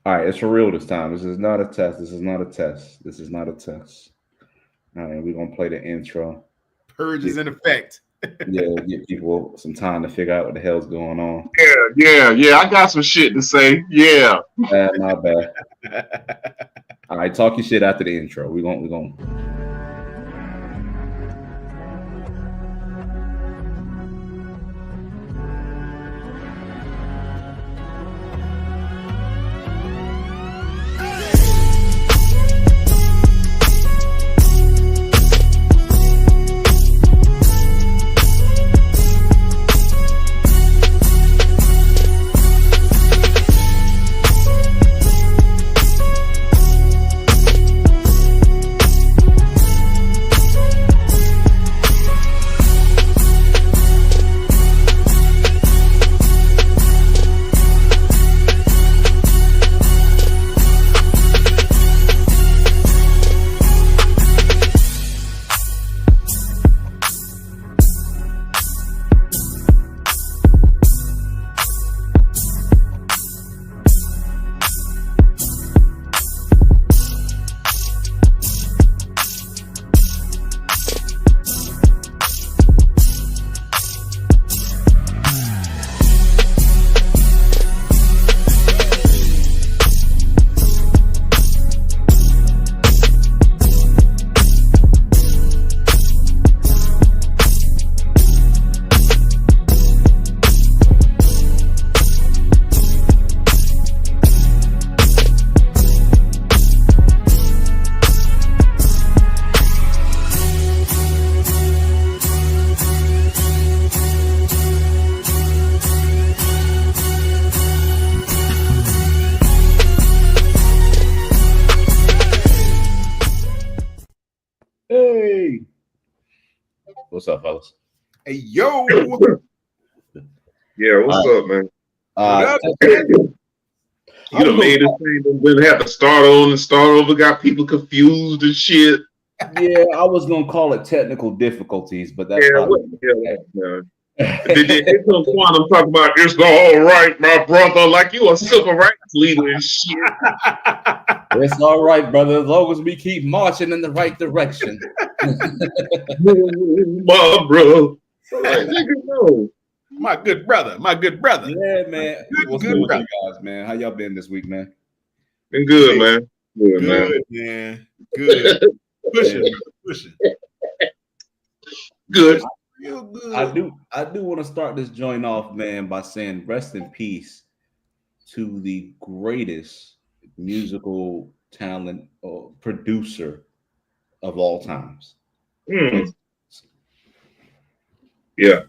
All right, it's for real this time. This is not a test. This is not a test. This is not a test. All right, we're gonna play the intro. Purge is Get, in effect. yeah, give people some time to figure out what the hell's going on. Yeah. I got some shit to say. Yeah. Not bad. All right, talk your shit after the intro. We're gonna. Hey, what's up, fellas? Hey, yo. Yeah, what's up, man? Uh, What You done made this thing, then have to start on and start over, got people confused and shit. yeah, I was gonna call it technical difficulties, but that's Yeah, probably It's no quantum talking about it's all right, my brother, like you a civil rights leader and shit. It's all right, brother, as long as we keep marching in the right direction. My bro. Like, nigga, no. My good brother. Yeah, man. What's good, good with brother. you guys, man? How y'all been this week, man? Been good, man. Good, man. Good, man. Good. Pushing. Good. Real good. I do want to start this joint off, man, by saying rest in peace to the greatest musical talent or producer of all times. Mm. Yeah.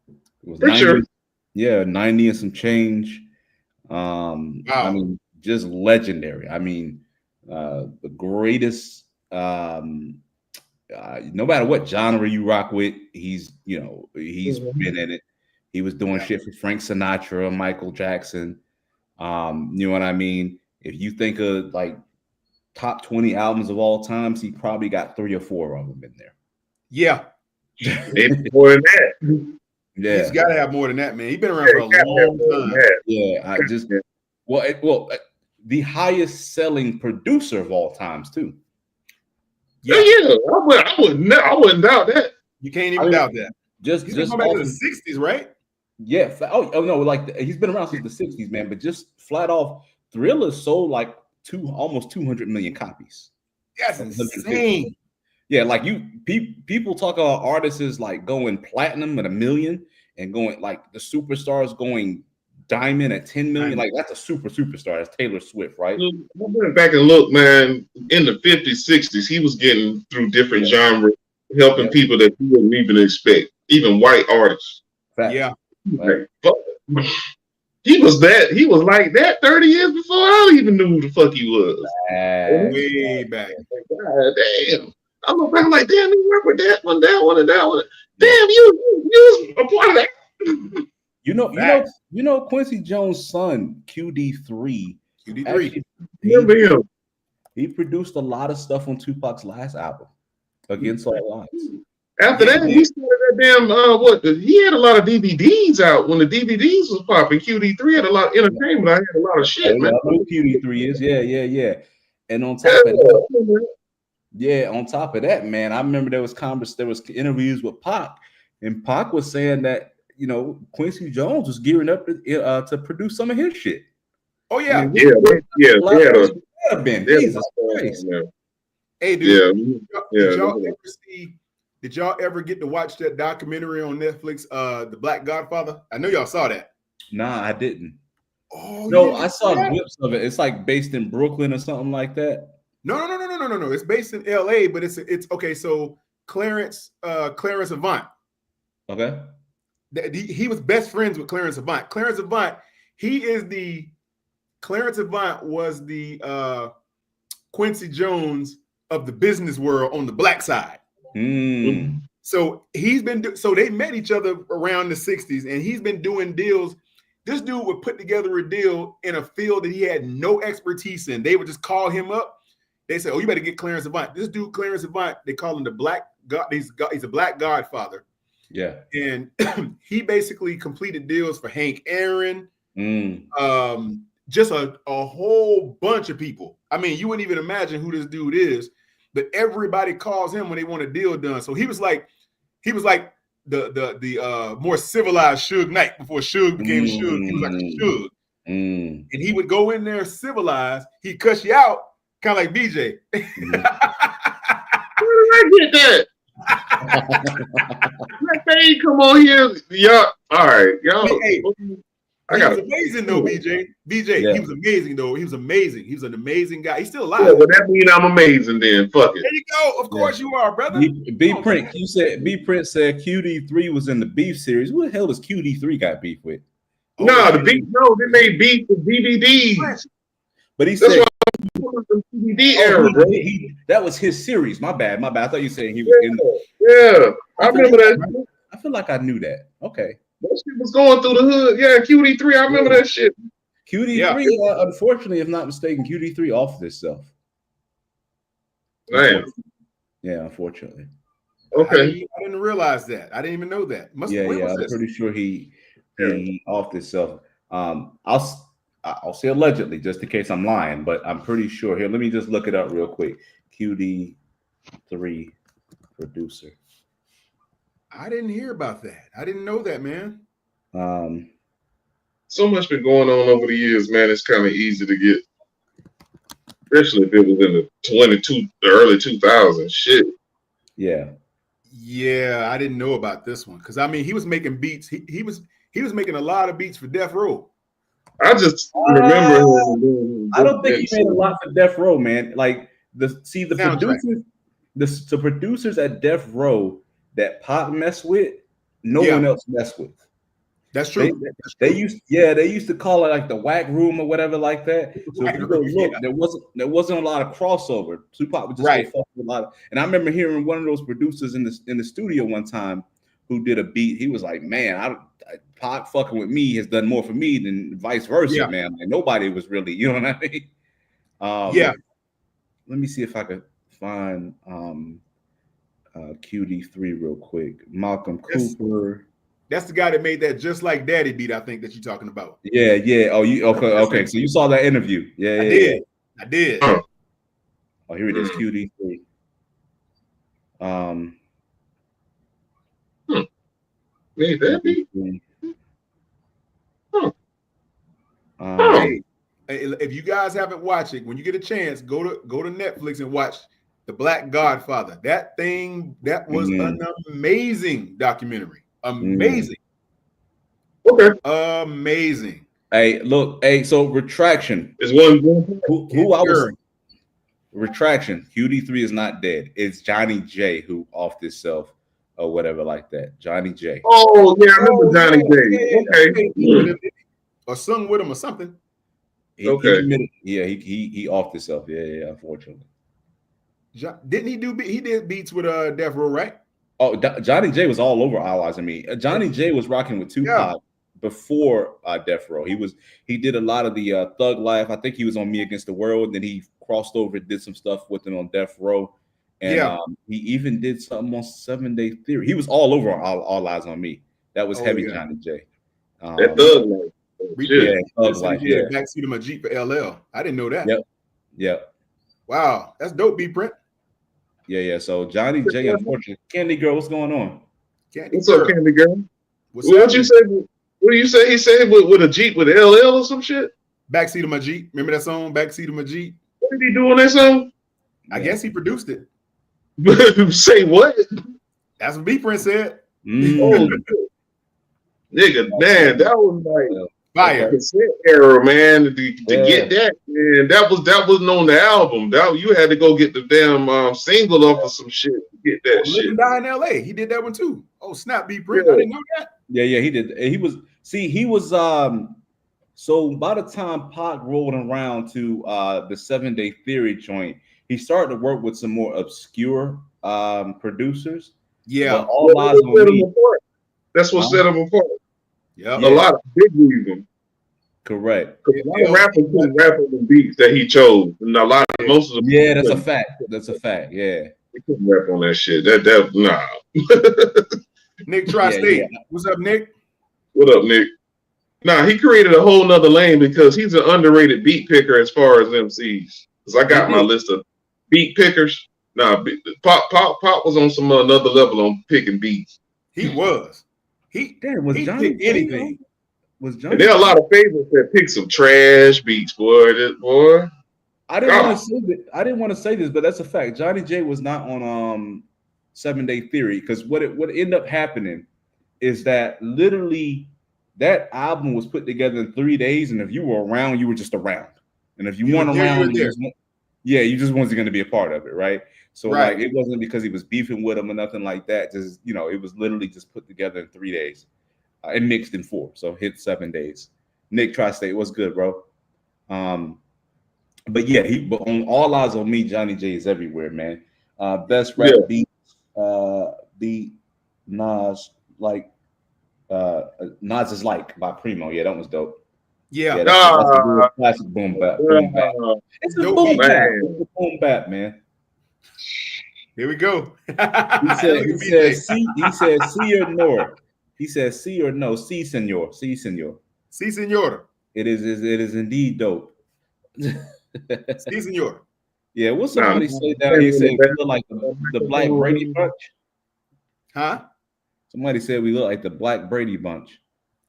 It was For 90, sure. yeah, 90 and some change. Wow. I mean, just legendary. I mean, the greatest. No matter what genre you rock with, he's been in it. He was doing shit for Frank Sinatra, Michael Jackson. You know what I mean? If you think of like top 20 albums of all times, he probably got 3 or 4 of them in there. Yeah. Maybe more than that. Yeah, He's got to have more than that, man. He's been around for a long time. yeah. The highest selling producer of all times too. Yeah, I wouldn't doubt that. You can't even doubt that. Just He's going back to the 60s, right? Yeah. Oh no, like he's been around since the 60s, man. But just flat off, Thriller sold like almost 200 million copies. That's insane. Yeah, like people talk about artists like going platinum at 1 million and going like the superstars going diamond at 10 million. Like that's a superstar. That's Taylor Swift, right? I went back and look, man. In the 50s, 60s, he was getting through different genres, helping people that you wouldn't even expect, even white artists. Fact. Yeah. Like, he was like that 30 years before I even knew who the fuck he was. Way back. God damn. I look back like, damn, you work with that one, and that one. Damn, you was a part of that. You know Quincy Jones' son, QD3. He produced a lot of stuff on Tupac's last album, Against All Odds. After that, he started that damn he had a lot of DVDs out when the DVDs was popping. QD3 had a lot of entertainment. I had a lot of shit, man. QD3 is, yeah. And on top of that, on top of that, man, I remember there was interviews with Pac, and Pac was saying that Quincy Jones was gearing up to produce some of his shit. Oh yeah, Jesus Christ. Hey, dude, did y'all ever get to watch that documentary on Netflix, The Black Godfather? I know y'all saw that. Nah, I didn't. Oh no, I saw clips of it. It's like based in Brooklyn or something like that. No. It's based in LA, but it's okay. So Clarence Avant. Okay. He was best friends with Clarence Avant. Clarence Avant was the Quincy Jones of the business world on the black side. So they met each other around the 60s, and he's been doing deals. This dude would put together a deal in a field that he had no expertise in. They would just call him up. They say, "Oh, you better get Clarence Avant." This dude, Clarence Avant, they call him the Black God. He's a Black Godfather. Yeah. And he basically completed deals for Hank Aaron, just a whole bunch of people. I mean, you wouldn't even imagine who this dude is, but everybody calls him when they want a deal done. So he was like the more civilized Suge Knight before Suge became Suge. He was like a Suge. And he would go in there civilized. He'd cuss you out, kind of like BJ. Where did I get that? Let me come on here. Y'all, all right, y'all. Hey, he was amazing though, BJ. He was amazing though. He was amazing. He was an amazing guy. He's still alive. Yeah, well, that means I'm amazing then. Fuck it. There you go. Of course you are, brother. B Prince said QD3 was in the beef series. Who the hell does QD3 got beef with? No, they made beef with DVDs. But he said DVD era, bro. That was his series. My bad. I thought you said he was in. Yeah, I remember that. I feel like I knew that. Okay. That shit was going through the hood. Yeah, QD3. I remember that shit. QD3, unfortunately, if not mistaken, QD3 offered itself. Damn. Yeah, unfortunately. Okay. I didn't realize that. I didn't even know that. I'm pretty sure he offed itself. I'll say allegedly, just in case I'm lying, but I'm pretty sure. Here, let me just look it up real quick. QD3 producer. I didn't hear about that. I didn't know that, man. So much been going on over the years, man. It's kind of easy to get, especially if it was in the early 2000s. Shit. Yeah. Yeah, I didn't know about this one because I mean he was making beats. He was making a lot of beats for Death Row. I just remember. I don't think he made a lot for Death Row, man. Like the producers at Death Row that Pac messed with, no one else messed with. That's true. They used to call it like the whack room or whatever like that. So if you go look, there wasn't a lot of crossover. Tupac would just go fuck with a lot of, and I remember hearing one of those producers in the studio one time who did a beat. He was like, "Man, Pac fucking with me has done more for me than vice versa, man. Like nobody was really, you know what I mean?" Let me see if I could find QD3 real quick. Malcolm Cooper. That's the guy that made that Just Like Daddy beat, I think, that you're talking about. Yeah. Oh, you okay. So you saw that interview. Yeah. I did. Oh, here it is, QD3. Made that beat? Hey, if you guys haven't watched it, when you get a chance, go to Netflix and watch The Black Godfather. That was an amazing documentary. Amazing. Okay. Amazing. Hey, look. Hey, so Retraction is one. Who I was. Retraction. QD3 is not dead. It's Johnny J who offed himself or whatever like that. Johnny J. Oh yeah, I remember Johnny J. Okay. Or sung with him or something. He offed himself. Yeah. Unfortunately. Didn't he do? He did beats with Death Row, right? Oh, Johnny J was all over All Eyes on Me. Johnny J was rocking with Tupac before Death Row. He did a lot of the Thug Life. I think he was on Me Against the World. Then he crossed over, did some stuff with him on Death Row, And he even did something on 7 Day Theory. He was all over on All Eyes on Me. That was heavy Johnny J. That Thug Life. Yeah, Thug Life. Yeah, backseat of my Jeep for LL. I didn't know that. Yep. Wow, that's dope, B Print. Yeah. So Johnny J, unfortunately, Candy Girl, what's going on? What's up, Candy Girl? What you say? What do you say? He said with a Jeep with LL or some shit. Backseat of my Jeep. Remember that song? Backseat of my Jeep. What did he do on that song? I guess he produced it. Say what? That's what B Print said. Oh, nigga, man, that was like fire era, man. To get that, man, that wasn't on the album. That you had to go get the damn single off of some shit to get that shit. Living Die in LA, he did that one too. Oh snap, B Print, I didn't know that. Yeah, he did. He was so by the time Pac rolled around to the 7 Day Theory joint, he started to work with some more obscure producers. Yeah, All Eyes on Me. That's what set him apart. Yeah, a lot of big reasons. Correct. A lot of rappers couldn't rap on the beats that he chose, and most of them. Yeah, that's a fact. That's a fact. Yeah, he couldn't rap on that shit. That nah. Nick Tri-State. What's up, Nick? What up, Nick? Nah, he created a whole nother lane because he's an underrated beat picker as far as MCs. Because I got my list of beat pickers. Nah, Pop was on some another level on picking beats. He was. He Johnny anything. Was Johnny? And there are a lot of favorites that pick some trash beats, boy. I didn't want to say this, but that's a fact. Johnny J was not on 7 Day Theory because what ended up happening is that literally that album was put together in 3 days, and if you were around, you were just around, and if you weren't around, you just wasn't going to be a part of it, right? So like it wasn't because he was beefing with him or nothing like that. Just it was literally just put together in 3 days and mixed in 4, so hit 7 days. Nick Tri-State, what's good, bro? But yeah, but on All Eyes on Me, Johnny J is everywhere, man. Best rap beat Nas Nas is Like by Primo. Yeah, that was dope. Yeah, that's a classic boom bap. It's a boom bap. It's a boom bap, man. Here we go. He says see or no. He says see or no. See, senor. See, senor. See, senor. It is indeed dope. See, senor. Yeah, what somebody say down here? Said we look like the Black Brady Bunch. Huh? Somebody said we look like the Black Brady Bunch.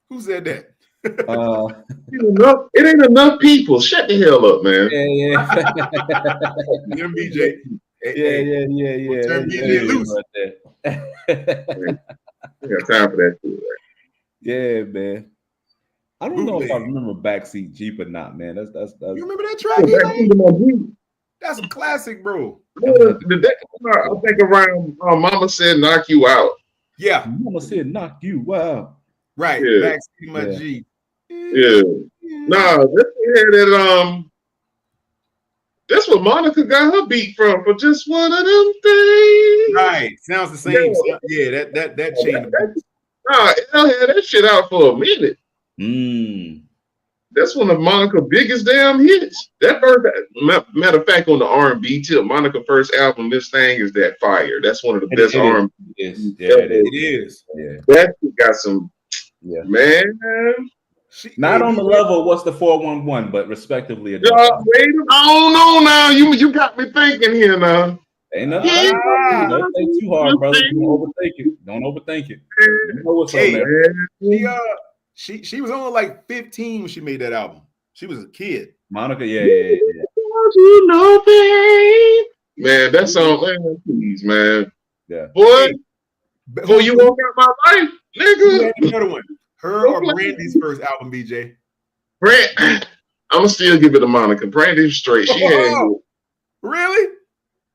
Who said that? It ain't enough people. Shut the hell up, man. Yeah. MBJ. Yeah. Turn BJ loose. I got time for that too, right? Yeah, man. I don't know if I remember Backseat Jeep or not, man. That's You remember that track? That's a classic, bro. I think around Mama Said Knock You Out. Yeah. Mama Said Knock You Out. Right. Yeah. Backseat my Jeep. Yeah. Nah, that's what Monica got her beat from for just one of them things. Right. Sounds the same. Yeah, that changed. Nah, L had that shit out for a minute. That's one of Monica's biggest damn hits. That first, matter of fact, on the R&B tip, Monica's first album, This Thing Is That Fire. That's one of the best R&B. It is. Yeah. That got some, man. Not on the level of what's the 411, but respectively. I don't know now. You got me thinking here now. Ain't nothing. Don't think too hard, brother. Don't overthink it. You know what's up there. She was only like 15 when she made that album. She was a kid. Monica, yeah. You know, babe. Man, that song, man, please, man. Yeah. Boy, before you walk out my life, nigga. Another one. Her or Brandy's first album, BJ? I'm gonna still give it to Monica. Brandy's straight. She had really?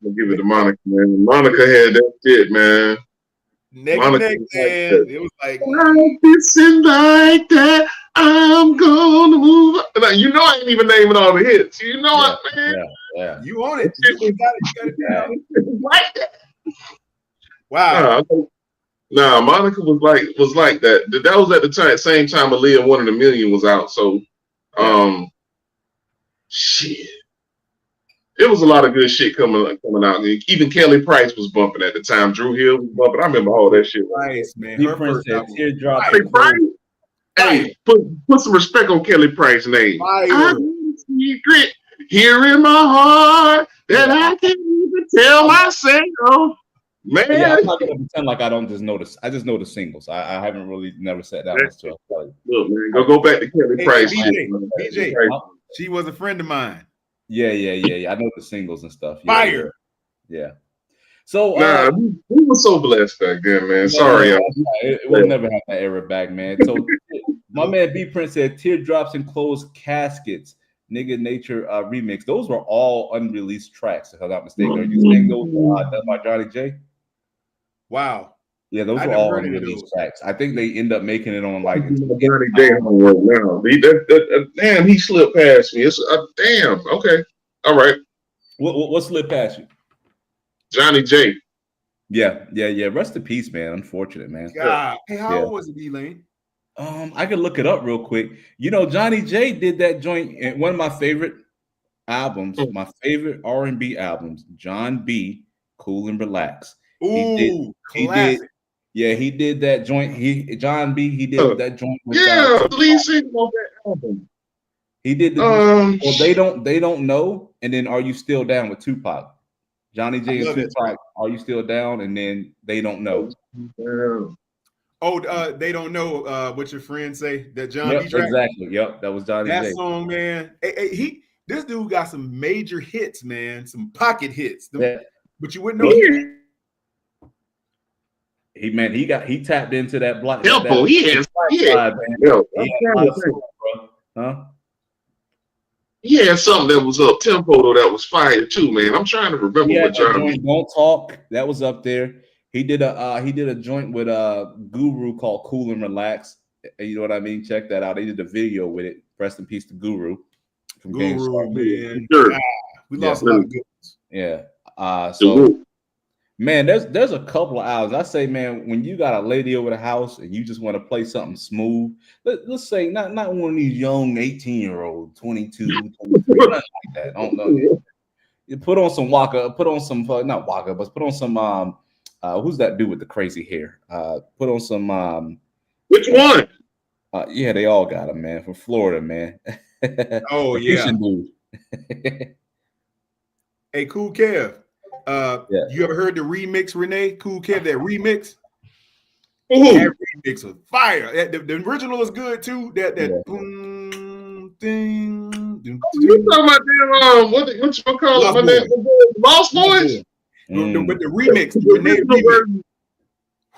I'm gonna give it to Monica, man. Monica had that shit, man. Neck, man. It was like kissing like that. I'm gonna move up. You know I ain't even naming all the hits. You know what, man? Yeah. You on it. You got it down. Like that. Wow. Nah, Monica was like that. That was at the same time Aaliyah 1 in a Million was out. So, shit. it was a lot of good shit coming out. Even Kelly Price was bumping at the time. Drew Hill was bumping. I remember all that shit. Nice, man. B Her Prince first said album. Teardrop. Kelly Price. Hey, put some respect on Kelly Price's name. Fire. I have a secret here in my heart that I can't even tell myself. Man, Yeah, I'm not gonna pretend like I don't just notice. I just know the singles. I haven't really never sat down and stuff. Look, man, go back to Kelly Price. BJ, she was a friend of mine. Yeah. I know the singles and stuff. Fire. Yeah. So we were so blessed back then, man. Sorry, we'll never have that era back, man. So my man B Prince said Teardrops and Closed Caskets, Nigga Nature remix. Those were all unreleased tracks, if I'm not mistaken. Are you saying those done by Johnny J? Wow. Yeah, those were all unreleased tracks. I think they end up making it on like Johnny J homework now. Damn, he slipped past me. It's damn. Okay, all right. What slipped past you? Johnny J. Yeah. Rest in peace, man. Unfortunate, man. God. Hey, how old was it, D-Lane? I could look it up real quick. You know, Johnny J did that joint in one of my favorite albums, my favorite R&B albums, John B, Cool and Relax. Ooh, classic. He did that joint. John B, he did that joint with lead single on that album. He did the well, they don't know, and then Are You Still Down with Tupac. Johnny J and Tupac, Are You Still Down? And then They Don't Know. They don't know what your friends say. That John B track? Exactly. Yep, that was Johnny J. That song, man. This dude got some major hits, man. Some pocket hits. But you wouldn't know. He tapped into that black tempo. He had something that was up tempo though that was fire too, man. I'm trying to remember what John. Don't Talk, that was up there. He did a joint with Guru called Cool and Relax. You know what I mean? Check that out. They did a video with it. Rest in peace to Guru. From Guru, man. Sure. We lost a lot of good ones. Yeah. So man, there's a couple of albums. I say, man, when you got a lady over the house and you just want to play something smooth, let's say not one of these young 18-year-old, 22, 23, nothing like that. I don't know. You put on some Waka, not Waka, but put on some who's that dude with the crazy hair? Put on some which one? Yeah, they all got him, man, from Florida, man. Oh yeah. Hey, Cool Kev. You ever heard the remix, Renee? Cool Kev, that remix? That remix was fire. The original is good too. That thing. You talking about them? What you call it? Lost Boys. But the remix,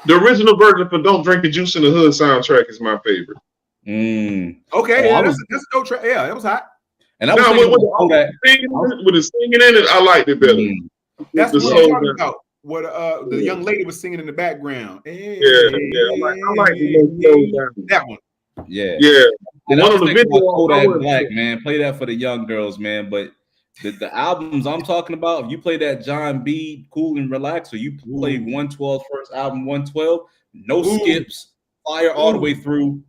the original version for "Don't Drink the Juice in the Hood" soundtrack is my favorite. Okay, that's a dope track. Yeah, that was hot. And I was with the singing in it, I liked it better. That's what I'm talking about. What the young lady was singing in the background. I like that one. Yeah. And one of the videos, Black, man, play that for the young girls, man. But the albums I'm talking about, if you play that John B, Cool and Relax, or you play 112 first album, 112, no skips, fire all the way through.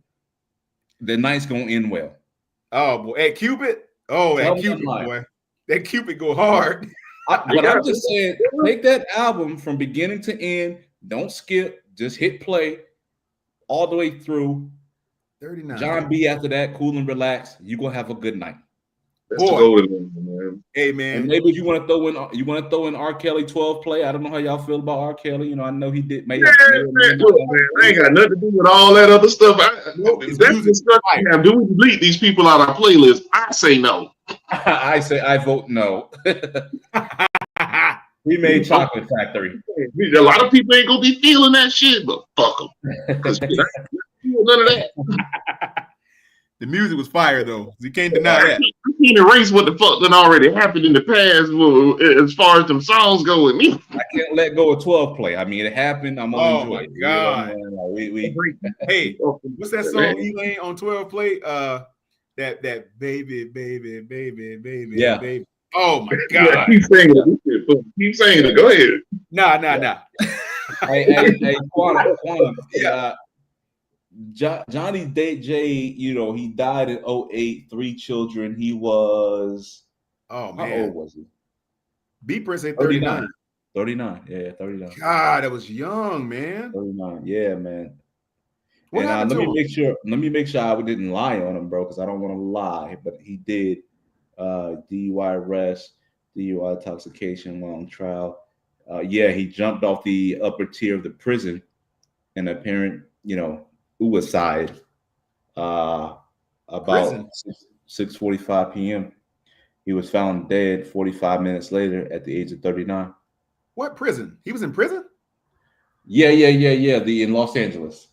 The night's gonna end well. Oh boy, at Cupid. Oh, at Cupid, boy. That Cupid go hard. But I'm just saying, take that album from beginning to end. Don't skip. Just hit play all the way through. 39. John B after that, Cool and Relax. You're gonna have a good night. Man. Hey man. And maybe if you want to throw in R. Kelly 12 play. I don't know how y'all feel about R. Kelly. You know, I know he did man, I ain't got nothing to do with all that other stuff. That's the do we delete these people out of our playlist? I say no. I say I vote no. We made Chocolate Factory. A lot of people ain't gonna be feeling that shit, but fuck them. None of that. The music was fire though. You can't deny that. You can't erase what the fuck that already happened in the past as far as them songs go with me. I can't let go of 12 play. I mean, it happened. I'm gonna enjoy it. God. Hey, what's that song Elaine on 12 play? That baby. Yeah. Baby. Oh my God. Keep saying it. Go ahead. Nah. Hey, Quantum. Yeah. Johnny J, you know, he died in 2008, 3 children. He was how old was he? B Prince said 39. 39. Yeah, 39. God, that was young, man. 39. Yeah, man. What happened to him? Let me make sure I didn't lie on him, bro, because I don't want to lie. But he did DUI arrest, DUI intoxication while on trial. Yeah, he jumped off the upper tier of the prison in apparent, suicide. About 6:45 p.m. He was found dead 45 minutes later at the age of 39. What prison? He was in prison? Yeah. In Los Angeles.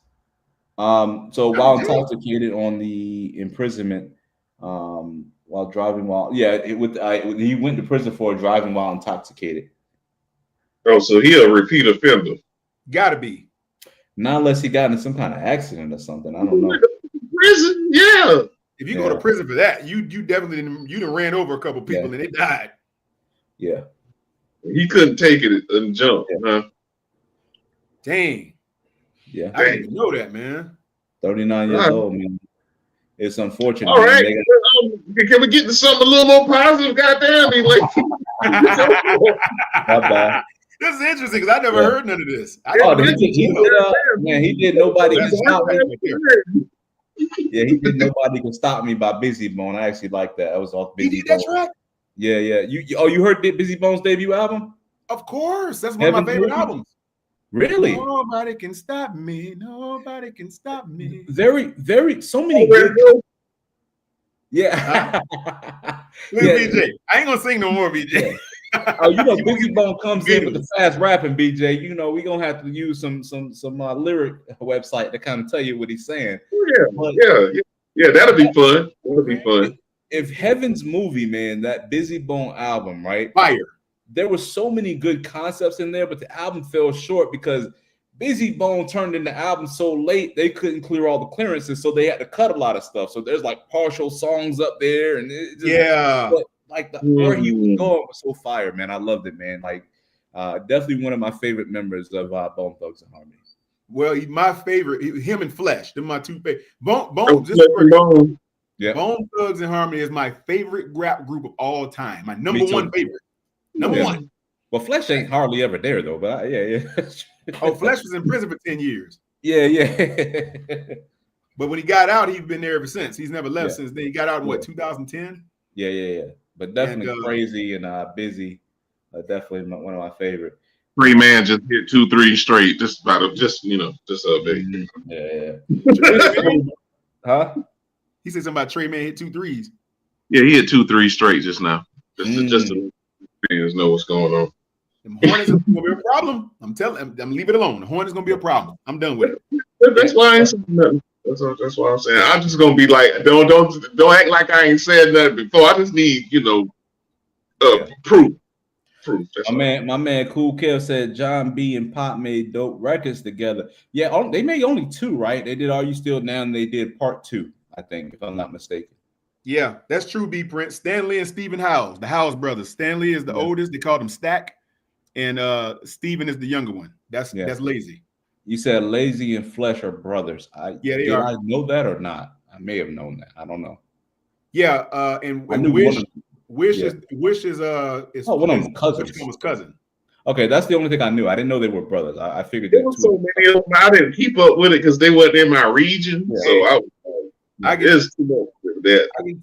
So while intoxicated on the imprisonment, while driving he went to prison for driving while intoxicated. Oh, so he a repeat offender? Gotta be. Not unless he got in some kind of accident or something. I don't know. Prison, yeah. If you go to prison for that, you definitely done ran over a couple people and they died. Yeah. He couldn't take it and jump. Huh? Dang. Yeah. I didn't even know that, man. 39 years old, man. It's unfortunate. All right. Can we get to something a little more positive? Goddamn. My bad. This is interesting because I never heard none of this. He did Nobody Can Stop Me. Yeah, he did Nobody Can Stop Me by Busy Bone. I actually like that. That was off Busy Bone. That's right. Yeah. You heard Busy Bone's debut album? Of course. That's one of my favorite albums. Really? Nobody can stop me. Nobody can stop me. Very, very, so many good. Yeah. BJ. I ain't gonna sing no more, BJ. Busy Bone comes in with the fast rapping, BJ. We're gonna have to use some lyric website to kind of tell you what he's saying. Yeah, that'll be fun. That'll be fun. If Heaven's Movie, man, that Busy Bone album, right? Fire. There were so many good concepts in there, but the album fell short because Busy Bone turned in the album so late they couldn't clear all the clearances, so they had to cut a lot of stuff. So there's like partial songs up there, and where he was going was so fire, man. I loved it, man. Like definitely one of my favorite members of Bone Thugs and Harmony. Well, my favorite, him and Flesh. They're my two favorite. Bone Thugs and Harmony is my favorite rap group of all time. My number one favorite. Number one. Well, Flesh ain't hardly ever there though, but Flesh was in prison for 10 years. Yeah. But when he got out, he's been there ever since. He's never left since then. He got out in 2010? Yeah. But definitely Crazy and Busy. Definitely one of my favorite. 3 Man just hit 2-3 straight. Just a bit. Yeah. Huh? He said something about Trey Man hit 2 threes. Yeah, he hit 2-3 straight just now. Just to know what's going on. The Hornets is gonna be a problem. I'm leave it alone. The Hornets gonna be a problem. I'm done with it. That's why I ain't saying nothing. That's why I'm saying. I'm just gonna be like, don't act like I ain't said nothing before. I just need, proof. My man Cool Kev said John B and Pop made dope records together. Yeah, they made only 2, right? They did Are You Still Down? They did part 2, I think, if I'm not mistaken. Yeah, that's true, B Prince. Stanley and Stephen Howes, the Howes brothers. Stanley is the oldest, they called him Stack, and Stephen is the younger one. That's Lazy. You said Lazy and Flesh are brothers. They are. I know that or not? I may have known that. I don't know. Yeah, and Wish is one of them cousins. Cousin. Okay, that's the only thing I knew. I didn't know they were brothers. I figured there were so many of them. I didn't keep up with it because they weren't in my region. Yeah. So I can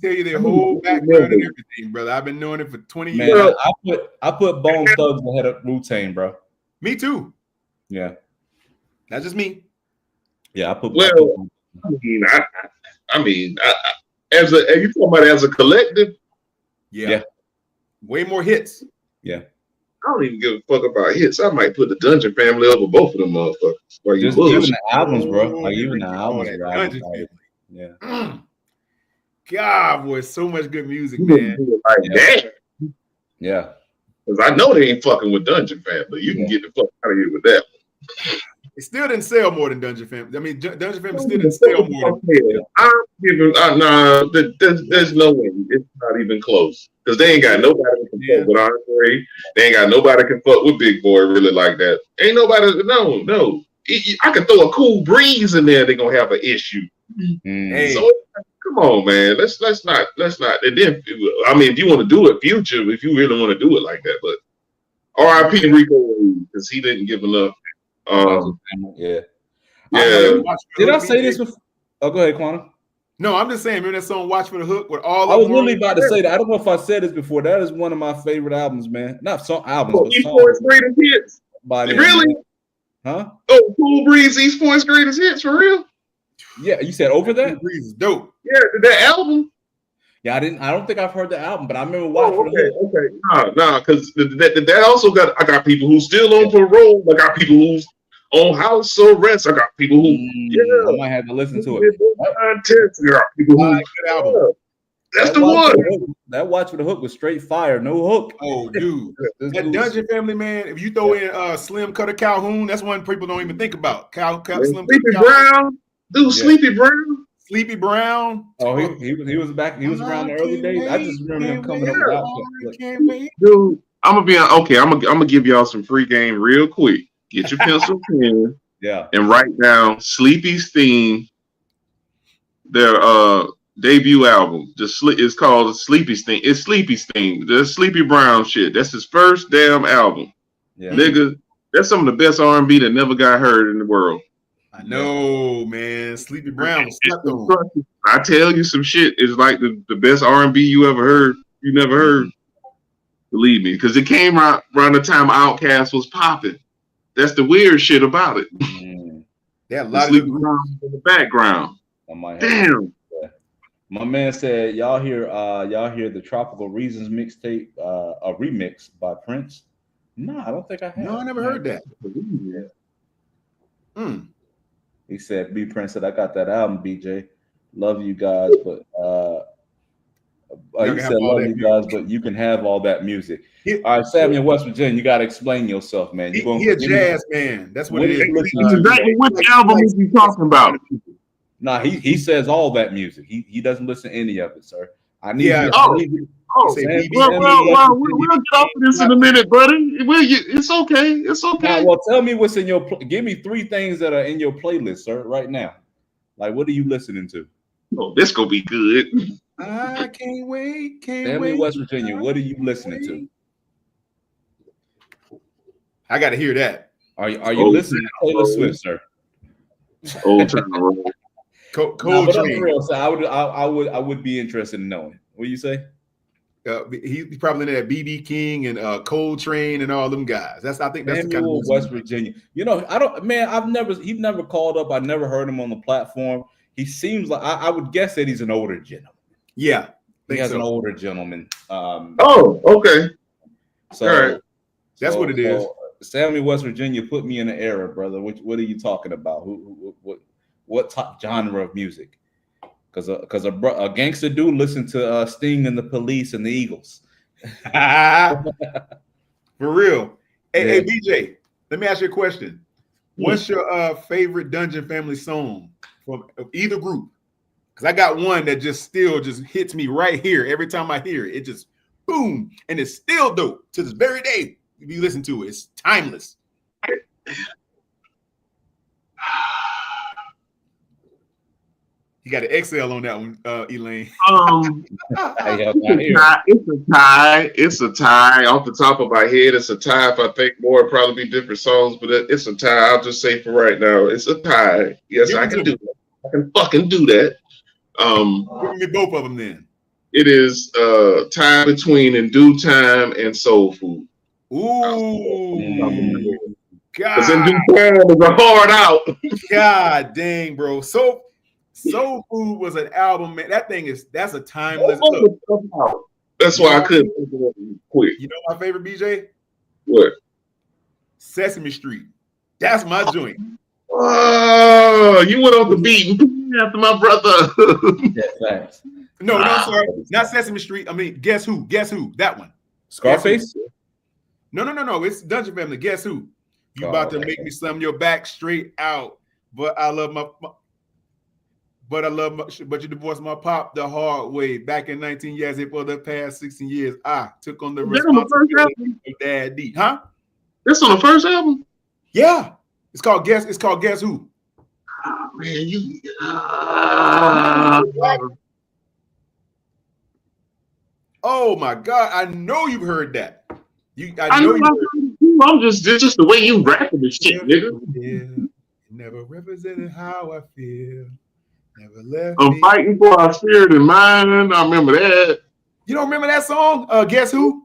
tell you their whole background and everything, brother. I've been knowing it for 20 years. I put Bone Thugs ahead of Wu-Tang, bro. Me too. Yeah. That's just me. Yeah, I mean, as you talking about as a collective? Yeah. Way more hits. Yeah. I don't even give a fuck about hits. I might put the Dungeon Family over both of them motherfuckers. Even the albums, bro. Like even the albums, bro. Yeah. God, boy, so much good music, man. Yeah. Because I know they ain't fucking with Dungeon Family. You can get the fuck out of here with that. It still didn't sell more than Dungeon Family. I mean, Dungeon Family still didn't sell more. There's no way. It's not even close. Because they ain't got nobody that can fuck with Andre. They ain't got nobody that can fuck with Big Boy really like that. Ain't nobody. No. I can throw a Cool Breeze in there. They're gonna have an issue. Hey. So come on, man. Let's not. And then, I mean, if you want to do it, Future, if you really want to do it like that, but R.I.P. Rico because he didn't give enough. Yeah. Did I say this before? Oh, go ahead, Quanah. No, I'm just saying, remember that song "Watch for the Hook" with all. I was literally about to say that. I don't know if I said this before. That is one of my favorite albums, man. Not song albums, but East Point's greatest hits. Really? Huh? Oh, Cool Breeze, East Point's greatest hits for real. Yeah, you said Over That? Cool Breeze is dope. Yeah, that album. Yeah, I don't think I've heard the album, but I remember watching it. Okay. Nah, because that also I got people who still on parole. I got people who's on house arrest. I got people who I might have to listen to it. I got people who good album. That's the one. That Watch for the Hook was straight fire. No hook. Oh, dude. That Dungeon Family, man. If you throw in Slim Cutter Calhoun, that's one people don't even think about. Slim Sleepy Brown. Dude, Sleepy Brown. Sleepy Brown. Oh, he was back. He was around the early days. I just remember him coming up with that. Dude, I'm gonna give y'all some free game real quick. Get your pencil pen. Yeah. And write down Sleepy's theme. Their debut album. It's called Sleepy's theme. It's Sleepy's theme. The Sleepy Brown shit. That's his first damn album. Yeah. Nigga, that's some of the best R&B that never got heard in the world. I know, man. Sleepy Brown was slept on. I tell you some shit is like the best R&B you ever heard. You never heard. Believe me, because it came around the time Outkast was popping. That's the weird shit about it. Yeah, a lot of in the background. Damn. My man said, y'all hear the Tropical Reasons mixtape, a remix by Prince? No, I don't think I have. No, I never heard that. He said, B Prince said, I got that album, BJ. Love you guys, but he said, love you guys, but you can have all that music. All right, Sammy in West Virginia, you got to explain yourself, man. He a jazz man. That's what it is. Exactly which album is he talking about? Nah, he says all that music. He doesn't listen to any of it, sir. I need we'll get off of this in a minute, buddy. It's okay. It's okay. Now, well, tell me what's in your. Give me 3 things that are in your playlist, sir, right now. Like, what are you listening to? Oh, this gonna be good. I can't wait. Sammy, West Virginia. What are you listening to? I got to hear that. Are you listening to Taylor Swift, sir? Old Town Road. Cold Chain. Real, so I would be interested in knowing. What do you say? He's probably in that BB King and Cold Train and all them guys. I think that's the kind of West Virginia. You know, he's never called up. I never heard him on the platform. He seems like I would guess that he's an older gentleman. Yeah, he has an older gentleman. Okay. So all right. That's what it is. Sammy, West Virginia, put me in the era, brother. What are you talking about? What top genre of music? Because a gangster dude listened to Sting and the Police and the Eagles. For real. Hey, BJ, let me ask you a question. What's your favorite Dungeon Family song from either group? Because I got one that still hits me right here every time I hear it. It just boom, and it's still dope to this very day. If you listen to it, it's timeless. You got to exhale on that one, Elaine. It's a tie. Off the top of my head, it's a tie. If I think more, it'd probably be different songs, but it's a tie. I'll just say for right now, it's a tie. Yes, I can do that. I can fucking do that. Give me both of them then. It is time between In Due Time and Soul Food. Ooh. God. Because In Due Time is a hard out. God dang, bro. Soul Food was an album, man. That's a timeless. That's why I couldn't think of it quick. You know my favorite, BJ? What? Sesame Street. That's my joint. Oh, you went off the beat after my brother. Thanks. No, sorry. Not Sesame Street. I mean, Guess Who? Guess Who? That one. Scarface? No. It's Dungeon Family. Guess Who? You about to make me slam your back straight out. But you divorced my pop the hard way. Back in 19 years, for the past 16 years, I took on the responsibility of Daddy. Huh? This on the first album? Yeah. It's called Guess Who. Oh, man, oh my God! I know you've heard that. I know you heard it. I'm just the way you rapping this shit, nigga. Yeah. Never represented how I feel. Never left I'm me. fighting for our spirit and mind. I remember that. You don't remember that song? Guess who?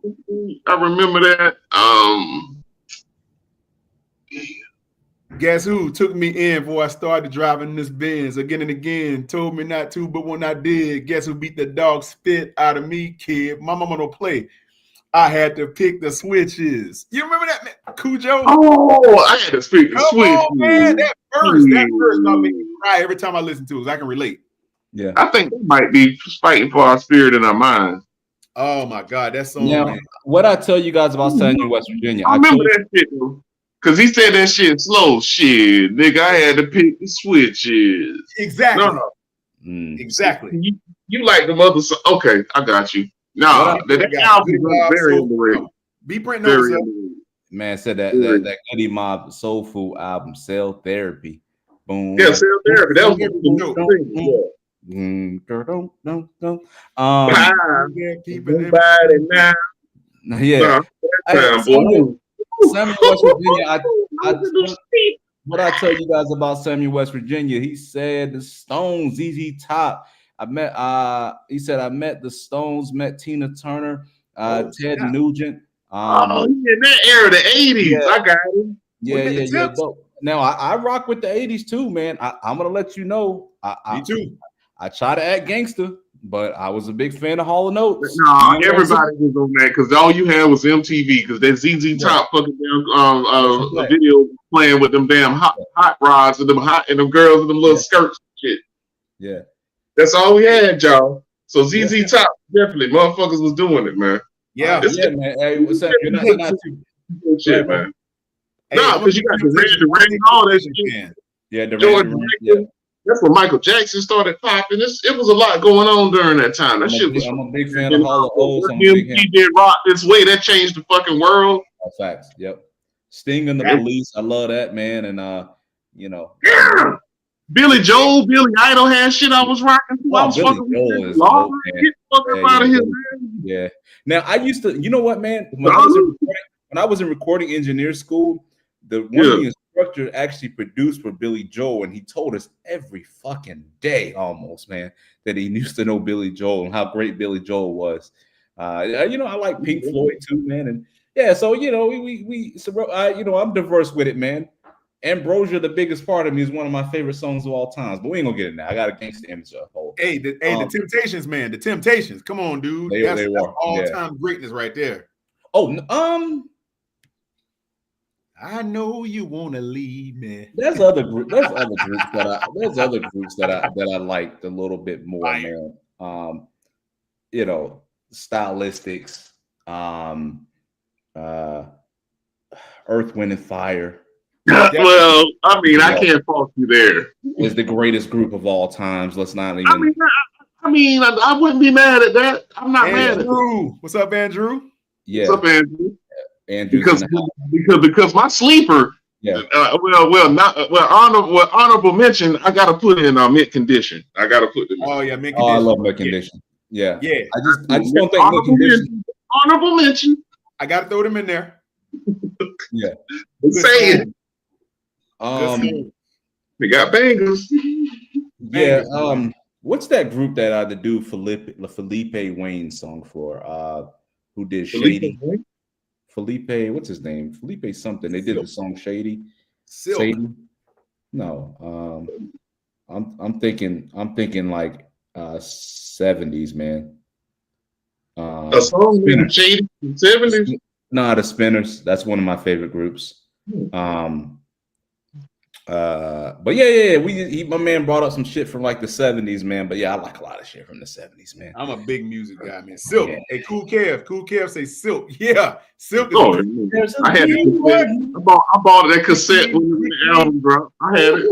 I remember that. Guess who took me in before I started driving this Benz again and again? Told me not to, but when I did, guess who beat the dog spit out of me, kid? My mama don't play. I had to pick the switches. You remember that, man? Cujo? Oh, I had to speak the switch. On, man. That verse not make me cry every time I listen to it. I can relate. Yeah, I think that might be fighting for our spirit and our mind. Oh my God, that song. Now, man. what I tell you guys about SAMU West Virginia, I remember that shit though. Cause he said that shit slow. Shit, nigga, I had to pick the switches. Exactly. No. Exactly. You like the mother? Okay, I got you. Nah, that album was very underrated. Be printing those up. Man said that Goody Mob Soul Food album, Cell Therapy. Boom. Yeah, Cell Therapy. That was now. Yeah. SAMU West Virginia. What I tell you guys about SAMU West Virginia? He said the Stones, ZZ Top. He said I met the Stones, met Tina Turner, Ted Nugent. In that era, the 80s. Yeah. I got him. Yeah. Now I rock with the 80s too, man. I'm gonna let you know. Me too. I try to act gangster, but I was a big fan of Hall & Oates. No, everybody was on that because all you had was MTV because that ZZ Top fucking damn video playing with them damn hot rods and them girls and them little skirts and shit. Yeah. That's all we had, y'all. So ZZ Top, definitely, motherfuckers was doing it, man. Yeah, man. Hey, what's up? You're not too shit, man. No, because you got the all that shit. Yeah, Jordan. That's when Michael Jackson started popping. It was a lot going on during that time. That shit was. I'm a big fan of Hall & Oates. He did rock this way. That changed the fucking world. Facts. Yep. Sting and the Police. I love that, man. And Yeah. Billy Joel, Billy Idol had shit I was rocking. I was fucking with out of here, man. Yeah. Now I used to, you know what, man? When I was in recording engineer school, the instructor actually produced for Billy Joel, and he told us every fucking day, almost, man, that he used to know Billy Joel and how great Billy Joel was. I like Pink Floyd too, man, and yeah. So I'm diverse with it, man. Ambrosia, the biggest part of me, is one of my favorite songs of all times, but we ain't gonna get it now. I got a gangster image of whole. Hey, the Temptations, man. The Temptations. Come on, dude. That's all-time greatness right there. Oh, I know you want to leave me. There's other groups that I liked a little bit more, man. Stylistics, Earth, Wind, and Fire. Well, I mean, I can't fault you there. Is the greatest group of all times. Let's not even. I wouldn't be mad at that. I'm not mad at Andrew. What's up, Andrew? Yeah. What's up, Andrew? Andrew. Because my sleeper. Yeah. Honorable mention. I gotta put in Mint Condition. I gotta put them. Oh yeah, Mint Condition. I love Mint Condition. Yeah. Yeah. I just don't think Mint Condition. Honorable mention. I gotta throw them in there. Yeah. Say it. We got bangers. Yeah. What's that group that the dude Felipe Wayne song for? Who did Shady? Felipe, what's his name? Felipe something. They did the song Shady. Shady? No. I'm thinking like 70s, man. A song with Shady 70s? Nah, the Spinners. That's one of my favorite groups. But yeah, my man brought up some shit from like the 70s, man. But yeah, I like a lot of shit from the 70s, man. I'm a big music guy, man. Silk. Yeah. Hey, Cool Kev say Silk. Yeah, Silk. I had it. I bought that cassette when the album dropped. I had it.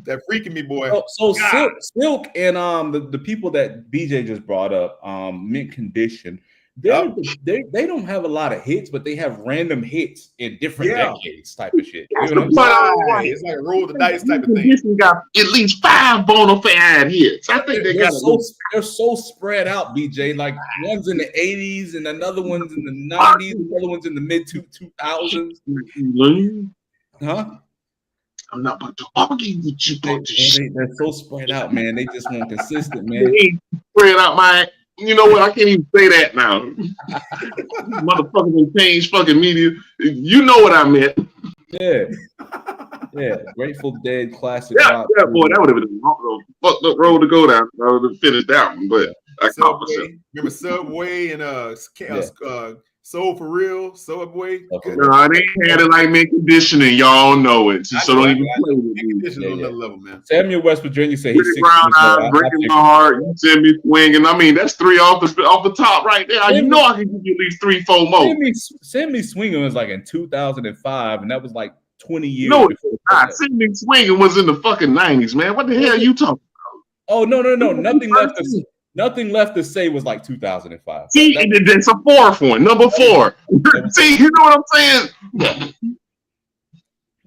That freaking me, boy. So Silk and the people that BJ just brought up, Mint Condition. they don't have a lot of hits, but they have random hits in different decades type of shit. You know what I'm saying? It's like a roll the dice type of thing. This got at least 5 bona fide hits. I think they're so spread out, BJ. Like one's in the 80s and another one's in the 90s, another one's in the mid 2000s. Huh? I'm not about to argue with you about this shit. They're so spread out, man. They just want consistent, man. They ain't spread out, man. You know what? I can't even say that now. Motherfuckers can change fucking media. You know what I meant. Yeah. Yeah. Grateful Dead classic. Yeah, boy, that would have been a fucked up road to go down. I would have finished that one, but I caught myself. Remember Subway and Soul for Real, Subway. Okay. No, they had it like mint conditioning. Y'all know it. So don't even play with me. On that level, man. Samuel West Virginia said he's 6 breaking my heart. You send me swinging. I mean, that's 3 off the top right there. You know I can give you at least 3, 4 more. Send Me Swinging was like in 2005, and that was like 20 years. No, Send Me Swinging was in the fucking 90s, man. What the hell are you talking about? Oh no, Nothing left to say was like 2005. See, that's a 4th one, number 4. See, you know what I'm saying?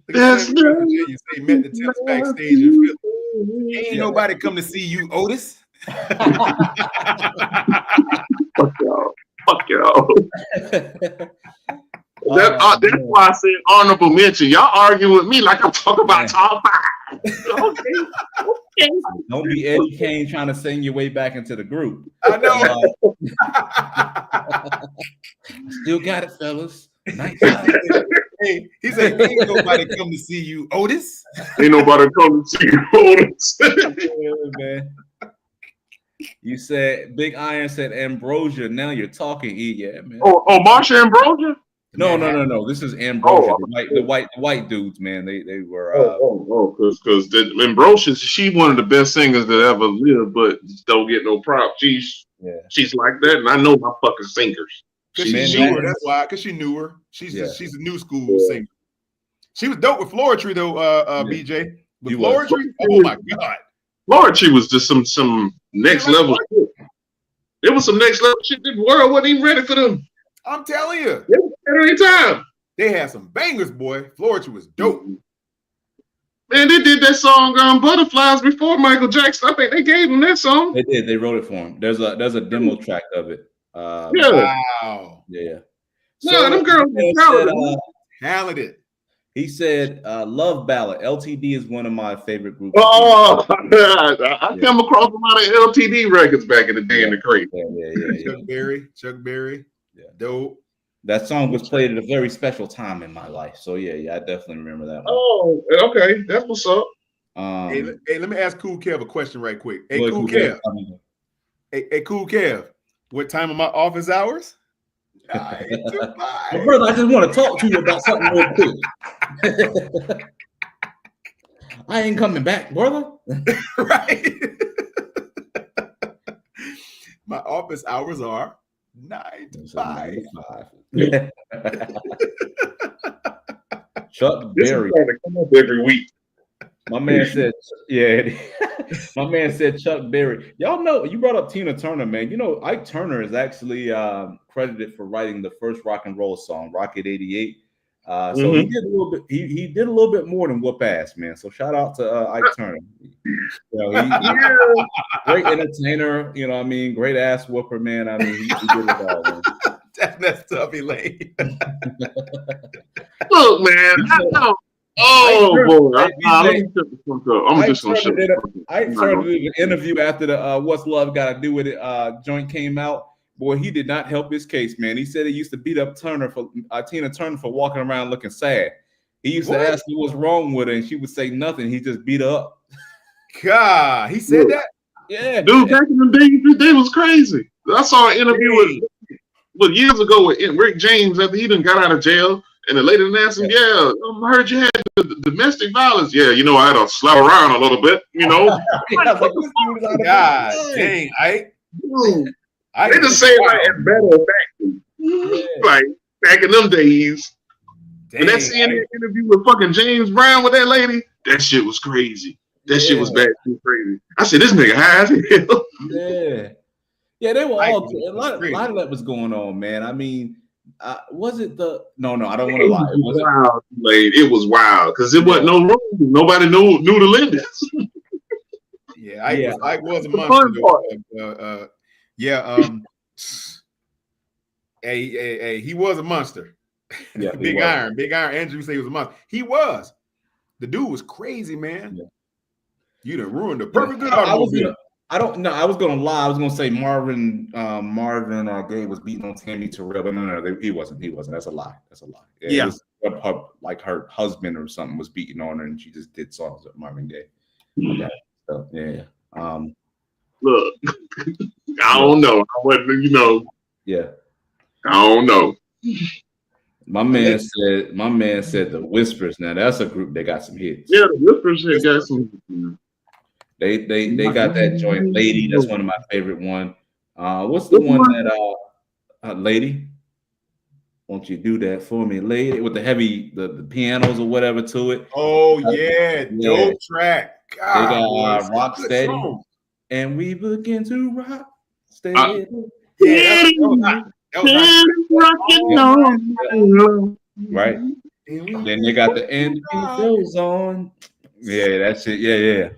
That's you say met the Temps backstage in Philly. Ain't nobody come to see you, Otis. Fuck y'all. That's why I said honorable mention. Y'all arguing with me like I'm talking about top 5. Okay. Don't be Eddie Kane trying to sing your way back into the group. I know. Still got it, fellas. Nice. Hey, he said, ain't nobody come to see you, Otis. Ain't nobody come to see you, Otis. Yeah, man. You said Big Iron said Ambrosia. Now you're talking. Yeah, man. Oh, Marsha Ambrosia? No. This is Ambrosia. The white dudes, man. They were. Because Ambrosia, she's one of the best singers that ever lived, but don't get no props. She's like that, and I know my fucking singers. Because she knew her. That's why. Because she knew her. She's a new school singer. She was dope with Floetry though. BJ with Floetry. Oh my god. Floetry was just some next level shit. It was some next level shit. The world wasn't even ready for them. I'm telling you. Every time. They had some bangers, boy. Floetry was dope. Man, they did that song Butterflies before Michael Jackson. I think they gave him that song. They did. They wrote it for him. There's a demo track of it. Wow. Yeah. No, them girls are talented. He said, "Love Ballad." LTD is one of my favorite groups. Oh, I come across a lot of LTD records back in the day in the crate. Yeah. Chuck Berry. Yeah, dope. That song was played at a very special time in my life. So yeah, I definitely remember that one. Oh, okay, that's what's up. Hey, let me ask Cool Kev a question right quick. Hey, Cool Kev. Hey, Cool Kev. What time are my office hours? Brother, I just want to talk to you about something real quick. I ain't coming back, brother. Right. My office hours are 9 to 5. Chuck Berry. Come up every week. My man said, my man said Chuck Berry. Y'all know, you brought up Tina Turner, man. You know, Ike Turner is actually credited for writing the first rock and roll song, Rocket 88. So he did a little bit. He did a little bit more than whoop ass, man. So shout out to Ike Turner. You know, great entertainer. You know, what I mean, great ass whooper, man. I mean, he did it all, man. That's tough, Elaine. Look, man. Boy! Let me shut the fuck up. I'm just gonna shut the fuck up. I started an interview after the "What's Love Got to Do with It" joint came out. Boy, he did not help his case, man. He said he used to beat up Tina Turner for walking around looking sad. He used to ask her what's wrong with her, and she would say nothing. He just beat her up. God, he said that? Yeah, dude. Back in the day, they was crazy. I saw an interview with years ago with Rick James after he done got out of jail. And the lady asked him, I heard you had domestic violence. Yeah, you know, I had to slap around a little bit, you know. God dang, they just say it like it's better back. Like back in them days. When that CNN interview with fucking James Brown with that lady, that shit was crazy. That shit was bad too crazy. I said, this nigga high as hell. Yeah. Yeah, they were Mike all was a lot of that was going on, man. I mean, was it the no? I don't want to lie. It was wild, Blade. It was wild because it wasn't no room. Nobody knew the limits. Yeah, Ike was a monster. Hey, he was a monster. Yeah, Big Iron. Andrew say he was a monster. He was. The dude was crazy, man. Yeah. You done ruined the perfect good automobile. I was gonna lie. I was gonna say Marvin Gaye was beating on Tammy Terrell, but no, he wasn't. That's a lie. Yeah. It was like her husband or something was beating on her, and she just did songs with Marvin Gaye. Yeah. So, yeah. Look, I don't know. I wasn't, Yeah. I don't know. My man said the Whispers. Now that's a group that got some hits. Yeah, the Whispers had got some. They got that joint Lady. That's one of my favorite one. What's the one that Lady? Won't you do that for me, lady? With the heavy the pianos or whatever to it. Oh yeah, dope track. God, they got Rock Steady, and we begin to rock steady. Right. Then they got the end goes on. Yeah, that's it. Yeah.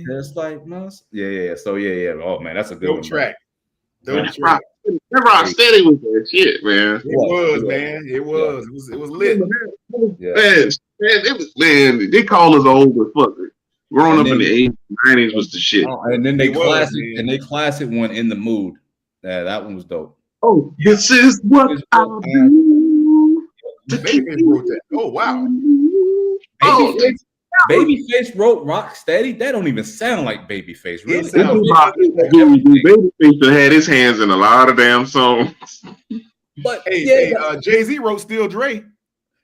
That's like us. Yeah. So yeah. Oh man, that's a good one. Track. Dope track. That Rock Steady was that shit, man. It was, man. It was. It was lit. Man, they call us old but fuck it. Growing up in the 80s, 90s was the shit. And then they classic one, In the Mood. Yeah, that one was dope. Oh, this is what I'll do. Babyface wrote that. Oh wow. Babyface wrote Rock Steady. That don't even sound like Babyface. Really? Babyface had his hands in a lot of damn songs. But Jay-Z wrote Still Dre.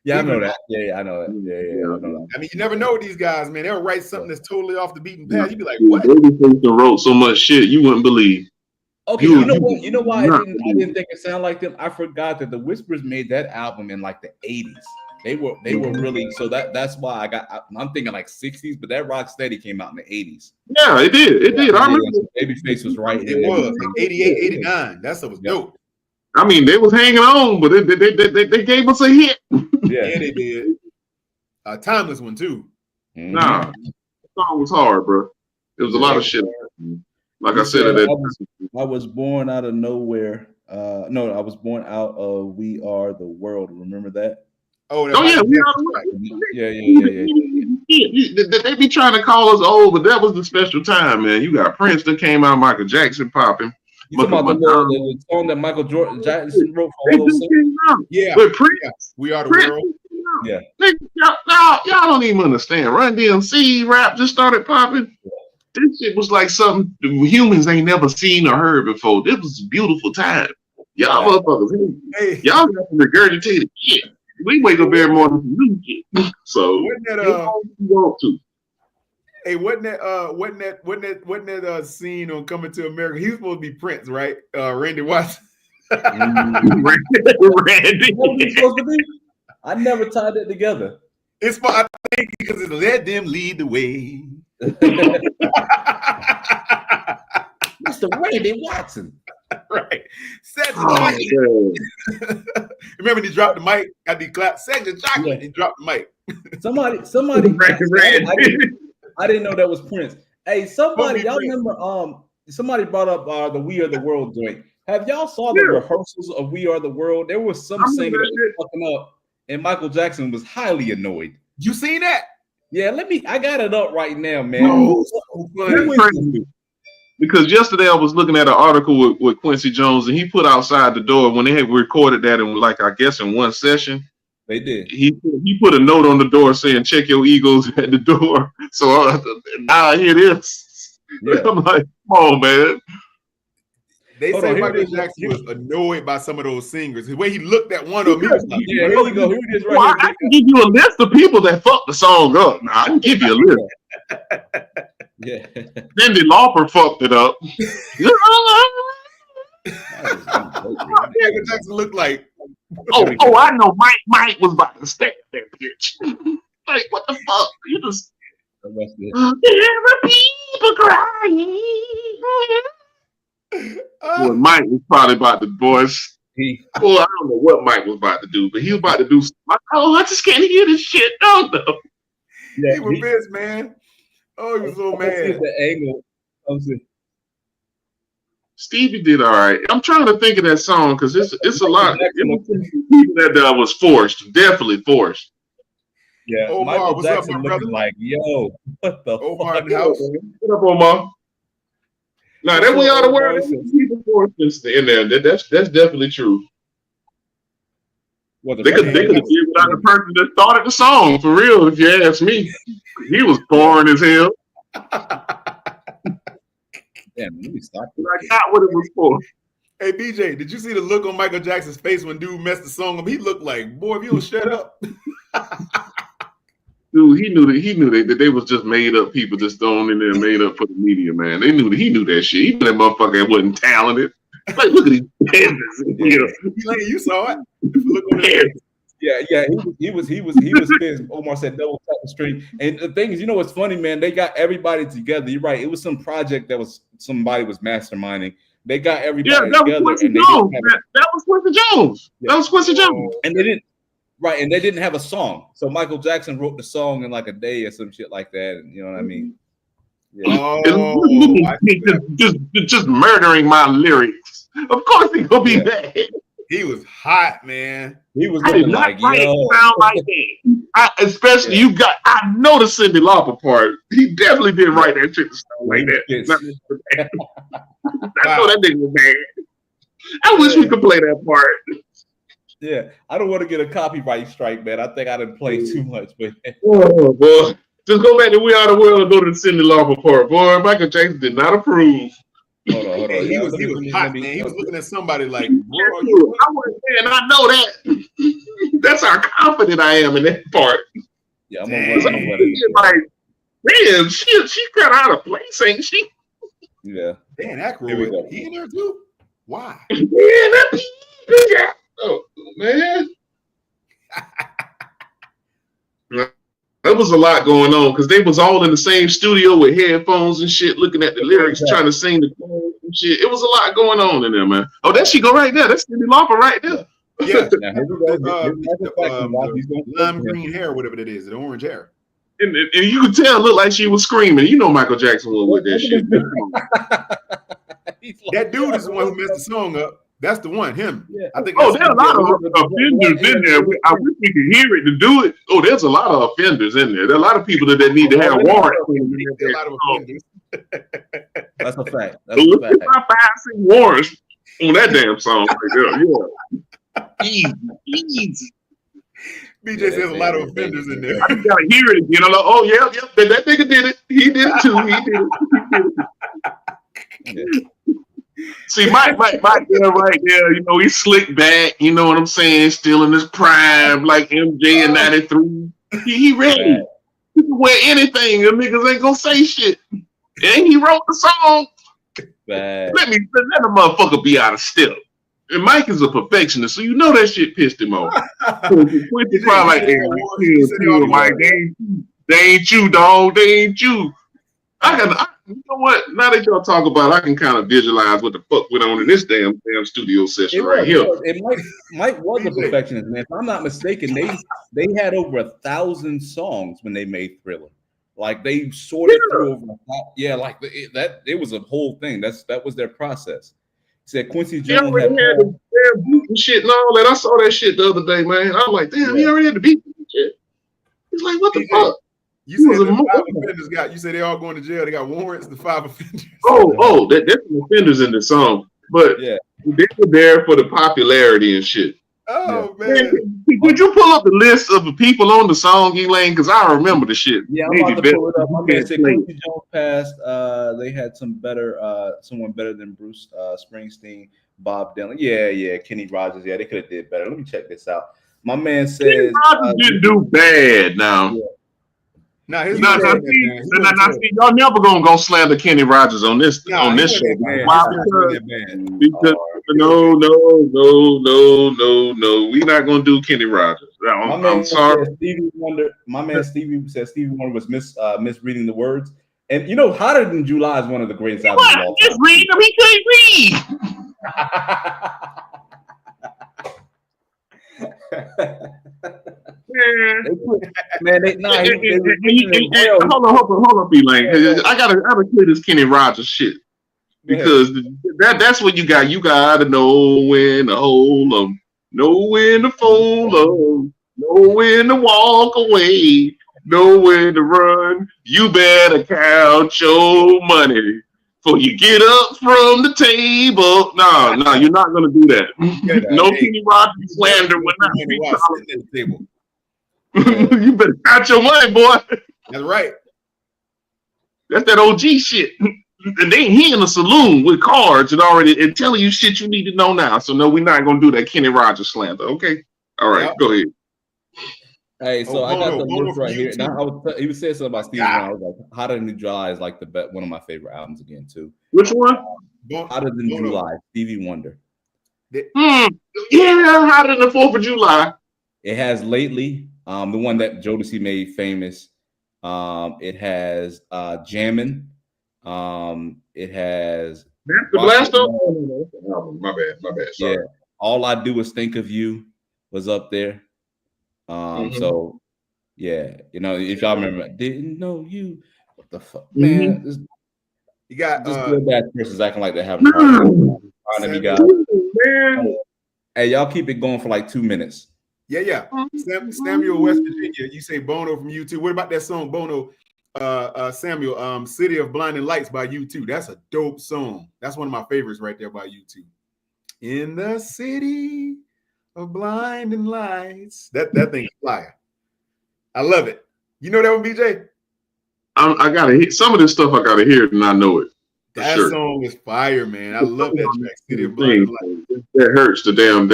Yeah, I know that. Yeah, I know that. Yeah, I know that. I mean, you never know these guys, man. They'll write something that's totally off the beaten path. You'd be like, what? Babyface wrote so much shit you wouldn't believe. Okay, you know what? You know why I didn't think it sounded like them? I forgot that the Whispers made that album in like the 80s. They were really, so that's why I'm thinking like 60s, but that Rock Steady came out in the 80s. Yeah, it did. I remember. Babyface was right. It was like 88, 89. That stuff was dope. I mean, they was hanging on, but they gave us a hit. Yeah, they did. A timeless one too. Nah, the song was hard, bro. It was a lot of shit. Like I said, I was born out of nowhere. No, I was born out of We Are the World. Remember that? Oh yeah, We Are the World. Yeah. They be trying to call us old, but that was the special time, man. You got Prince that came out, Michael Jackson popping. You talking about the song that Michael Jackson wrote for all those songs? Yeah. With Prince. We Are the World. Yeah. Y'all don't even understand. Run DMC rap just started popping. This shit was like something humans ain't never seen or heard before. This was a beautiful time. Y'all motherfuckers, y'all got some regurgitated shit. We wake up every morning for new shit. So wasn't that scene on Coming to America? He was supposed to be Prince, right? Randy Watson. Randy. I never tied that together. It's I think because it let them lead the way. Mr. Randy Watson. Right. Remember he dropped the mic, got the clap, Cedric Chocolate, he dropped the mic. Somebody I didn't know that was Prince. Hey, somebody, y'all remember somebody brought up the We Are the World joint. Have y'all saw the rehearsals of We Are the World? There was some singer that was fucking up, and Michael Jackson was highly annoyed. You seen that? Yeah, I got it up right now, man. Because yesterday I was looking at an article with Quincy Jones, and he put outside the door when they had recorded that in I guess in one session. They did. He put a note on the door saying "Check your egos" at the door. So now I hear this. Yeah. I'm like, come on, man. They say Michael Jackson was annoyed by some of those singers. The way he looked at one of them, he was like, "Yeah, here we go. Here it is, right well, here." I can give you a list of people that fucked the song up. Now I can give you a list. Yeah. Cyndi Lauper fucked it up. Michael Jackson looked like. Oh, I know. Mike was about to stab that bitch. Like, what the fuck? You just. There are people crying. Boy, Mike was probably about to boys. Well, I don't know what Mike was about to do, but he was about to do. I just can't hear this shit. No. Yeah, he was pissed, man. Oh, he was so mad. The angle. Stevie did all right. I'm trying to think of that song because it's a lot. That was forced, definitely forced. Yeah, Omar, Michael what's Jackson up, my brother? like, yo, what the Omar fuck? in the house. What up, Omar? Nah, that way out of word. People forced in there. That's definitely true. They could have did without the person that started the song for real. If you ask me, he was boring as hell. Damn, let me stop. I got what it was for. Hey, BJ, did you see the look on Michael Jackson's face when dude messed the song up? He looked like, boy, if you don't shut up. Dude, he knew that they was just made up people just thrown in there and made up for the media, man. He knew that shit. He knew that motherfucker wasn't talented. Like, look at these pandas. You saw it. Look on it. Yeah, he was pissed. Omar said double tap the string. And the thing is, you know what's funny, man? They got everybody together. You're right. It was some project that somebody was masterminding. They got everybody together. That was Quincy Jones. Yeah. That was Quincy Jones. And they didn't have a song. So Michael Jackson wrote the song in like a day or some shit like that. And you know what I mean? Yeah. Just murdering my lyrics. Of course he's gonna be bad. He was hot, man. He was looking like, yo. Sound like that. I know the Cyndi Lauper part. He definitely didn't write that shit to sound like that. I know that nigga was bad. I wish we could play that part. Yeah, I don't want to get a copyright strike, man. I think I didn't play too much, but oh boy. Just go back to We Are the World and go to the Cyndi Lauper part. Boy, Michael Jackson did not approve. Hold on. He was hot, man. He was looking at somebody like, bro, I know that. That's how confident I am in that part. Yeah, I'm gonna let it. Like, man, she got out of place, ain't she? Yeah. Dan Aykroyd, he in there too? Why? Yeah, oh, man. There was a lot going on because they was all in the same studio with headphones and shit, looking at the lyrics, trying to sing the chorus and shit. It was a lot going on in there, man. Oh, there she go right there. That's Cyndi Lauper right there. Yeah. Lime green hair, whatever it is, the orange hair. And you could tell, looked like she was screaming. You know Michael Jackson was with that shit. That dude is the one who messed the song up. That's the one, him. Yeah. I think. Oh, there's a lot of offenders in there. I wish we could hear it to do it. Oh, there's a lot of offenders in there. There are a lot of people that need to have warrants. A lot of offenders. That's a fact. That's a fact. I see warrants on that damn song right there. Yeah. Easy. BJ says a lot of offenders in there. I just gotta hear it again. I'm like, oh yeah, that nigga did it. He did it too. He did it. See, Mike there right there, you know, he's slick back, you know what I'm saying, still in his prime, like MJ in 93. He ready. He can wear anything, the niggas ain't gonna say shit. And he wrote the song. Let the motherfucker be out of step. And Mike is a perfectionist, so you know that shit pissed him off. Quincy probably like, hey, Mike, they ain't you, dog. They ain't you. You know what? Now that y'all talk about it, I can kind of visualize what the fuck went on in this damn studio session right here. Mike was a perfectionist, man. If I'm not mistaken, they had over 1,000 songs when they made Thriller. Like they sorted through over it was a whole thing. That was their process. He said Quincy Jones had the damn beat and shit and all that. I saw that shit the other day, man. I'm like, damn, he already had the beat and shit. He's like, what the fuck? You said the 5 offenders you said they all going to jail. They got warrants, the 5 offenders. There's some offenders in the song. But they were there for the popularity and shit. Oh, man. Could you pull up the list of the people on the song, Elaine? Because I remember the shit. Yeah, I'm about to pull it up. My man said Quincy Jones passed. They had someone better than Bruce Springsteen, Bob Dylan. Yeah, Kenny Rogers. Yeah, they could have did better. Let me check this out. My man says Kenny Rogers didn't do bad now. Yeah. Now, y'all never gonna go slander Kenny Rogers on this show. Why? Because no. We're not gonna do Kenny Rogers. I'm sorry. My man Stevie said Stevie Wonder was misreading the words. And you know, Hotter Than July is one of the greatest albums of all time. Just read him. He can't read. Hold on, B-Lane. I gotta clear this Kenny Rogers shit because that's what you got. You gotta know when to hold 'em, know when to fold 'em, know when to walk away, know when to run. You better count your money before you get up from the table. No, you're not gonna do that. No Kenny Rogers slander would not be at the table. You better count your money, boy. That's right. That's that OG shit. And he in a saloon with cards and telling you shit you need to know now. So no, we're not gonna do that Kenny Rogers slander. Okay. All right, go ahead. Hey, so I got the list right here. Now he was saying something about Stevie Wonder. I was like, Hotter Than July is like one of my favorite albums again too. Which one? Hotter Than July, Stevie Wonder. Yeah, Hotter Than the 4th of July. It has Lately, the one that Jodeci made famous. It has Jammin'. It has the Blast Off. My bad. Sorry. Yeah, All I Do Is Think of You was up there. So yeah, you know, if y'all remember, didn't know you. What the fuck, man? You got this good bad persons acting like they're having guys. Hey, y'all keep it going for like 2 minutes. Yeah. Samuel, West Virginia. You say Bono from U2. What about that song, Bono? Samuel, City of Blinding Lights by U2. That's a dope song. That's one of my favorites right there by U2. In the city of blinding lights. That thing is fire. I love it. You know that one, BJ? I gotta hear some of this stuff. I gotta hear it, and I know it. That song is fire, man. I love that track. City of Blinding Lights. That hurts the damn.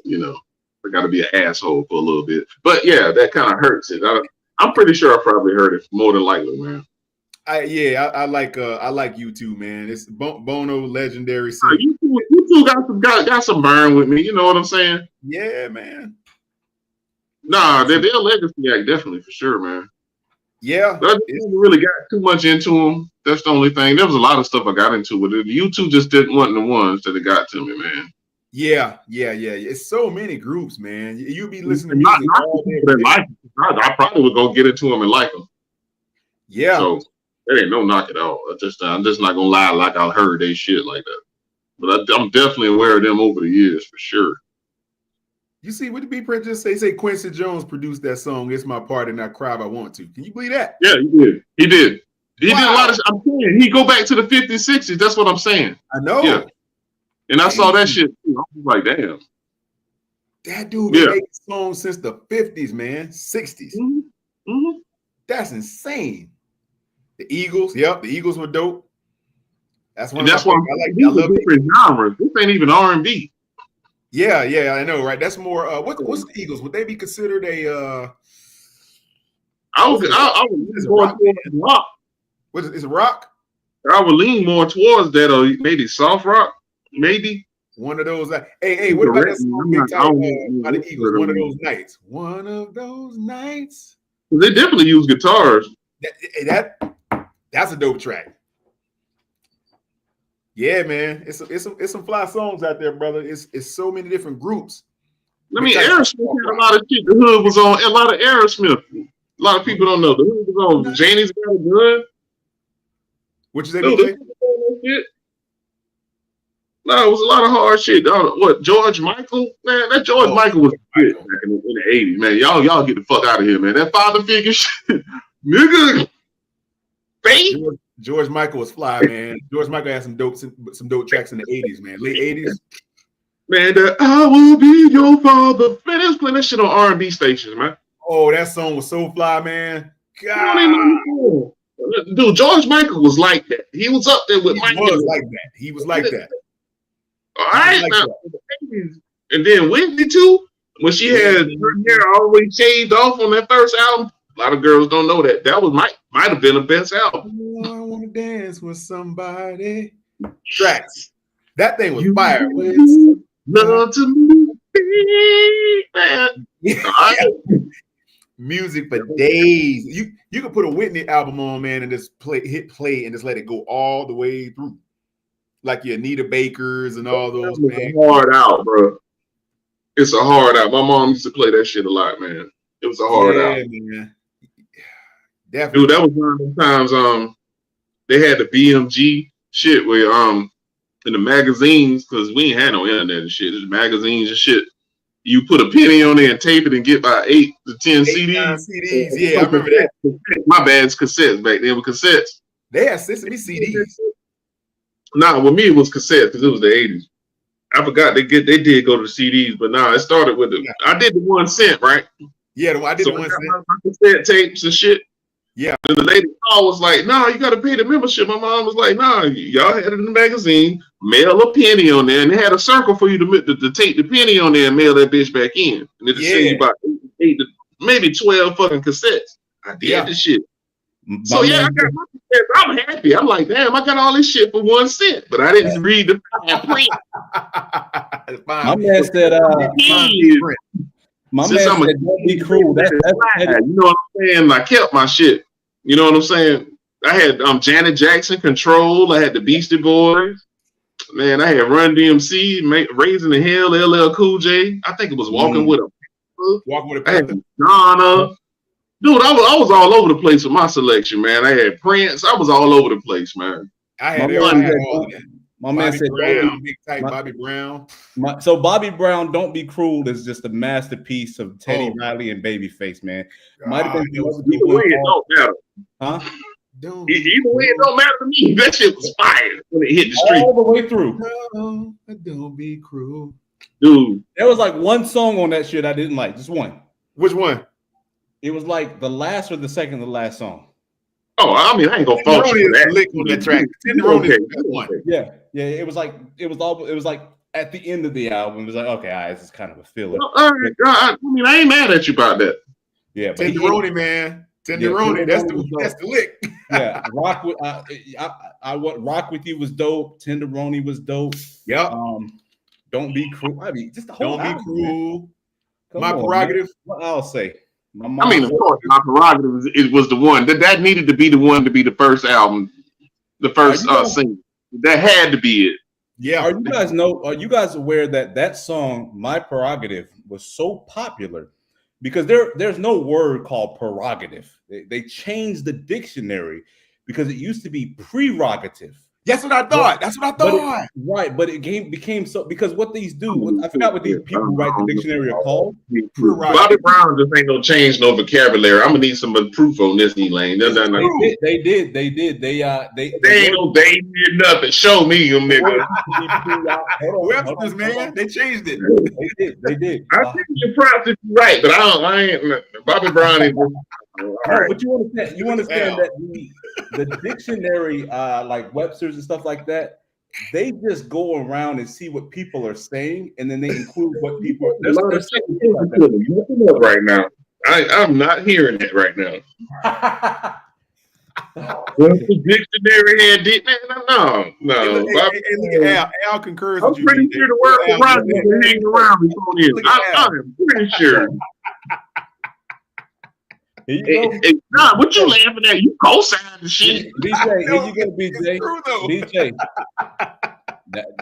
You know, I gotta be an asshole for a little bit, but yeah, that kind of hurts it. I'm pretty sure I probably heard it more than likely, man. I like U2, man. It's Bono legendary. U2 got some burn with me. You know what I'm saying? Yeah, man. Nah, their legacy act definitely for sure, man. Yeah, but I didn't really got too much into them. That's the only thing. There was a lot of stuff I got into with it. U2 just didn't want the ones that it got to me, man. Yeah. It's so many groups, man. You be listening to music all day. I probably would go get into them and like them. Yeah. So there ain't no knock at all. I'm just not gonna lie like I heard they shit like that. But I'm definitely aware of them over the years for sure. You see, what did B Print say Quincy Jones produced that song, It's My Party and I Cry If I Want To. Can you believe that? Yeah, he did. He did a lot of I'm saying he go back to the 50s, 60s. That's what I'm saying. I know. Yeah. And I saw that shit too. I was like, damn. That dude been making songs since the 50s, man. 60s. Mm-hmm. That's insane. The Eagles, the Eagles were dope. That's one. That's why I love different genres. This ain't even R&B. Yeah, I know, right? That's more. What's the Eagles? Would they be considered a? I would lean more towards rock. What is it? Rock? I would lean more towards that, or maybe soft rock, maybe. One of those. Hey, what about that song by the Eagles? One of those nights. One of those nights. They definitely use guitars. That's a dope track. Yeah, man. It's some fly songs out there, brother. It's so many different groups. I mean, Aerosmith had a lot of shit. The Hood was on a lot of Aerosmith. A lot of people don't know. The Hood was on Janie's Got a Gun. What you say, DJ? No, it was a lot of hard shit. What, George Michael? Man, that George Michael was shit back in the 80s, man. Y'all get the fuck out of here, man. That father figure shit. Nigga. Babe. George Michael was fly, man. George Michael had some dope tracks in the 80s, man. Late 80s. Man, I will be your father. Man, they was playing that shit on R&B stations, man. Oh, that song was so fly, man. God. Dude, George Michael was like that. He was up there with Michael. He was like that. All right, and then Whitney too, when she had her hair all the way shaved off on that first album. A lot of girls don't know that. That was might have been the best album. Oh, I want to dance with somebody. Tracks. That thing was fire. Love to me, man. music for days. You could put a Whitney album on, man, and just hit play and just let it go all the way through. Like your Anita Bakers and all those, man. Hard out, bro. It's a hard out. My mom used to play that shit a lot, man. It was a hard out. Man. Definitely. Dude, that was one of the times they had the BMG shit where in the magazines, because we ain't had no internet and shit, just magazines and shit. You put a penny on there and tape it and get about 8 to 10 CDs. Yeah, I remember that. My bad, it's cassettes back then. With cassettes. They had Sesame CDs. Nah, with me it was cassettes because it was the 80s. I forgot they did go to the CDs, but nah, it started with I did the 1 cent, right? Yeah, I did the 1 cent. My cassette tapes and shit. Yeah. And the lady was like, "Nah, you got to pay the membership." My mom was like, "Nah, y'all had it in the magazine. Mail a penny on there, and they had a circle for you to take the penny on there and mail that bitch back in, and it'll send you about 8 to maybe 12 fucking cassettes." I did the shit. So I got my cassettes. I'm happy. I'm like, damn, I got all this shit for 1 cent, but I didn't read the print. My man said, "My man said, don't be cruel." That's you know what I'm saying? I kept my shit. You know what I'm saying? I had Janet Jackson, Control. I had the Beastie Boys. Man, I had Run DMC, Raising the Hell, LL Cool J. I think it was Walking with a Walking I had Donna. Dude, I was all over the place with my selection, man. I had Prince. I was all over the place, man. I had all of that. My man said, Big Type Bobby Brown. So Bobby Brown, Don't Be Cruel is just a masterpiece of Teddy Riley and Babyface, man. Might have been either way, it don't matter. Huh? Either way, it don't matter to me. That shit was fire when it hit the street. All the way through. No, don't be cruel. Dude. There was like one song on that shit I didn't like. Just one. Which one? It was like the last or the second to the last song. Oh, I mean, I ain't gonna fault you for that. Lick on that track. Yeah. It was like at the end of the album. It was like, okay, all right, this is kind of a filler. I mean, I ain't mad at you about that. Yeah, but Tenderoni, man. Tenderoni, that's the lick. Yeah, Rock with Rock With You was dope. Tenderoni was dope. Yep. Don't Be Cruel. I mean, just the whole Don't Be Cruel. My Prerogative. What I'll say. I mean, of course, My Prerogative it was the one that needed to be the one to be the first album, the first single. That had to be it. Yeah. Are you guys aware that song, My Prerogative, was so popular because there's no word called prerogative. They changed the dictionary because it used to be prerogative. That's what I thought. That's what I thought. But it became so because what these do, I forgot what these people who write the dictionary are called. Bobby Brown just ain't no change no vocabulary. I'm gonna need some proof on this, Elaine. They did. They did nothing. Show me them niggas. Webster's, man. They changed it. They did. I think you're proud if you're right, but I ain't. Bobby Brown is. Right. But you understand that the dictionary, like Webster's and stuff like that, they just go around and see what people are saying, and then they include what people are saying. Right now, I'm not hearing it right now. What's the dictionary had did no. Look at Al concurs. I'm pretty sure the word prerogative is hanging around before this. I'm pretty sure. Hey, nah, what you laughing at? You co-signing the shit. BJ, here you go, BJ.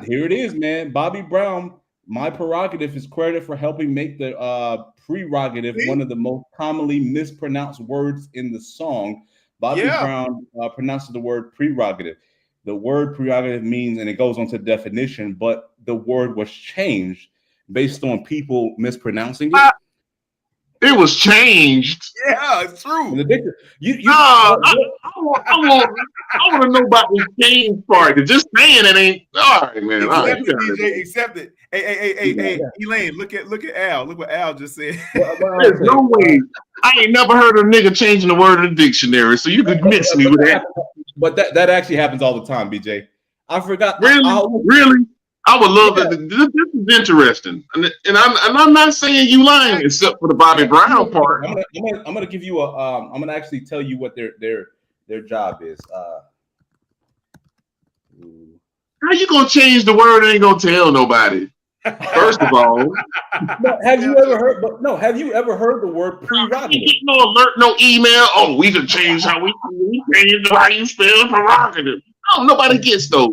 Here it is, man. Bobby Brown, My Prerogative is credited for helping make the prerogative one of the most commonly mispronounced words in the song. Bobby Brown pronounces the word prerogative. The word prerogative means, and it goes on to the definition, but the word was changed based on people mispronouncing it. It was changed. Yeah, it's true. I want to know about this change part. Just saying it ain't all right, man. Accept it. Hey, Elaine, look at Al. Look what Al just said. There's no way. I ain't never heard of a nigga changing the word in the dictionary, so you could mix me with that. But that actually happens all the time, BJ. I forgot. Really? I would love that. This is interesting, and I'm not saying you lying, except for the Bobby Brown part. I'm gonna give you I'm gonna actually tell you what their job is. How you gonna change the word and ain't gonna tell nobody? First of all, have you ever heard? But no, have you ever heard the word prerogative? No alert, no email. Oh, we can change how we change how you spell prerogative. Oh, nobody gets those.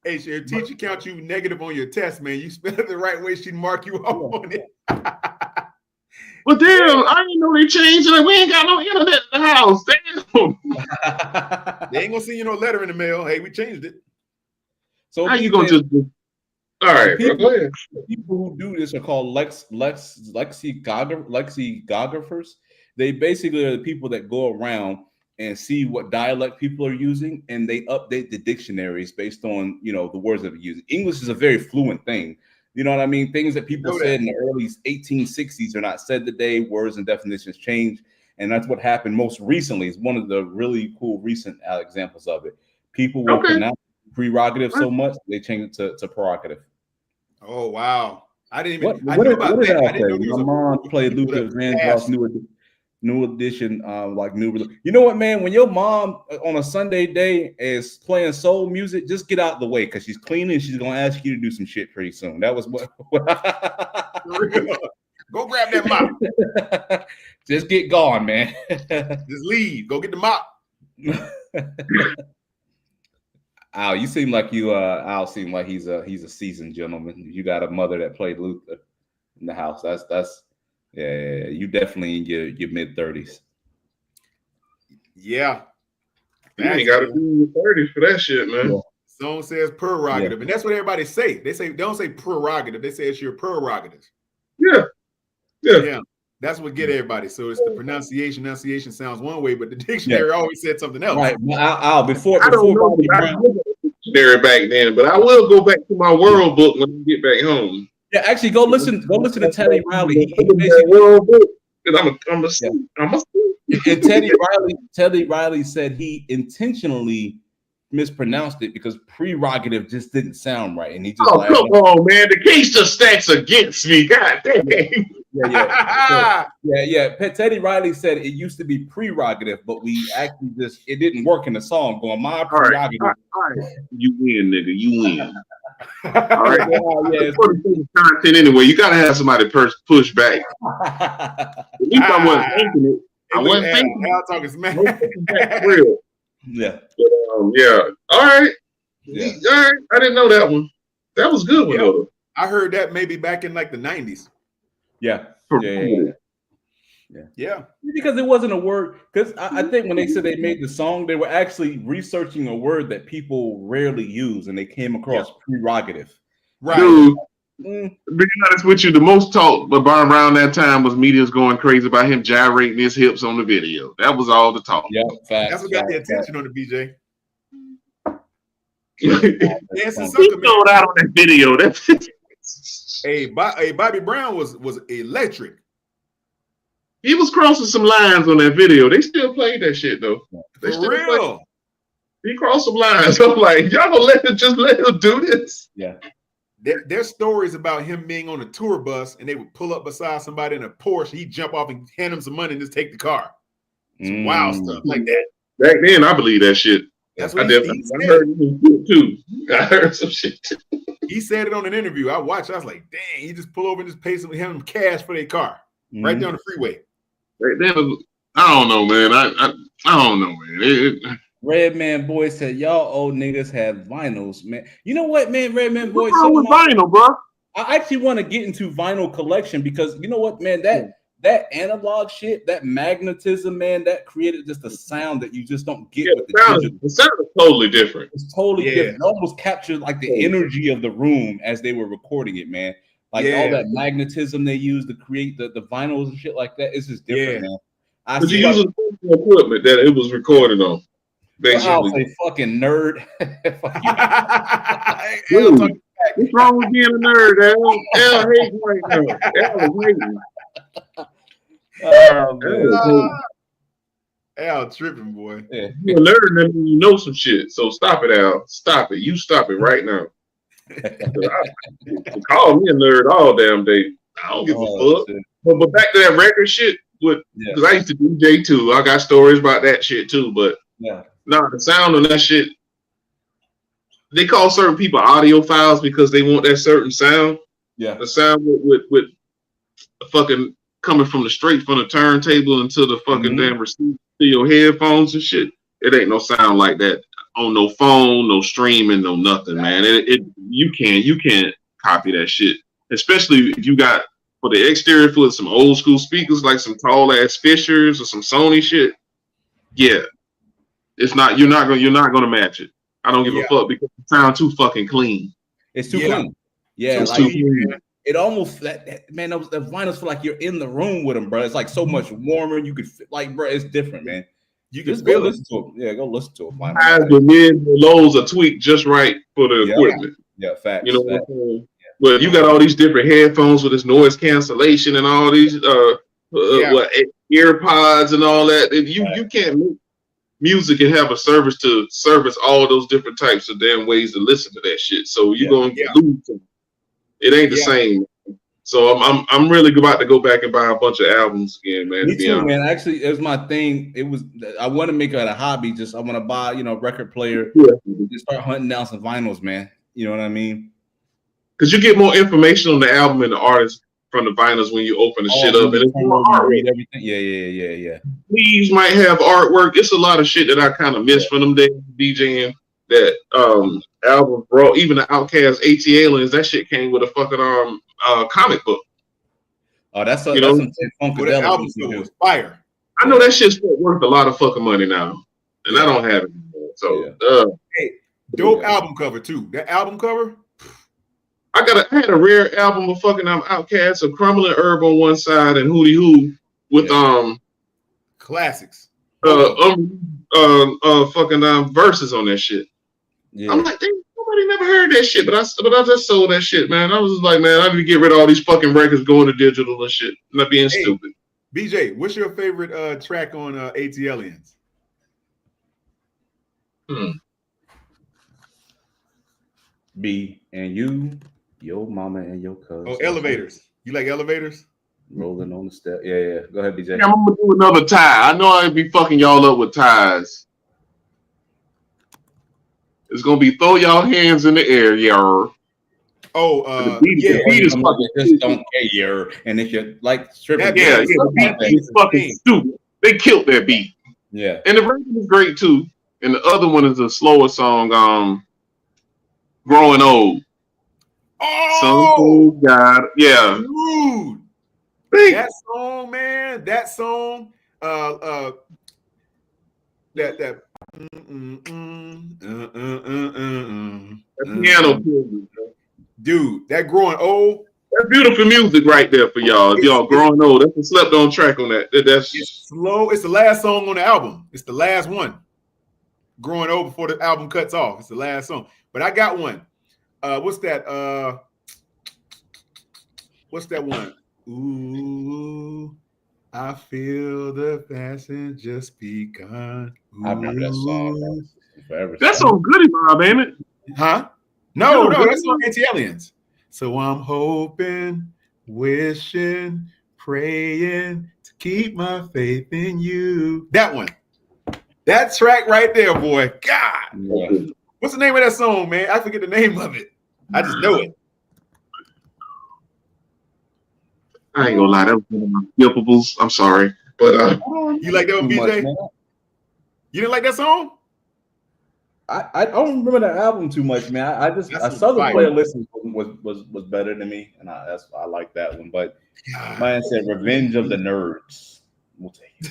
Hey, your teacher count you negative on your test, man. You spell it the right way, she'd mark you off on it. But damn, I didn't know they changed it. We ain't got no internet in the house. Damn. They ain't gonna send you no letter in the mail. Hey, we changed it. So how you gonna just do? All right, people, bro, go ahead. People who do this are called lexicographers. They basically are the people that go around and see what dialect people are using, and they update the dictionaries based on, you know, the words that are used. English is a very fluent thing. You know what I mean? Things that people said in the early 1860s are not said today. Words and definitions change, and that's what happened most recently. It's one of the really cool recent examples of it. People will pronounce prerogative so much they change it to prerogative. Oh wow! I didn't even. What did I say? My mom played Luther Vandross new edition, like new. You know what, man? When your mom on a Sunday day is playing soul music, just get out of the way because she's cleaning. She's gonna ask you to do some shit pretty soon. That was what. Go grab that mop. Just get gone, man. Just leave. Go get the mop. Al, you seem like you. Al seemed like he's a seasoned gentleman. You got a mother that played Luther in the house. That's. Yeah, you definitely in your mid-30s. Yeah. You ain't got to be in your 30s for that shit, man. Yeah. Song says prerogative, and that's what everybody say. They don't say prerogative. They say it's your prerogative. Yeah. That's what get everybody. So it's the pronunciation. Enunciation sounds one way, but the dictionary always said something else. Right. Al, before Bobby Brown, dictionary back then, but I will go back to my world book when I get back home. Yeah, actually, go listen to Teddy Riley. I'm a and Teddy Riley said he intentionally mispronounced it because prerogative just didn't sound right, and he just come on, man, the case just stacks against me. God damn. Teddy Riley said it used to be prerogative, but we actually it didn't work in the song. Going my prerogative. All right. You win, nigga. You win. All right. Content anyway. You gotta have somebody push back. At least I wasn't thinking it. I wasn't thinking it. Talking smack. Real. Yeah. But, yeah. All right. Yeah. All right. I didn't know that one. That was good one though. I heard that maybe back in like the 90s. Yeah. Because it wasn't a word. Because I think when they said they made the song, they were actually researching a word that people rarely use, and they came across prerogative. Right. Dude, being honest with you, the most talk around that time was media's going crazy about him gyrating his hips on the video. That was all the talk. Yeah, that's what got the attention on the BJ. He showed out on that video. Hey, Bobby Brown was electric. He was crossing some lines on that video. They still played that shit though. They For real. He crossed some lines. I'm like, y'all gonna let him do this? Yeah. There's stories about him being on a tour bus and they would pull up beside somebody in a Porsche. He'd jump off and hand him some money and just take the car. Some wild stuff like that. Back then, I believe that shit. That's what I heard too. I heard some shit too. He said it on an interview. I watched. I was like, dang, he just pull over and just pay him cash for their car right down the freeway. Right then, I don't know, man. I don't know, man. Redman Boy said, y'all old niggas have vinyls, man. You know what, man? Redman Boy said, with vinyl, bro. I actually want to get into vinyl collection because you know what, man? That analog shit, that magnetism, man, that created just a sound that you just don't get with the digital. The sound is totally different. It's totally different. It almost captured like the energy of the room as they were recording it, man. Like all that magnetism they use to create the vinyls and shit like that. It's just different, man. But you using equipment that it was recorded on. Basically. I'll say fucking nerd. What's wrong with being a nerd, Al? Al hating right now. Al is hating. Al tripping, boy. Yeah. You're a nerd, that means you know some shit. So stop it, Al. Stop it. You stop it right now. Call me a nerd all damn day. I don't give a fuck. But back to that record shit, because I used to DJ too. I got stories about that shit too. But the sound on that shit, they call certain people audiophiles because they want that certain sound. Yeah, the sound with fucking coming from the straight from the turntable into the fucking damn receiver to your headphones and shit. It ain't no sound like that on no phone, no streaming, no nothing, man. You can't copy that shit, especially if you got for the exterior for some old school speakers like some tall ass Fishers or some Sony shit. Yeah, it's not. You're not gonna match it. I don't give a fuck because it sounds too fucking clean. It's too clean. Yeah, it's like, too clean. It almost man, the vinyls feel like you're in the room with them, bro. It's like so much warmer. You could like, bro, it's different, man. You can go listen to it. Yeah, go listen to it. Highs, the mid, the lows are tweaked just right for the equipment. Yeah, facts. You know what I'm saying? But you got all these different headphones with this noise cancellation and all these earpods and all that. And you can't make music and have a service to service all those different types of damn ways to listen to that shit. So you're gonna lose them. It ain't the same. So I'm really about to go back and buy a bunch of albums again, man. Me too, man. Actually, it was my thing. I want to make it a hobby. Just I want to buy, a record player and start hunting down some vinyls, man. You know what I mean? Because you get more information on the album and the artist from the vinyls when you open the shit up. And it's more artwork. Everything. Yeah. Sleeves might have artwork. It's a lot of shit that I kind of miss from them days DJing. That album, bro. Even the Outkast AT-Aliens, that shit came with a fucking comic book. Oh, that's some Funkadelic album was fire. I know that shit's worth a lot of fucking money now, and I don't have it anymore. So, hey, dope album cover too. That album cover. I had a rare album of fucking Outkast, of Crumbling Herb on one side and Hootie Hoo with classics. Fucking verses on that shit. Yeah. I'm like, nobody never heard that shit, but I just sold that shit, man. I was just like, man, I need to get rid of all these fucking records going to digital and shit. I'm not being stupid. BJ, what's your favorite track on AT-Aliens? B and you, your mama and your cousin. Oh, Elevators. You like Elevators? Rolling on the step. Yeah. Go ahead, BJ. Yeah, I'm gonna do another tie. I know I'd be fucking y'all up with ties. It's gonna be throw y'all hands in the air, y'all. Oh, the beat is fucking just don't care, and if you're like stripping, the beat is fucking stupid. They killed that beat. Yeah, and the version is great too. And the other one is a slower song, "Growing Old." Oh, God, yeah, dude. That song, man. That song. That. Piano, dude. That Growing Old. That's beautiful music right there for y'all. If y'all growing old, that's a slept on track on that. That's slow. It's the last song on the album. It's the last one. Growing Old before the album cuts off. It's the last song. But I got one. What's that? What's that one? Ooh, I feel the passenger speak on. I remember that song. That's on Goody Mob, ain't it? Huh? No, that's on AT-Aliens. So I'm hoping, wishing, praying to keep my faith in you. That one. That track right there, boy. God. Yeah. What's the name of that song, man? I forget the name of it. I just know it. I ain't gonna lie, that was one of my skippables. I'm sorry. But you like that one, BJ? You didn't like that song? I don't remember the album too much, man. I saw the playlist was better than me, and I like that one. But mine said "Revenge of the Nerds." We'll take it.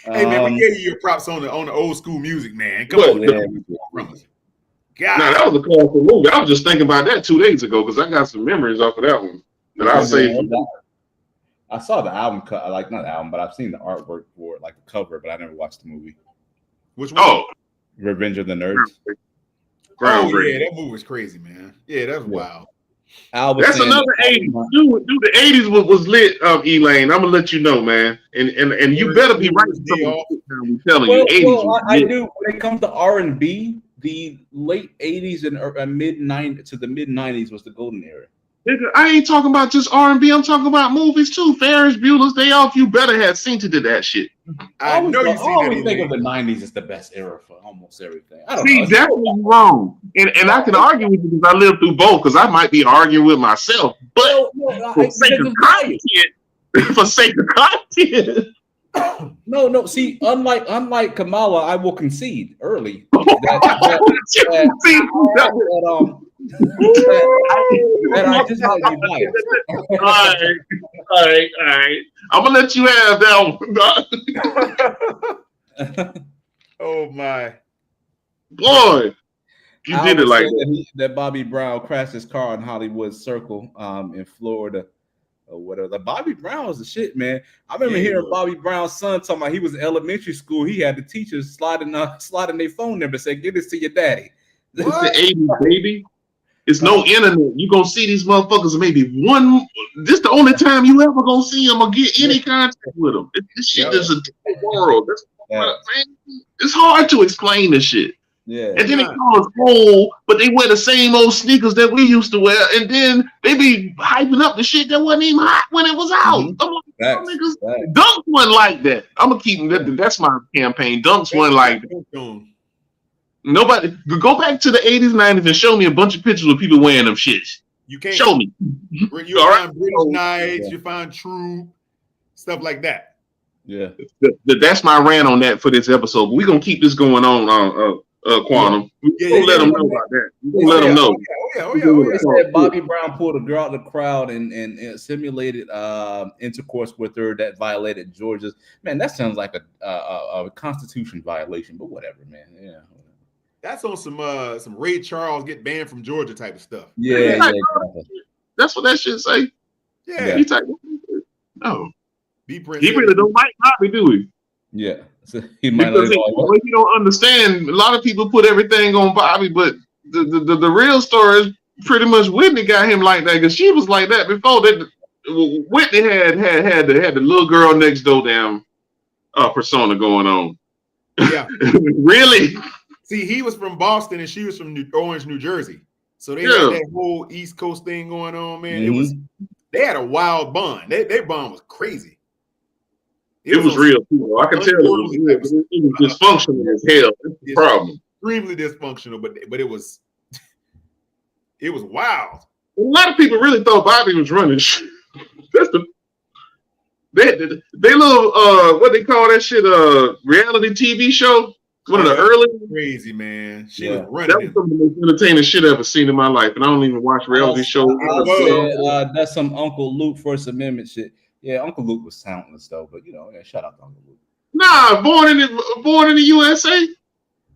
Hey man, we gave you your props on the old school music, man. Come on, God, that was a colorful movie. I was just thinking about that 2 days ago because I got some memories off of that one. And I'll say, I saw the album cut. Like not the album, but I've seen the artwork for it, like the cover, but I never watched the movie. Which one? Oh, Revenge of the Nerds. Oh yeah, that movie was crazy, man. Yeah, that's wild. That's another 80s. Dude, the 80s was lit, Elaine. I'm gonna let you know, man. And you better be right. I'm telling you, 80s. I do. When it comes to R&B, the late 80s and mid 90s to the mid 90s was the golden era. I ain't talking about just R&B. I'm talking about movies too. Ferris Bueller's Day Off. You better have seen to that shit. I know you see I always that. think of the 90s as the best era for almost everything. I don't See, know. definitely wrong. And I can argue with you because I lived through both, because I might be arguing with myself. But for sake of content, for sake of content. No. See, unlike Kamala, I will concede early. That I just might be biased. All right. I'm gonna let you have that one. Oh my boy, you did it like that. That Bobby Brown crashed his car on Hollywood Circle, in Florida, or whatever. Bobby Brown was the shit, man. I remember hearing Bobby Brown's son talking about he was in elementary school. He had the teachers sliding their phone number to say, "Give this to your daddy." It's the 80s, baby. It's no internet. You gonna see these motherfuckers maybe one. This the only time you ever gonna see them or get any contact with them. This shit is a different world. Man, it's hard to explain this shit. Yeah. And then they call us old, but they wear the same old sneakers that we used to wear, and then they be hyping up the shit that wasn't even hot when it was out. I'm like, Dunks wasn't like that. I'm gonna keep that. That's my campaign. Dunks wasn't like that. Nobody go back to the 80s, 90s and show me a bunch of pictures of people wearing them shits. You can't show me. You find British Knights, you find Troop, stuff like that. Yeah. That's my rant on that for this episode. But we're gonna keep this going on, Quantum. We'll let them know about that. We'll let them know. They said Bobby Brown pulled a girl out of the crowd and simulated intercourse with her that violated Georgia's. Man, that sounds like a constitution violation, but whatever, man. Yeah. That's on some Ray Charles get banned from Georgia type of stuff. Yeah. That's what that shit say. Yeah. No. He really don't like Bobby, do he? Yeah. So he might because you don't understand. A lot of people put everything on Bobby, but the real story is pretty much Whitney got him like that because she was like that before. That Whitney had the little girl next door damn persona going on. Yeah. Really? See, he was from Boston and she was from Orange, New Jersey. So they had that whole East Coast thing going on, man. Mm-hmm. They had a wild bond. Their bond was crazy. It was real too. I can tell it was dysfunctional as hell. That's the problem. Extremely dysfunctional, but it was wild. A lot of people really thought Bobby was running. That's they little what they call that shit reality TV show. One of the early crazy, man. She was running. That was some of the most entertaining shit I've ever seen in my life, and I don't even watch reality shows. That's some Uncle Luke First Amendment shit. Yeah, Uncle Luke was talentless though, but shout out to Uncle Luke. Nah, born in the USA,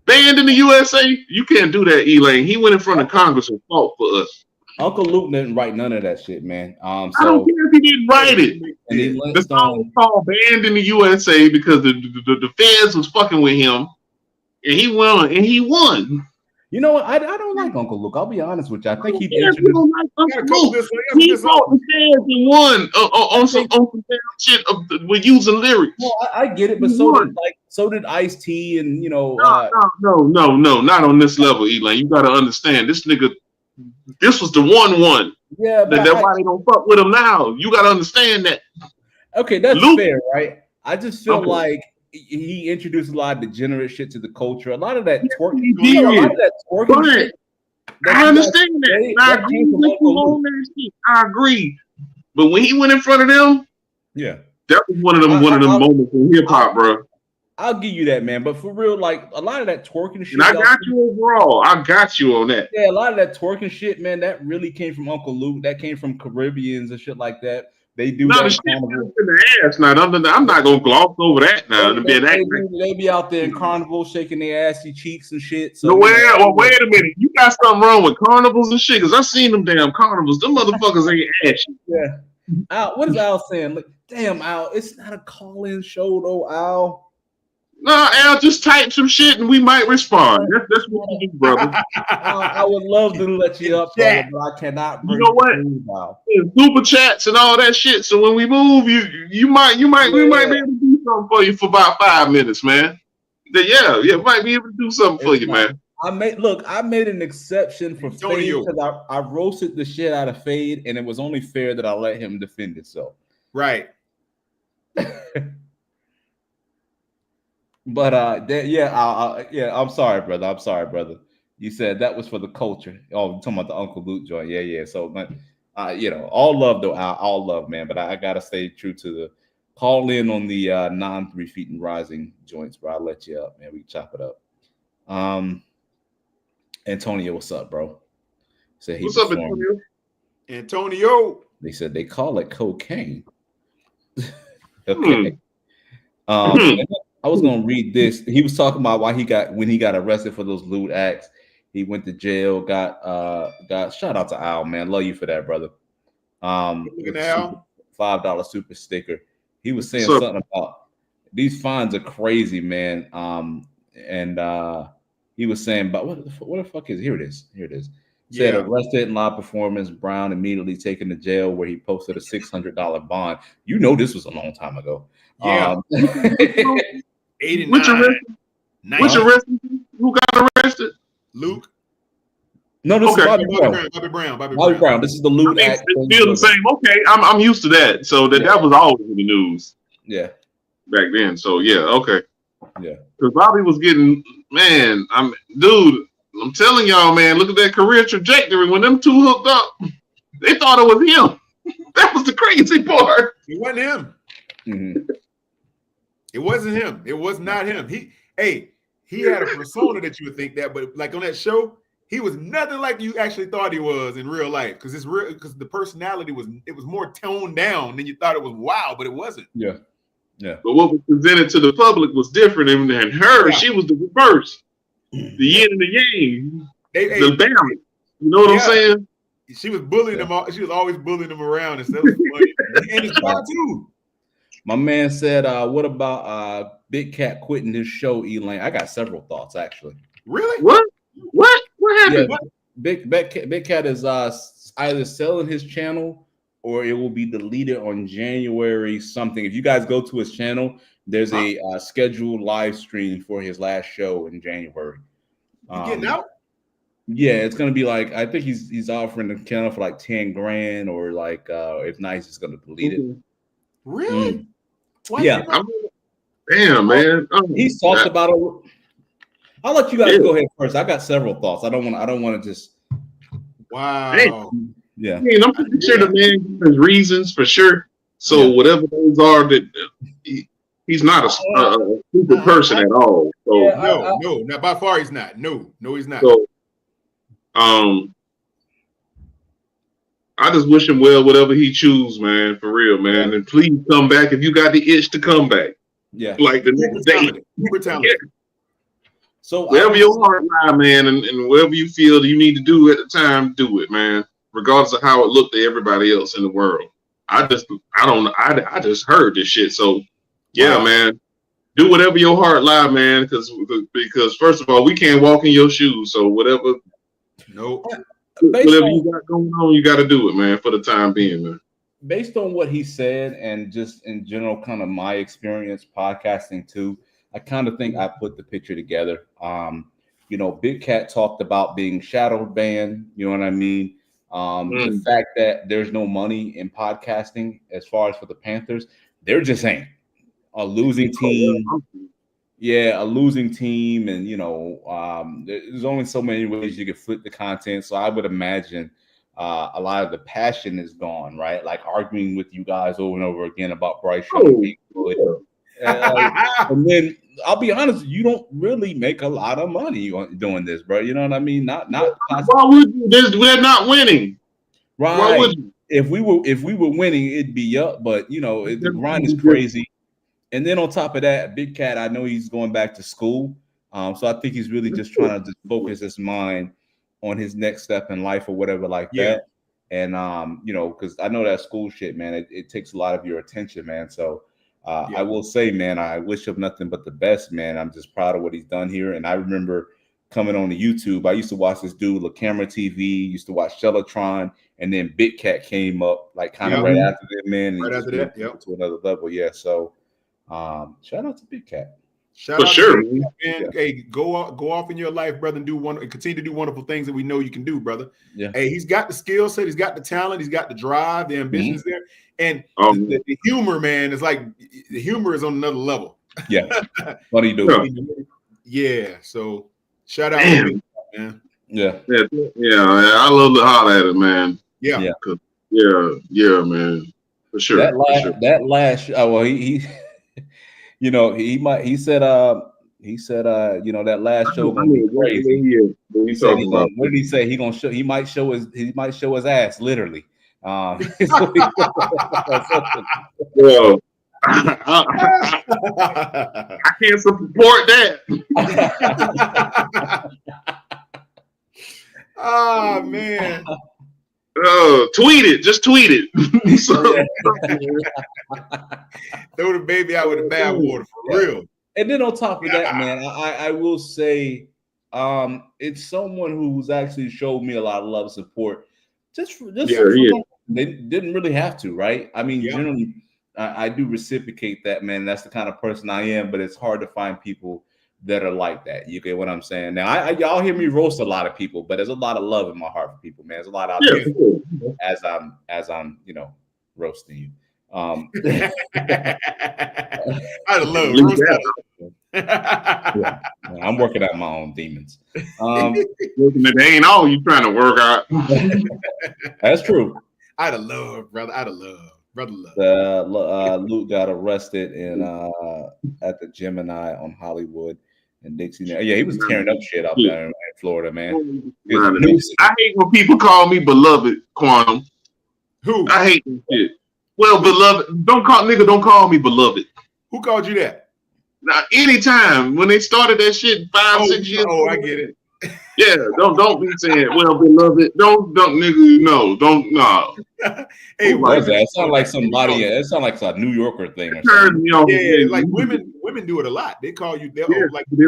banned in the USA. You can't do that, Elaine. He went in front of Congress and fought for us. Uncle Luke didn't write none of that shit, man. I don't care if he didn't write it. The song was called "Banned in the USA" because the feds was fucking with him. And he won. You know what? I don't like Uncle Luke. I'll be honest with you. I think he brought the feds and won on some damn shit with using lyrics. Well, I get it, but so did Ice-T and No, not on this level, Elaine. You gotta understand this nigga. This was the 1-1. Yeah, but that's why they don't fuck with him now. You gotta understand that. Okay, that's fair, right? I just feel like he introduced a lot of degenerate shit to the culture. A lot of that twerking. Shit. I understand that. I agree. But when he went in front of them, that was one of them moments in hip hop, bro. I'll give you that, man. But for real, like a lot of that twerking shit. And I got you overall. I got you on that. Yeah, a lot of that twerking shit, man, that really came from Uncle Luke. That came from Caribbeans and shit like that. They do that. In the ass now. I'm not gonna gloss over that now. They be out there in Carnival shaking their assy cheeks and shit. So wait a minute. You got something wrong with carnivals and shit? Because I've seen them damn carnivals. Them motherfuckers ain't ashy. Yeah. Al, what is Al saying? Like, damn, Al, it's not a call-in show though, Al. No, Al, just type some shit and we might respond. That's what you do, brother. I would love to let you up, brother, but I cannot. You know what? Super chats and all that shit. So when we move, we might be able to do something for you for about 5 minutes, man. Yeah, might be able to do something for you, man. I made an exception for Fade because I roasted the shit out of Fade, and it was only fair that I let him defend himself. Right. But I'm sorry, brother. I'm sorry, brother. You said that was for the culture. Oh, you're talking about the Uncle Luke joint. Yeah. So, but all love though, all love, man. But I gotta stay true to the call in on the non 3 feet and rising joints, bro. I'll let you up, man. We can chop it up. Antonio, what's up, bro? Said what's up, Antonio? Antonio. They said they call it cocaine. Okay. I was gonna read this. He was talking about when he got arrested for those lewd acts. He went to jail. Got shout out to Al, man. Love you for that, brother. $5 super sticker. He was saying something about these fines are crazy, man. And he was saying, but what the fuck is here? It is. Said arrested in live performance. Brown immediately taken to jail where he posted a $600 bond. You know this was a long time ago. Yeah. 89. Which arrested? Who got arrested? Luke. No, this is Bobby Brown. This is the loot act. It's still the same. Okay, I'm used to that. So that was always in the news. Yeah. Back then. So okay. Yeah. Because Bobby was getting, man, I'm telling y'all, man, look at that career trajectory. When them two hooked up, they thought it was him. That was the crazy part. It wasn't him. Mm-hmm. It wasn't him. It was not him. He had a persona that you would think that, but like on that show, he was nothing like you actually thought he was in real life. Because the personality was more toned down than you thought it was. Wow, but it wasn't. Yeah. Yeah. But what was presented to the public was different than her. Yeah. She was the reverse. The yin and the yang. The balance. You know what I'm saying? She was bullying him. She was always bullying him around. And, and it's fun too. My man said, what about Big Cat quitting his show, Elaine? I got several thoughts, actually. Really? What happened? Yeah, Big Cat is either selling his channel or it will be deleted on January something. If you guys go to his channel, there's a scheduled live stream for his last show in January. Getting out? Yeah, it's gonna be like, I think he's offering the channel for like 10 grand, or like if not, he's just gonna delete it. Really? Yeah. Damn, man. He's talked about it. I'll let you guys go ahead first. I got several thoughts. I don't want to just. Wow. Hey, yeah. I mean, I'm pretty sure the man has reasons for sure. So whatever those are, that he's not a stupid person at all. So no, not by far. He's not. No, he's not. So, I just wish him well, whatever he choose, man, for real, man. And please come back if you got the itch to come back. Yeah. Like the next day. Super talented. Yeah. So wherever your heart lies, man, and whatever you feel you need to do at the time, do it, man. Regardless of how it looked to everybody else in the world. I just heard this shit. So man. Do whatever your heart lies, man, because first of all, we can't walk in your shoes. So whatever you got going on, you got to do it, man, for the time being, man. Based on what he said and just in general, kind of my experience podcasting too, I kind of think I put the picture together. Big Cat talked about being shadow banned. You know what I mean? The fact that there's no money in podcasting as far as for the Panthers, there just ain't. A losing team. Yeah, a losing team. And, there's only so many ways you can flip the content. So I would imagine a lot of the passion is gone, right? Like arguing with you guys over and over again about Bryce Young. And then I'll be honest, you don't really make a lot of money doing this, bro. You know what I mean? Not. Why would you? We're not winning, right? Why would you? If we were winning, it'd be up. But the grind is crazy. And then on top of that, Big Cat, I know he's going back to school, so I think he's really just trying to just focus his mind on his next step in life or whatever like that. And because I know that school shit, man, it takes a lot of your attention, man. So. I will say, man, I wish him nothing but the best, man. I'm just proud of what he's done here. And I remember coming on to YouTube. I used to watch this dude, La Camera TV, used to watch Shellatron, and then Big Cat came up like kind of right after that, man. Right after that, to another level. Yeah. So shout out to Big Cat. Shout out to Big Cat, man. Hey, go off in your life, brother, and continue to do wonderful things that we know you can do, brother. Yeah. Hey, he's got the skill set, he's got the talent, he's got the drive, the ambitions there. And the humor, man, is like the humor is on another level. Yeah, funny dude. Yeah. So shout out, man. Yeah. I love to holler at it, man. Yeah. Yeah, man. For sure. That last well, he you know, he said that last show gonna be crazy. He said what did he say? He might show his ass, literally. Well, I can't support that. Oh man. Tweet it. Just tweet it. Throw the baby out with the bathwater for real. And then on top of that, man, I will say it's someone who's actually showed me a lot of love and support. They didn't really have to, right? I mean, generally, I do reciprocate that, man. That's the kind of person I am, but it's hard to find people that are like that. You get what I'm saying? Now, y'all hear me roast a lot of people, but there's a lot of love in my heart for people, man. There's a lot out there as I'm, roasting you. I love roast. I'm working out my own demons. It ain't all you trying to work out. That's true. I'd have loved, brother. I'd have loved. Brother love. Luke got arrested at the Gemini on Hollywood and Dixie. Yeah, he was tearing up shit up there in Florida, man. I hate when people call me beloved, Quantum. Who? I hate that shit. Well, beloved, don't call me beloved. Who called you that? Now, anytime when they started that shit 6 years ago. Oh, I get it. Yeah, don't be saying, well, beloved, don't nigga, no. Hey, what is that? It sounds like somebody. It sounds like a New Yorker thing. Or something. Yeah, like women do it a lot. They call you. There's a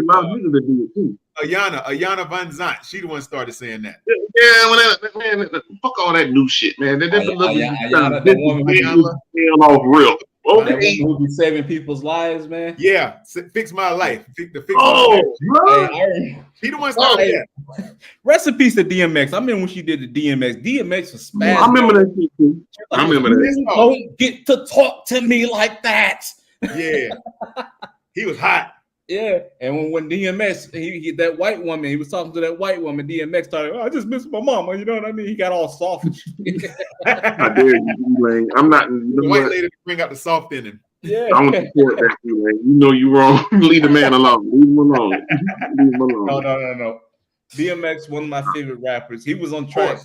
lot of people that do it too. Ayana Van Zant. She the one started saying that. Yeah, man, fuck all that new shit, man. Ayana, that woman off real. Okay. That woman who be saving people's lives, man. Yeah, fix my life. Fix my life. She the one started that. Rest in peace to DMX. I remember when she did the DMX. DMX was spaz. I remember that shit too. I remember that. Don't get to talk to me like that. Yeah, he was hot. Yeah, and when DMX, he that white woman, he was talking to that white woman. DMX started, I just miss my mama. You know what I mean? He got all soft and shit. I dare you, I'm not. The white lady bring out the soft in him. Yeah, I don't support that, man. You know you wrong. Leave the man alone. Leave him alone. Leave him alone. No. DMX, one of my favorite rappers. He was on track.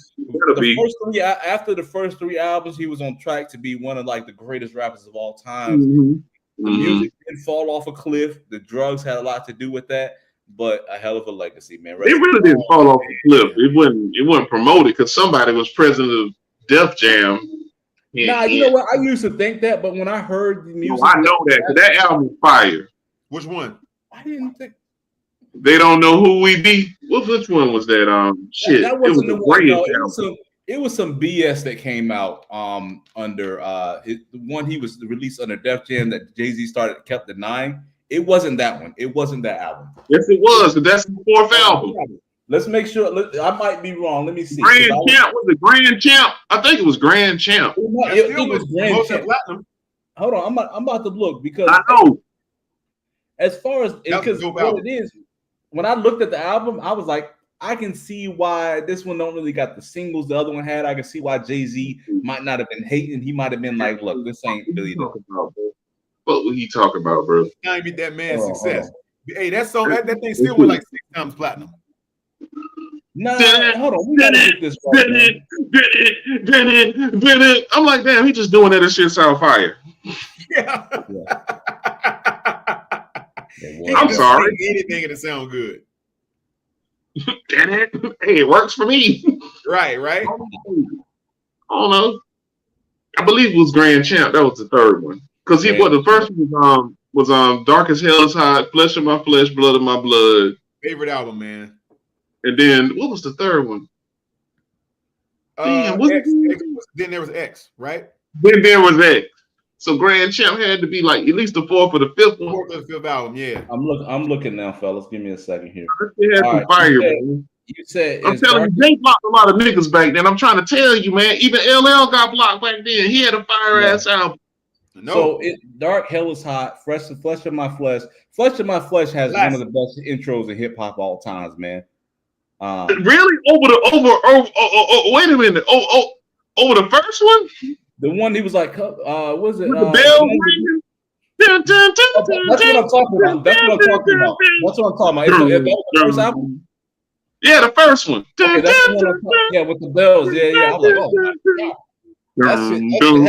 After the first 3 albums, he was on track to be one of like the greatest rappers of all time. Mm-hmm. The music didn't fall off a cliff. The drugs had a lot to do with that, but a hell of a legacy, man. It really didn't fall off a cliff. It wasn't promoted because somebody was president of Def Jam. Nah, you know what? I used to think that, but when I heard the music, I know that album was fire. Which one? I didn't think. They don't know who we be. Which one was that? Shit, that wasn't the one. No, it was some BS that came out under the one he was released under Def Jam that Jay-Z kept denying. It wasn't that one. It wasn't that album. Yes, it was. That's the 4th album. Let's make sure. I might be wrong. Let me see. Grand Champ was it Grand Champ? I think it was Grand Champ. It was Grand Champ. Platinum. Hold on, I'm about to look because I know. As far as because what it is, when I looked at the album, I was like, I can see why this one don't really got the singles the other one had. I can see why Jay-Z might not have been hating. He might have been like, look, this ain't really what was he talking about, bro? Trying to be that man's success. Hey, that song, that thing still went like 6 times platinum. Nah, hold on. We gotta get this right. I'm like, damn, he just doing that. This shit sound fire. Yeah. I'm sorry. Anything to sound good. Hey, it works for me. Right. I don't know. I believe it was Grand Champ. That was the 3rd one. Because the first one was Dark as Hell is Hot, Flesh of My Flesh, Blood of My Blood. Favorite album, man. And then what was the 3rd one? Then there was X, right? Then there was X. So Grand Champ had to be like at least the 4th or the 5th one. 4th or the 5th album, yeah. I'm looking now, fellas. Give me a second here. You said I'm telling you, they blocked a lot of niggas back then. I'm trying to tell you, man. Even LL got blocked back then. He had a fire ass album. No. So Dark Hell is Hot, Flesh of My Flesh. Flesh of My Flesh has one of the best intros in hip hop all times, man. Really? Wait a minute. Over the first one? The one he was like, was it? With the bell ringing? That's what I'm talking about. That's what I'm talking about. That's what I'm talking about. Is that the first album? Yeah, the first one. Okay, that's the one yeah, with the bells. Yeah. I was like, oh my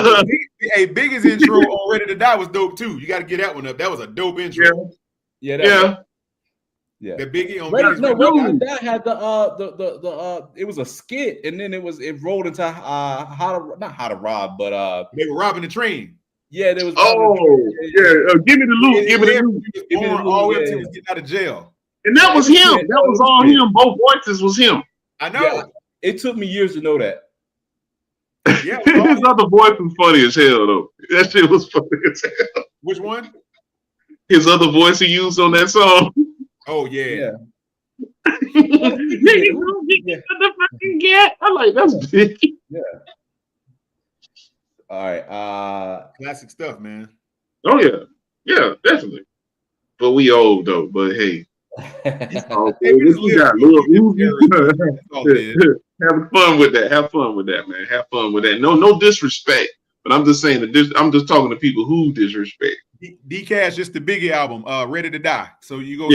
God. Hey, Biggie's intro on Ready to Die was dope too. You got to get that one up. That was a dope intro. Yeah. The Biggie on Ready to Die had the it was a skit, and then it rolled into not How to Rob, but they were robbing the train. Yeah, there was. Give me the loot. Give me the loot. All the way until he was getting out of jail. And that was him. That was all him. Both voices was him. I know. Yeah, it took me years to know that. Yeah, his other voice was funny as hell though. That shit was funny as hell. Which one? His other voice he used on that song. Oh yeah. I'm like, that's big. Yeah. All right. Classic stuff, man. Oh yeah, definitely. But we old though. But hey, we got little having fun with that. Have fun with that, man. Have fun with that. No disrespect. But I'm just saying that I'm just talking to people who disrespect. D-Cash, just the Biggie album, Ready to Die. So you go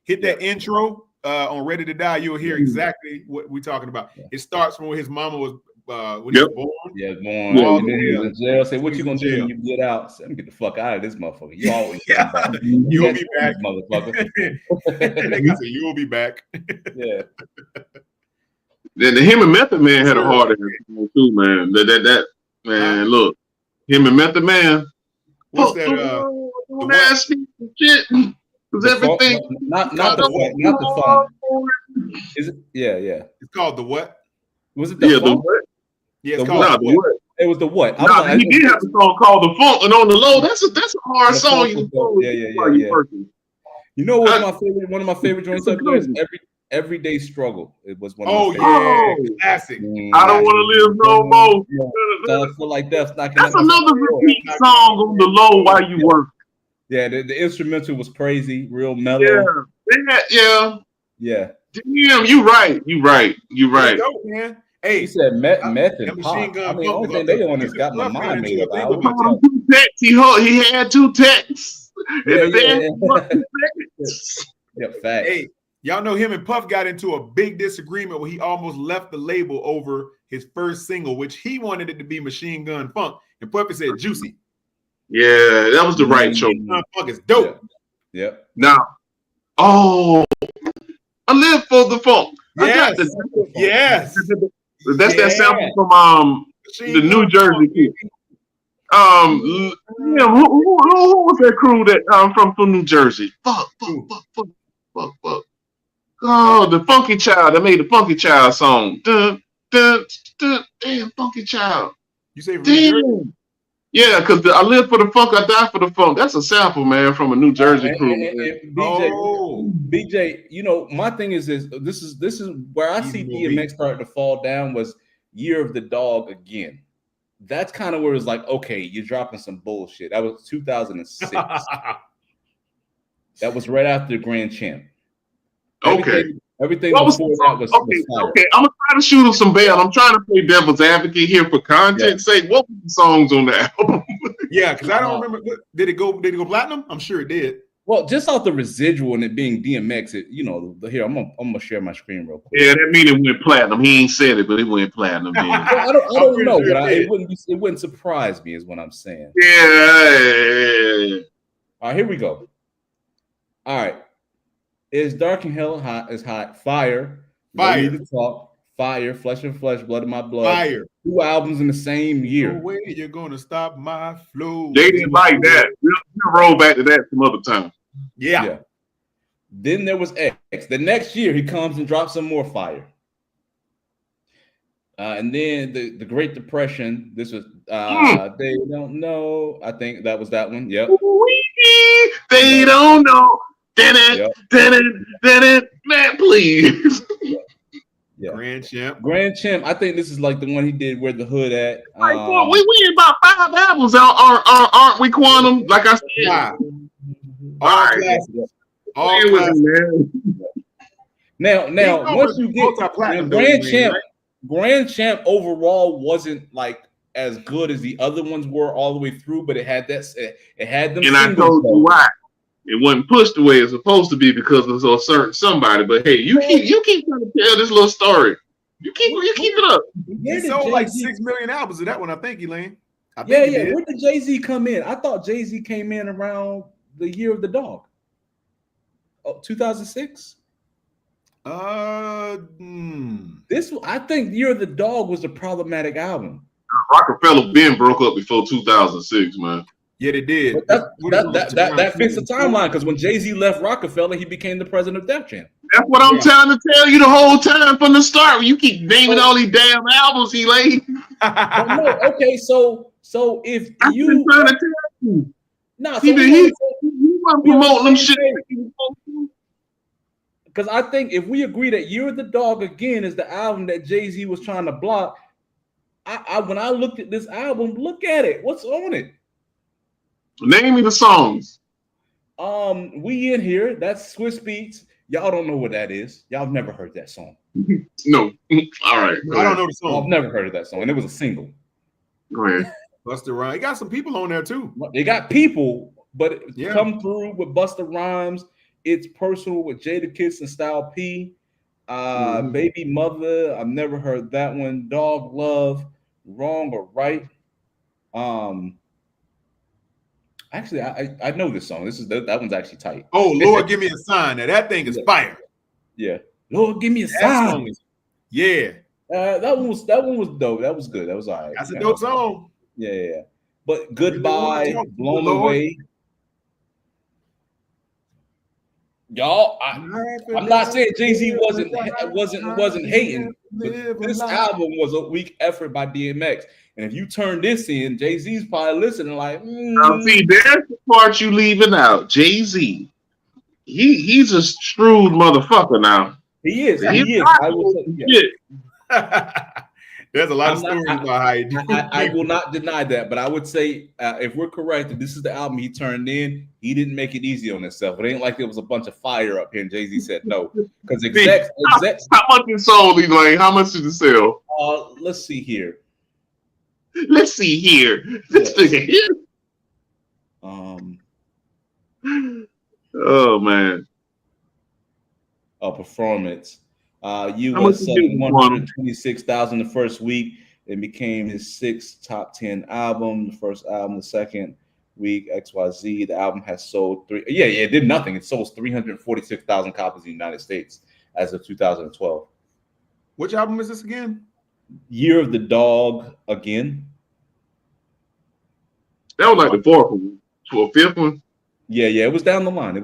hit that intro on Ready to Die. You'll hear exactly what we're talking about. It starts from where his mama was when he was born. Yeah, born. And then he was in jail. Say, what you gonna do when you get out? Say, I'm gonna get the fuck out of this motherfucker. You always you'll be back, motherfucker. Nigga said, you'll be back. Yeah. Then him and Method Man had a hard ass too, man. That man, look, him and Method Man. What's that? Don't ask me shit. Because everything. Not the funk. Is it? Yeah. It's called the what? Was it the funk? The what? Yeah, it's called the what? It was the what? He did have a song called The Funk, and on the low, that's a hard song. Yeah. You know what's my favorite? One of my favorite joints up there is Everyday Struggle. It was one of my favorite. Classic. I don't want to live no more. So I feel like that's another repeat song on the low while you work. Yeah, the instrumental was crazy, real mellow. Yeah. Damn, you right. Dope, man. Hey, he said meth and pop. I mean, the only thing they on is got my mind made up. He had 2 texts. Yeah, facts. Hey, y'all know him and Puff got into a big disagreement where he almost left the label over his first single, which he wanted it to be Machine Gun Funk, and Puffy said Juicy. Yeah, that was the right choice. Machine Gun Funk is dope. Yeah. Now, I live for the funk. Yes. That's that sample from the New Jersey kid. Who was that crew that from New Jersey? Fuck. Oh, the Funky Child. They made the Funky Child song. Damn, Funky Child. You say damn. Yeah, because I live for the funk, I die for the funk. That's a sample, man, from a New Jersey crew. BJ, you know, my thing is this is where I see DMX starting to fall down was Year of the Dog again. That's kind of where it's like, okay, you're dropping some bullshit. That was 2006. That was right after the Grand Champ. Everything before that was okay. I'm gonna try to shoot him some bail. I'm trying to play devil's advocate here for context sake. What were the songs on that album? Yeah, because I don't remember. Did it go platinum? I'm sure it did. Well, just off the residual and it being DMX, here I'm gonna share my screen real quick. Yeah, that means it went platinum. He ain't said it, but it went platinum. Well, I don't know, but it wouldn't surprise me, is what I'm saying. Yeah. All right, here we go. All right. Is Dark and Hell Hot is hot. Fire. Need to talk. Fire. Flesh and Flesh. Blood of My Blood. Fire. 2 albums in the same year. No way you're gonna stop my flow. They didn't like that. We'll roll back to that some other time. Yeah. Then there was X. The next year he comes and drops some more fire. And then the Great Depression. This was They Don't Know. I think that was that one. Yep. They don't know. Did it, man, please. Yeah. Grand Champ. Grand Champ. I think this is like the one he did Where the Hood at. We in about 5 albums. Aren't we, Quantum? Like I said. Wow. All right. All classics. Now, once you get Grand Champ overall wasn't like as good as the other ones were all the way through, but it had them. And I told you why. It wasn't pushed the way it's supposed to be because of a certain somebody. But hey, you keep trying to tell this little story. You keep it up. He sold like 6 million albums of that one, I think, Elaine. Where did Jay-Z come in? I thought Jay-Z came in around the Year of the Dog. 2006. This, I think, Year of the Dog was a problematic album. Rockefeller Ben broke up before 2006, man. Yeah, they did. That fits the timeline because when Jay-Z left Rockefeller, he became the president of Def Jam. That's what I'm trying to tell you the whole time from the start. You keep naming all these damn albums, Elaine. No, okay, so if I've been trying to tell you. No, he wasn't promoting them shit. Because I think if we agree that Year of the Dog again is the album that Jay-Z was trying to block, when I looked at this album, look at it. What's on it? Name me the songs. We in here. That's Swiss Beats. Y'all don't know what that is. Y'all have never heard that song. No. All right. I don't know the song. I've never heard of that song, and it was a single. Go ahead. Busta Rhymes. He got some people on there too. They got people, but Come Through with Busta Rhymes. It's Personal with Jadakiss and Style P. Baby Mother. I've never heard that one. Dog Love. Wrong or Right. Actually, I know this song. That one's actually tight. Oh, Lord, give me a sign. Now that thing is fire. Yeah, Lord, give me a sign. Yeah, that one was dope. That was good. That was all right. That's a dope song. Yeah. But Goodbye, Blown Away. Y'all, I'm not saying Jay-Z wasn't hating. But this album was a weak effort by DMX. And if you turn this in, Jay-Z's probably listening like, Now, see, there's the part you leaving out. Jay-Z, he's a shrewd motherfucker now. He is. I will say, There's a lot of stories about how he did. I will not deny that, but I would say if we're correct that this is the album he turned in, he didn't make it easy on himself. It ain't like there was a bunch of fire up here and Jay-Z said no. Because execs. How much it sold, Elaine? How much did it sell? Let's see here. Let's see here. This nigga here. Oh man. Performance. US 126,000 the first week. It became his 6th top 10 album. The first album, the second week, XYZ. The album has sold it did nothing. It sold 346,000 copies in the United States as of 2012. Which album is this again? Year of the Dog again. That was like the 4th one. To a 5th one. Yeah, it was down the line.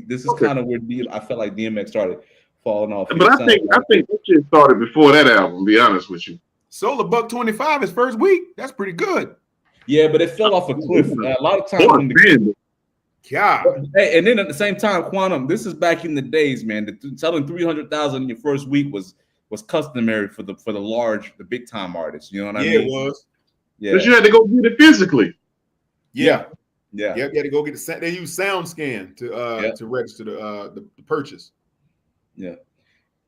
This is kind of where I felt like DMX started falling off. But I think that shit started before that album, to be honest with you. Sold $125 his first week. That's pretty good. Yeah, but it fell off a cliff. A lot of times. God. Hey, and then at the same time, Quantum, this is back in the days, man. Selling 300,000 in your first week was customary for the big time artists. You know what I mean? Yeah, it was. Yeah. But you had to go get it physically. Yeah. Yeah. You had to go get they use SoundScan to register the purchase. Yeah.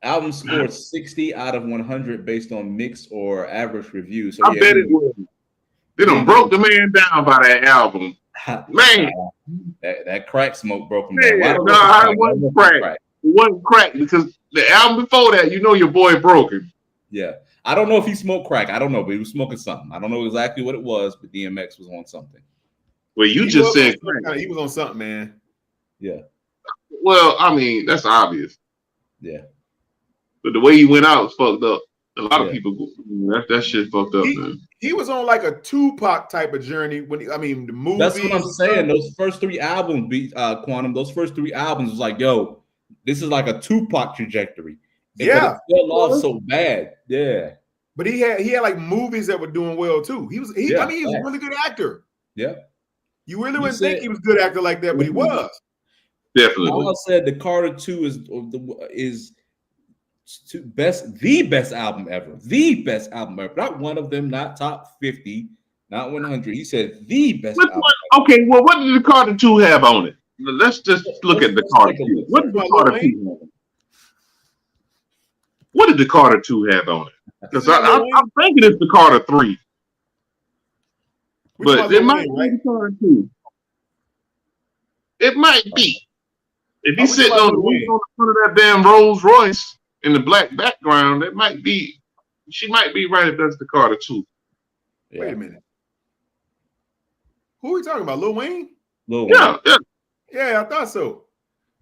Album scored 60 out of 100 based on mixed or average reviews. So I bet it was. They done broke the man down by that album. Man. That crack smoke broke him down. It wasn't crack. It wasn't crack because the album before that, your boy broken. Yeah. I don't know if he smoked crack. I don't know, but he was smoking something. I don't know exactly what it was, but DMX was on something. Well, you just said crack. He was on something, man. Yeah. Well, I mean, that's obvious. Yeah. But the way he went out was fucked up. A lot of people, that shit fucked up, man. He was on like a Tupac type of journey the movie. That's what I'm saying. Those first 3 albums, Quantum, those first 3 albums was like, yo, this is like a Tupac trajectory. Yeah. But it fell off so bad. Yeah. But he had like movies that were doing well too. He was a really good actor. Yeah. You really wouldn't think he was a good actor like that, but he was. Definitely. I said the Carter 2 is the best album ever. The best album ever. Not one of them, not top 50, not 100. He said the best album ever. Okay, well, what did the Carter 2 have on it? Let's just look at the Carter 2. What did the Carter 2 have on it? What did the Carter 2 have on it? Because I'm thinking it's the Carter 3. But it might be the Carter 2. It might be. If he's sitting on the front of that damn Rolls Royce in the black background, it might be. She might be right if that's the Carter 2. Yeah. Wait a minute. Who are we talking about? Lil Wayne? Lil Wayne. Yeah, I thought so.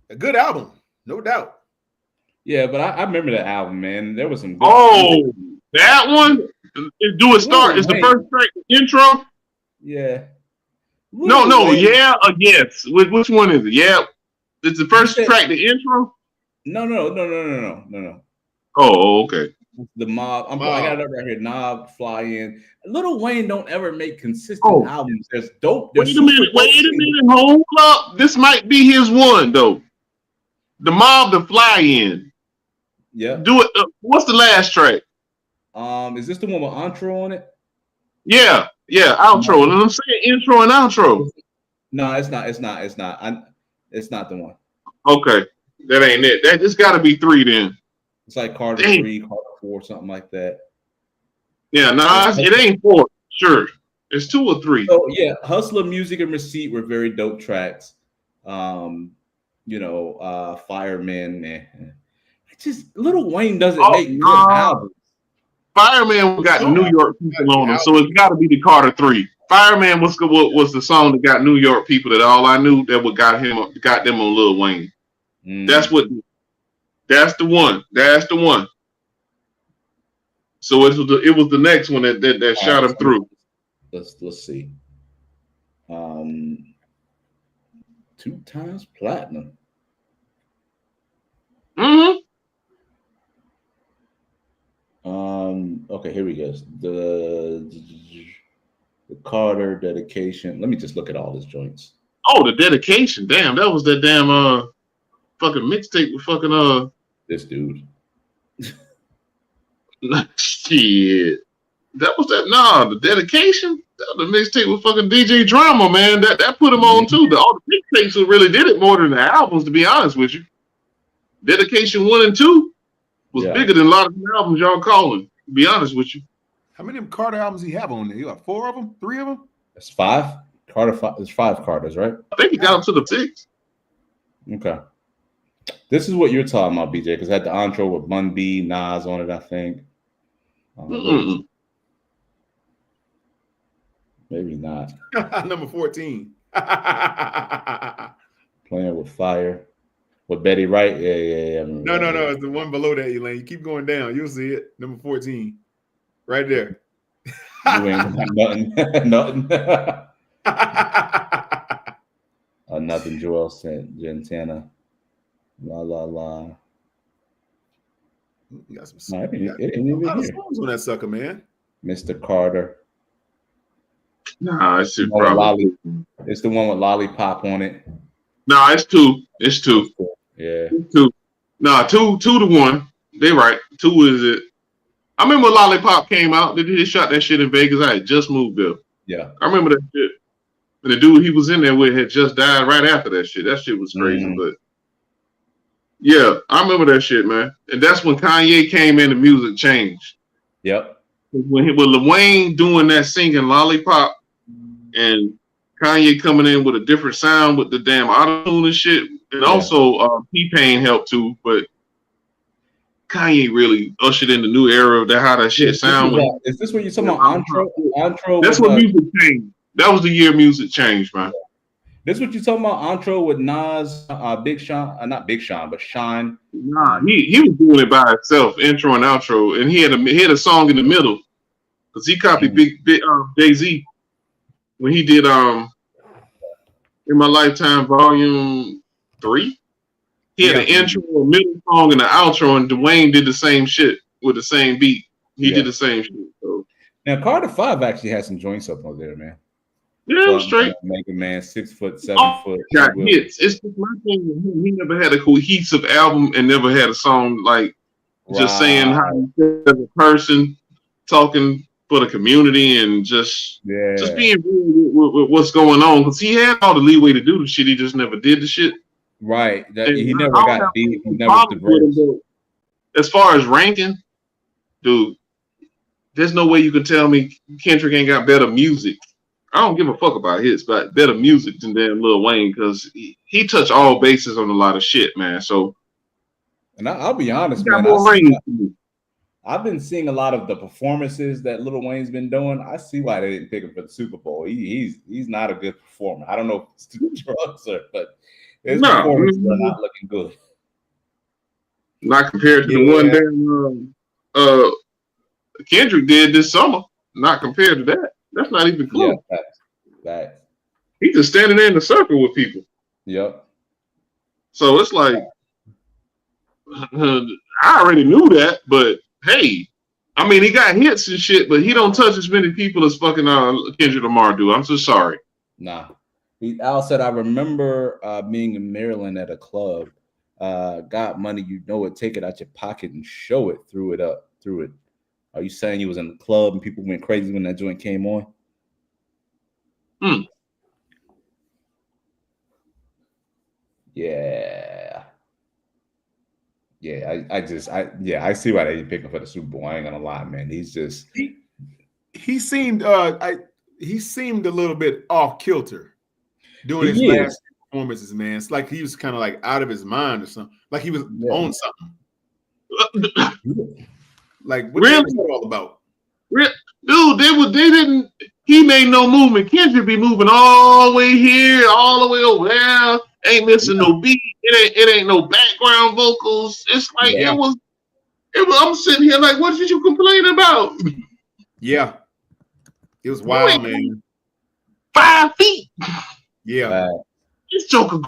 A good album, no doubt. Yeah, but I remember the album, man. There was some. Good that one. Do it start? Is the first track the intro? Yeah. No. Yeah or yes? Which one is it? Yeah. It's the first track the intro? No. Oh, okay. The Mob. I got it up right here. Knob, Fly In. Lil Wayne don't ever make consistent albums. There's dope. Wait a minute. Hold up. This might be his one though. The Mob, the Fly In. Yeah. Do it. What's the last track? Is this the one with intro on it? Yeah, outro. And I'm saying intro and outro. No, it's not. It's not the one. Okay, that ain't it. It's got to be 3 then. It's like Carter 3, Carter 4, something like that. Yeah, it ain't 4. Sure, it's 2 or 3. So yeah, Hustler, Music, and Receipt were very dope tracks. Fireman. Just Lil Wayne doesn't make good albums. Fireman got New York people on him, so it's got to be the Carter 3. Fireman was the song that got New York people. That all I knew that what got them on Lil Wayne. That's the one. That's the one. So it was the next one that shot him through. Let's see. 2 times platinum. Mm-hmm. Okay, here we go. The Carter dedication. Let me just look at all his joints. Oh, the dedication. Damn, that was that damn fucking mixtape with fucking this dude. Shit. That was the dedication. That was the mixtape with fucking DJ Drama, man. That put him on too. All the mixtapes who really did it more than the albums, to be honest with you. Dedication 1 and 2 was bigger than a lot of the albums y'all calling, to be honest with you. How many of them Carter albums he have on there? You got 4 of them? 3 of them? That's 5. There's 5 Carters, right? I think he got up to the 6. Okay. This is what you're talking about, BJ, because I had the intro with Bun B, Nas on it, I think. Maybe not. Number 14. Playing with Fire. With Betty Wright? Yeah. No. It's the one below that, Elaine. You keep going down. You'll see it. Number 14. Right there. You ain't nothing. Nothing. Nothing. Joel Santana. La. You got some songs on that sucker, man. Mr. Carter. Nah, it's probably. It's the one with Lollipop on it. Nah, it's 2. It's 2. Yeah. 2. Nah, 2 to 1. They right. 2 is it. I remember when Lollipop came out. They just shot that shit in Vegas. I had just moved there. Yeah. I remember that shit. And the dude he was in there with had just died right after that shit. That shit was crazy, but yeah, I remember that shit, man. And that's when Kanye came in, the music changed. Yep. With Lil Wayne doing that singing Lollipop and Kanye coming in with a different sound with the damn auto-tune and shit. And also T-Pain helped too, but Kanye really ushered in the new era of how that shit sound. Is this what you're talking about? Intro. That's when music changed. That was the year music changed, man. This what you talking about? Intro with Nas, Big Sean, not Big Sean, but Sean. Nah, he was doing it by himself, intro and outro, and he had a song in the middle because he copied Big Jay-Z when he did In My Lifetime Volume 3. He had an intro, a middle song, and an outro, and Dwayne did the same shit with the same beat. He did the same shit. So. Now Carter 5 actually has some joints up on there, man. Yeah, straight. Mega Man, 6 foot, 7 foot. Got hits. It's just my thing with him. He never had a cohesive album and never had a song like just saying how you as a person, talking for the community, and just being real with what's going on. Because he had all the leeway to do the shit, he just never did the shit. Right. He never got deep. He never diverged. As far as ranking, dude, there's no way you can tell me Kendrick ain't got better music. I don't give a fuck about hits, but better music than damn Lil Wayne, because he touched all bases on a lot of shit, man. So, and I'll be honest, man. I've been seeing a lot of the performances that Lil Wayne's been doing. I see why they didn't pick him for the Super Bowl. He's not a good performer. I don't know if it's too drugs but his performances are not looking good. Not compared to the one damn Kendrick did this summer. Not compared to that. That's not even close. Yeah, facts. He's just standing there in the circle with people. Yep. So it's like, I already knew that, but hey, I mean, he got hits and shit, but he don't touch as many people as fucking Kendrick Lamar do. I'm so sorry. Nah. Al said, I remember being in Maryland at a club. Got money, you know it, take it out your pocket and show it, threw it. Are you saying you was in the club and people went crazy when that joint came on? Yeah. I see why they didn't pick him for the Super Bowl. I ain't gonna lie, man. He's just he seemed he seemed a little bit off kilter doing his last performances, man. It's like he was kind of like out of his mind or something. Like he was on something. Like what is it all about? Dude, they didn't. He made no movement. Kendrick be moving all the way here, all the way over there. Ain't missing no beat. It ain't no background vocals. It's like it was. I'm sitting here like, what did you complain about? Yeah, it was wild, man. 5 feet. Yeah, this Joker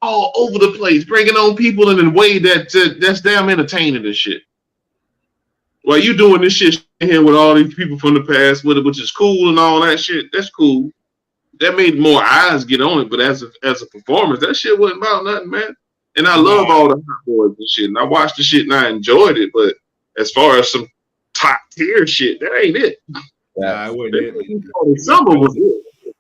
all over the place, bringing on people in a way that's damn entertaining and shit. While you doing this shit here with all these people from the past with it, which is cool and all that shit, that's cool. That made more eyes get on it, but as a performance, that shit wasn't about nothing, man. And I love all the Hot Boys and shit, and I watched the shit and I enjoyed it, but as far as some top tier shit, that ain't it. Nah, it wasn't it. Summer was it.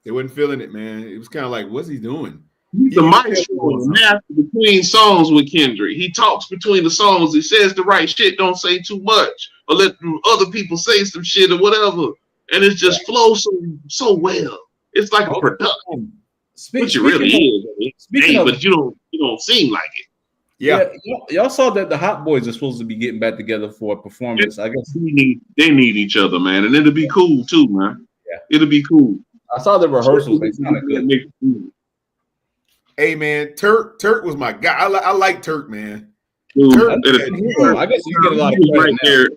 They wasn't feeling it, man. It was kind of like, what's he doing? The maestro master between songs with Kendrick. He talks between the songs. He says the right shit. Don't say too much, or let other people say some shit or whatever. And it just flows so well. It's like a production, which it really is. But you don't seem like it. Yeah, y'all saw that the Hot Boys are supposed to be getting back together for a performance. I guess they need each other, man, and it'll be cool too, man. Yeah, it'll be cool. I saw the rehearsals. They sounded good. Hey man, Turk was my guy. I like Turk, man. Dude, Turk, I guess you get a lot of credit right there.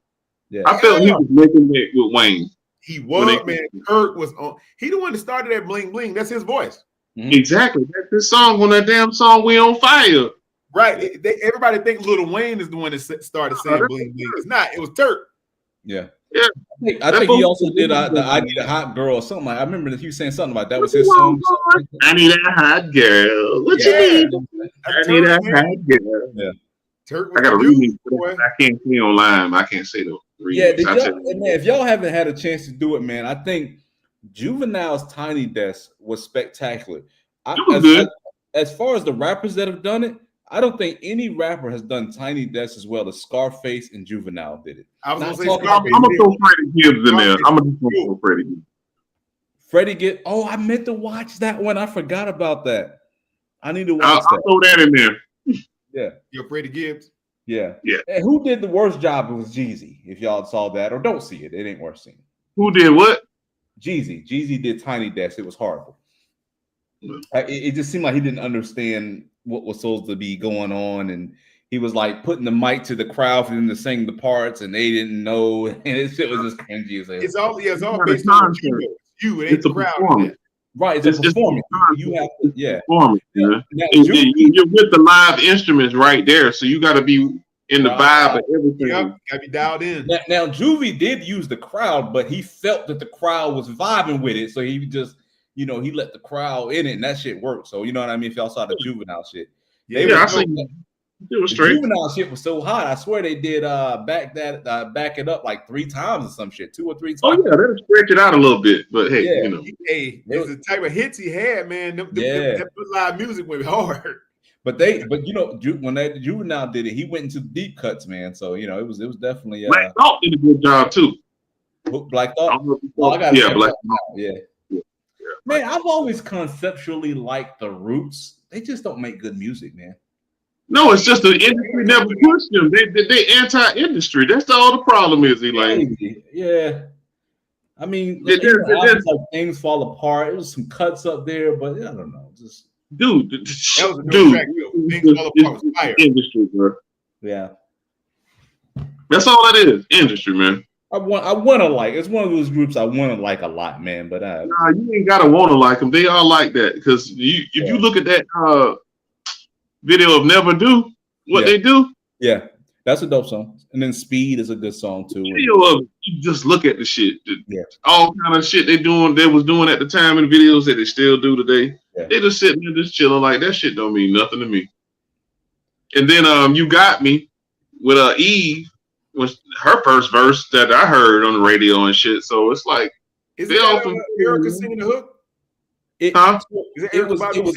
Yeah. I felt he was making it with Wayne. He was, man. Turk was on. He the one that started that bling bling. That's his voice. Exactly. That's his song on that damn song. We on fire. Right. Everybody think Lil Wayne is the one that started saying bling bling. It's not. It was Turk. Yeah. Yeah. I think he also did I Need a Hot Girl or something. I remember that he was saying something about that was his song. I need a hot girl. What you need? I need a hot girl. Yeah. Turk. I got to remix. I can't see online. I can't say the remix. Yeah. Man, if y'all haven't had a chance to do it, man, I think Juvenile's Tiny Desk was spectacular. As far as the rappers that have done it, I don't think any rapper has done Tiny Desk as well as Scarface and Juvenile did it. I was going to say Scarface. I'm going to throw Freddie Gibbs in there. I'm going to throw Freddie Gibbs. Freddie Gibbs. Oh, I meant to watch that one. I forgot about that. I need to watch that. I'll throw that in there. Yeah. You're Freddie Gibbs? Yeah. And who did the worst job? It was Jeezy. If y'all saw that or don't see it, it ain't worth seeing. Who did what? Jeezy. Jeezy did Tiny Desk. It was horrible. It just seemed like he didn't understand what was supposed to be going on, and he was like putting the mic to the crowd for them to sing the parts, and they didn't know, and it shit was just cringy. It's all based on you. It ain't the crowd. Right, it's a performance. You have to, performance. Now, you're with the live instruments right there, so you got to be in the vibe of everything. Got to be dialed in. Now, Juvie did use the crowd, but he felt that the crowd was vibing with it, so he just. He let the crowd in it, and that shit worked. So you know what I mean. If y'all saw the Juvenile shit, I seen It was The straight. Juvenile shit was so hot. I swear they did back it up like 3 times or some shit, 2 or 3 times. Oh yeah, they stretch it out a little bit, but hey, Yeah. you know. Hey, it was the type of hits he had, man. That live music went hard. But you know, when that Juvenile did it, he went into deep cuts, man. So you know, it was definitely Black Thought did a good job too. Black Thought. Black Thought. Yeah. Man, I've always conceptually liked the Roots. They just don't make good music, man. No, it's just the industry never pushed them. They anti-industry. That's all the problem is, Elaine. Yeah. I mean, like, things fall apart. There was some cuts up there, but I don't know. Just dude, that was a good track. Things fall apart was fire. Industry, bro. Yeah. That's all that is. Industry, man. I want to like. It's one of those groups I want to like a lot, man. But nah, you ain't gotta want to like them. They all like that because if you look at that video of Never Do what they do. Yeah, that's a dope song. And then Speed is a good song too. Video of you just look at the shit. All kind of shit they was doing at the time in videos that they still do today. Yeah. They just sitting there just chilling like that shit don't mean nothing to me. And then You Got Me with Eve was her first verse that I heard on the radio and shit. So it's like is it Erykah singing the hook? It was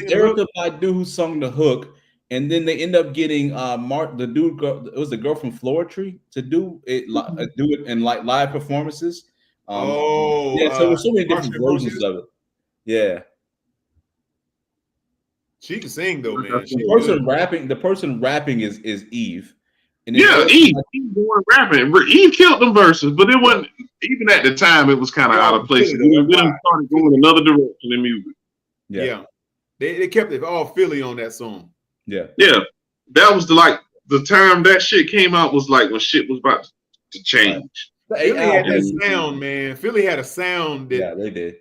Erykah Badu who sung the hook, and then they end up getting the dude. It was the girl from Floetry to do it in like live performances. So there's so many different versions of it. Yeah, she can sing though, man. The person rapping is Eve. And Eve doing rapping. Eve killed them verses, but it wasn't even at the time. It was kind of out of place. We done started going another direction in music. Yeah. They kept it all Philly on that song. Yeah, that was the time that shit came out was like when shit was about to change. Philly had that sound, man. Philly had a sound that they did.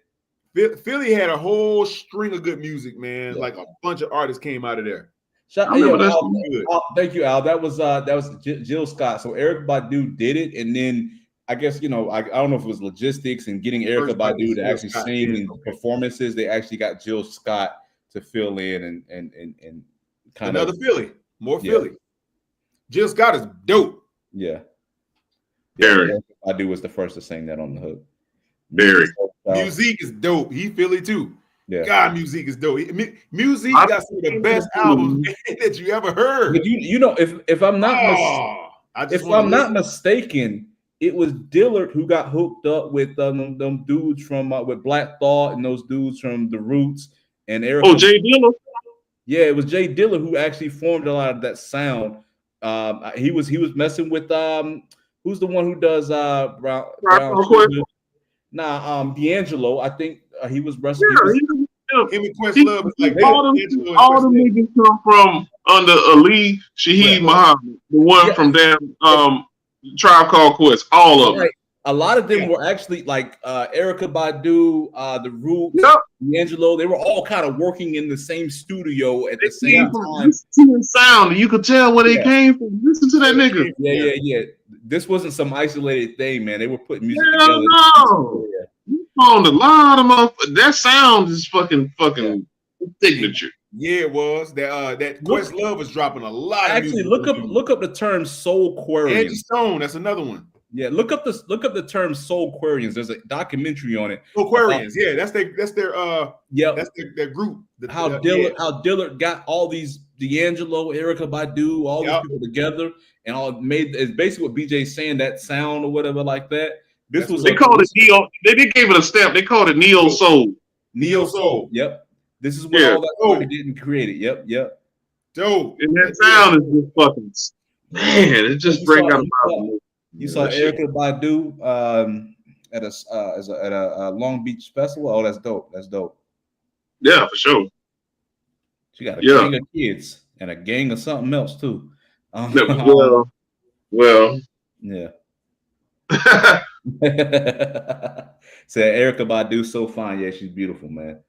Philly had a whole string of good music, man. Yeah. Like a bunch of artists came out of there. Thank you, Al. That was Jill Scott. So Erykah Badu did it, and then I guess I don't know if it was logistics and getting Erykah Badu to actually sing in performances. They actually got Jill Scott to fill in and kind of Philly, more Philly. Jill Scott is dope. Yeah. Erykah Badu was the first to sing that on the hook. Very. Music is dope. He Philly too. Yeah. God, music is dope. Music got some of the best albums that you ever heard. But if I'm not mistaken, it was Dillard who got hooked up with them dudes from with Black Thought and those dudes from the Roots and Erykah. Jay Dillard. Yeah, it was Jay Dillard who actually formed a lot of that sound. He was messing with who's the one who does Brown D'Angelo. I think he was wrestling. Him and Questlove was like all the niggas come from under Ali Shaheed Muhammad, the one from Tribe Called Quest. All of them. A lot of them were actually like Erykah Badu, the Roots, D'Angelo. They were all kind of working in the same studio at the same time. Sound, you could tell where they came from. Listen to that nigga. Yeah. This wasn't some isolated thing, man. They were putting music together. No. You found a lot of motherfuckers. That sound is fucking signature. Yeah, it was. That Questlove was dropping a lot of music. Look up the term Soulquarians. Angie Stone, that's another one. Yeah, look up the term Soulquarians. There's a documentary on it. Soulquarians, that's their group. How Dillard got all these D'Angelo, Erykah Badu, all these people together, and all it's basically what BJ's saying, that sound or whatever like that. They called it neo. They gave it a stamp. They called it neo soul. Neo soul. Yep. This is what all that didn't create it. Yep. Dope. And that sound is just fucking man. It just brings out. You saw Erykah Badu at a Long Beach festival. Oh, that's dope. That's dope. Yeah, for sure. She got a gang of kids and a gang of something else too. Well. Yeah. Said Erykah Badu so fine. Yeah, she's beautiful, man.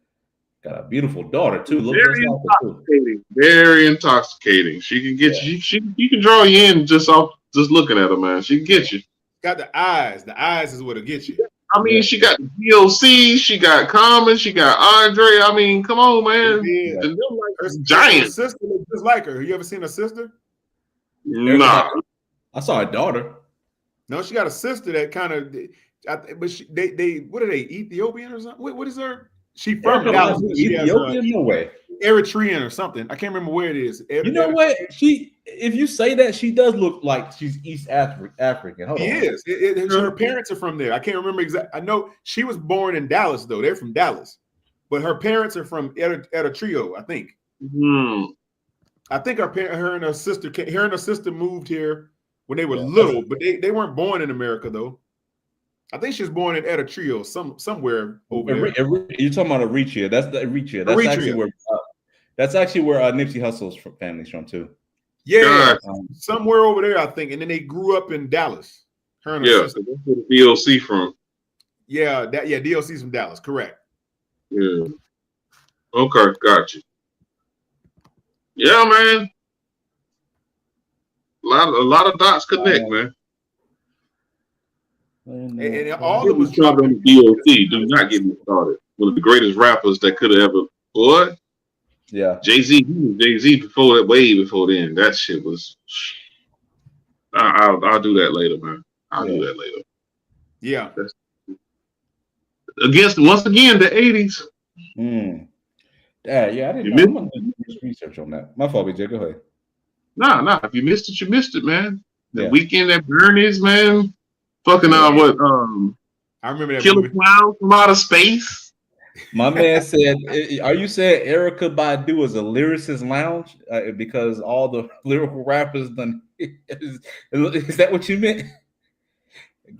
Got a beautiful daughter too. Very intoxicating. Very intoxicating. She can get you. She can draw you in just looking at her, man. She can get you. Got the eyes. The eyes is what'll get you. I mean, she got DOC, she got Common, she got Andre. I mean, come on, man. Yeah. Her giants. Sister looks just like her. You ever seen her sister? Nah. I saw her daughter. No, she got a sister that kind of, but they what are they, Ethiopian or something? What is her? She from Dallas. Ethiopian? No way. Eritrean or something. I can't remember where it is. You know what? If you say that, she does look like she's East African. Hold on. Is. Her parents are from there. I can't remember exactly. I know she was born in Dallas, though. They're from Dallas. But her parents are from Eritrea, I think. I think her and her sister moved here when they were little, but they weren't born in America, though. I think she was born in Eritrea, somewhere over there. You're talking about Eritrea. That's the Eritrea. That's actually where Nipsey Hussle's family's from too. Yeah, somewhere over there, I think. And then they grew up in Dallas. Her and her sister. That's where the DLC from. Yeah, DLC's from Dallas, correct. Yeah. Okay, gotcha. Yeah, man. A lot of dots connect, man. And all of them was dropping DLC. Do not get me started. One of the greatest rappers that could have ever. Boy. Yeah. Jay-Z before that, way before then. That shit was. I'll do that later, man. I'll do that later. Yeah. Once again, the 80s. Yeah, I didn't know. I'm gonna do research on that. My fault, BJ. Go ahead. Nah. If you missed it, you missed it, man. The Weekend at Bernie's, man. Fucking I remember that Killer Clowns from Outer Space. My man said, "Are you saying Erykah Badu is a lyricist lounge because all the lyrical rappers done?" Is that what you meant?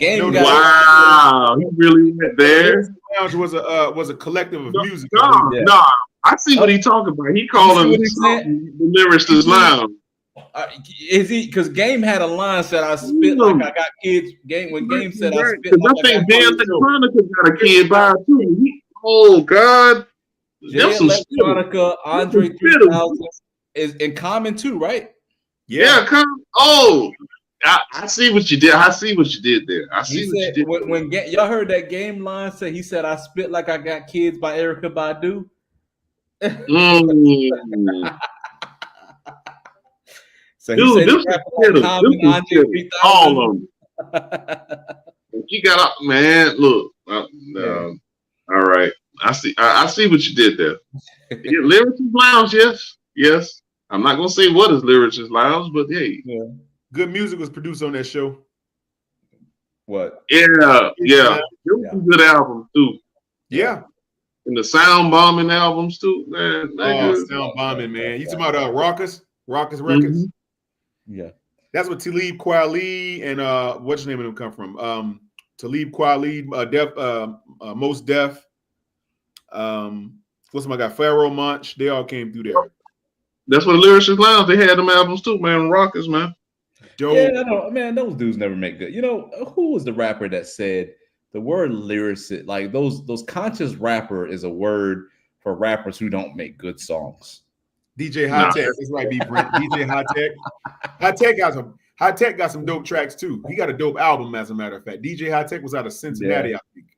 Wow, he really went there. Lounge was a collective of music. No, I see what he talking about. He called him the lyricist lounge. Is he? Because Game had a line said, "I spit like I got kids." When Game said, "I spit like I think Dan Electronica got a kid by too." Oh God! Jay Electronica, Andre 3000 is in Common too, right? Yeah, I see what you did. I see what you did there. I see what you did. When y'all heard that Game line say, he said, "I spit like I got kids" by Erykah Badu. So he dude, said all of them. You got up, man. Look, all right. I see what you did there. Lyricist Lounge, yes. I'm not gonna say what is Lyricist Lounge, but hey, good music was produced on that show. What? Yeah. There was some good albums too. Yeah. And the Sound Bombing albums too, man. Sound Bombing, man. You talking about Raucus Records? Mm-hmm. Yeah. That's what Talib Kweli and what's the name of them come from? Talib Kweli, Mos Def. What's my guy? Pharoah Monch. They all came through there. That's what Lyricist Lounge. They had them albums too, man. Rockers, man. Dope. Yeah, man, those dudes never make good. You know, who was the rapper that said the word lyricist? Like those conscious rapper is a word for rappers who don't make good songs. DJ High Tech. That's right, B. Brent. DJ High Tech. High Tech got some dope tracks too. He got a dope album, as a matter of fact. DJ High Tech was out of Cincinnati, I think.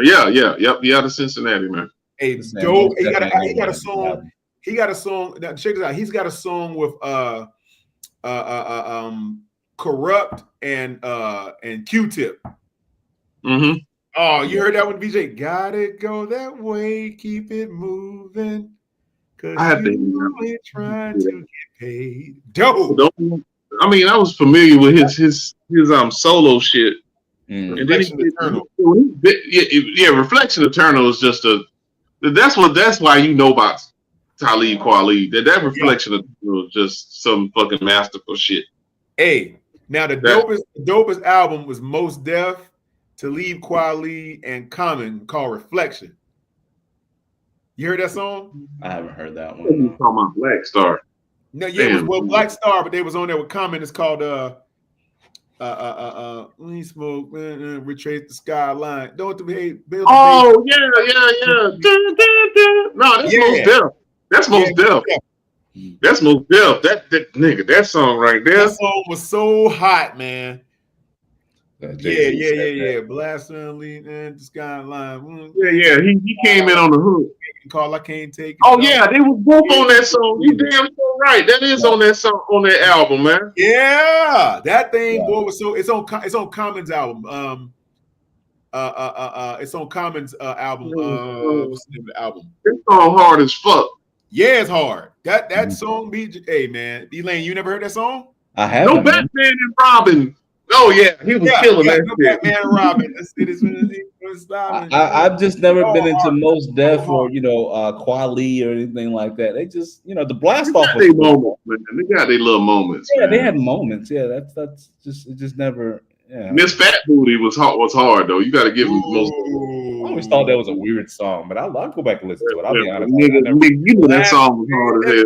Yep. He out of Cincinnati, man. Hey, dope. He got a song. He got a song. Now check this out. He's got a song with Corrupt and Q-Tip. Mm-hmm. Oh, you heard that one, BJ? Got it go that way, keep it moving. Cause you ain't trying to get paid. Dope. I mean, I was familiar with his solo shit. Reflection Eternal. Reflection Eternal is just that's why you know about Talib Kweli. That Reflection Eternal is just some fucking masterful shit. Hey, now the dopest album was Mos Def, Talib Kweli, and Common called Reflection. You heard that song? I haven't heard that one. You talking about Black Star? No, it was Black Star, but they was on there with Common. It's called we smoke, retrace the skyline. Don't behave. Oh yeah. No, that's Mos Def. That's Mos Def. That's Mos Def. That nigga, that song right there. That song was so hot, man. Yeah. Blasphemy and the skyline. Yeah. He came in on the hook. Call I can't take. Oh yeah, they was both on that song. You damn so right. That is on that song on that album, man. Yeah, that thing, boy, was so. It's on Common's album. It's on Common's album. What's the name of the album? This song hard as fuck. Yeah, it's hard. That song, hey man, Elaine, you never heard that song? I haven't. No Batman and Robin. Oh yeah, he was killing that no shit. Batman and Robin. I've just never been into Mos Def or Quali or anything like that. They just the blast off. They moments, man. They got their little moments. Yeah, man. they had moments. Yeah, that's just it. Just never. Yeah. Miss Fat Booty was hard though. You got to give him most. I always thought that was a weird song, but I'll go back and listen to it. I'll be honest. You know that song was hard as hell.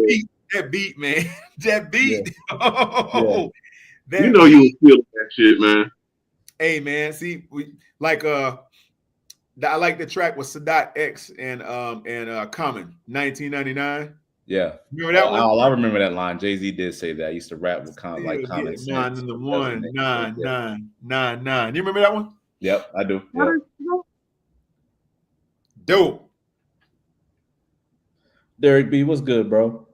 That beat, man. That beat. Yeah. You know you was feeling that shit, man. Hey, man. See, I like the track with Sadat X and Common, 1999. Yeah. Remember that one? I remember that line. Jay-Z did say that. I used to rap with Common. 9 and the 1, 9, 9, 9, 9. You remember that one? Yep, I do. Yep. Dope. Derek B, what's good, bro?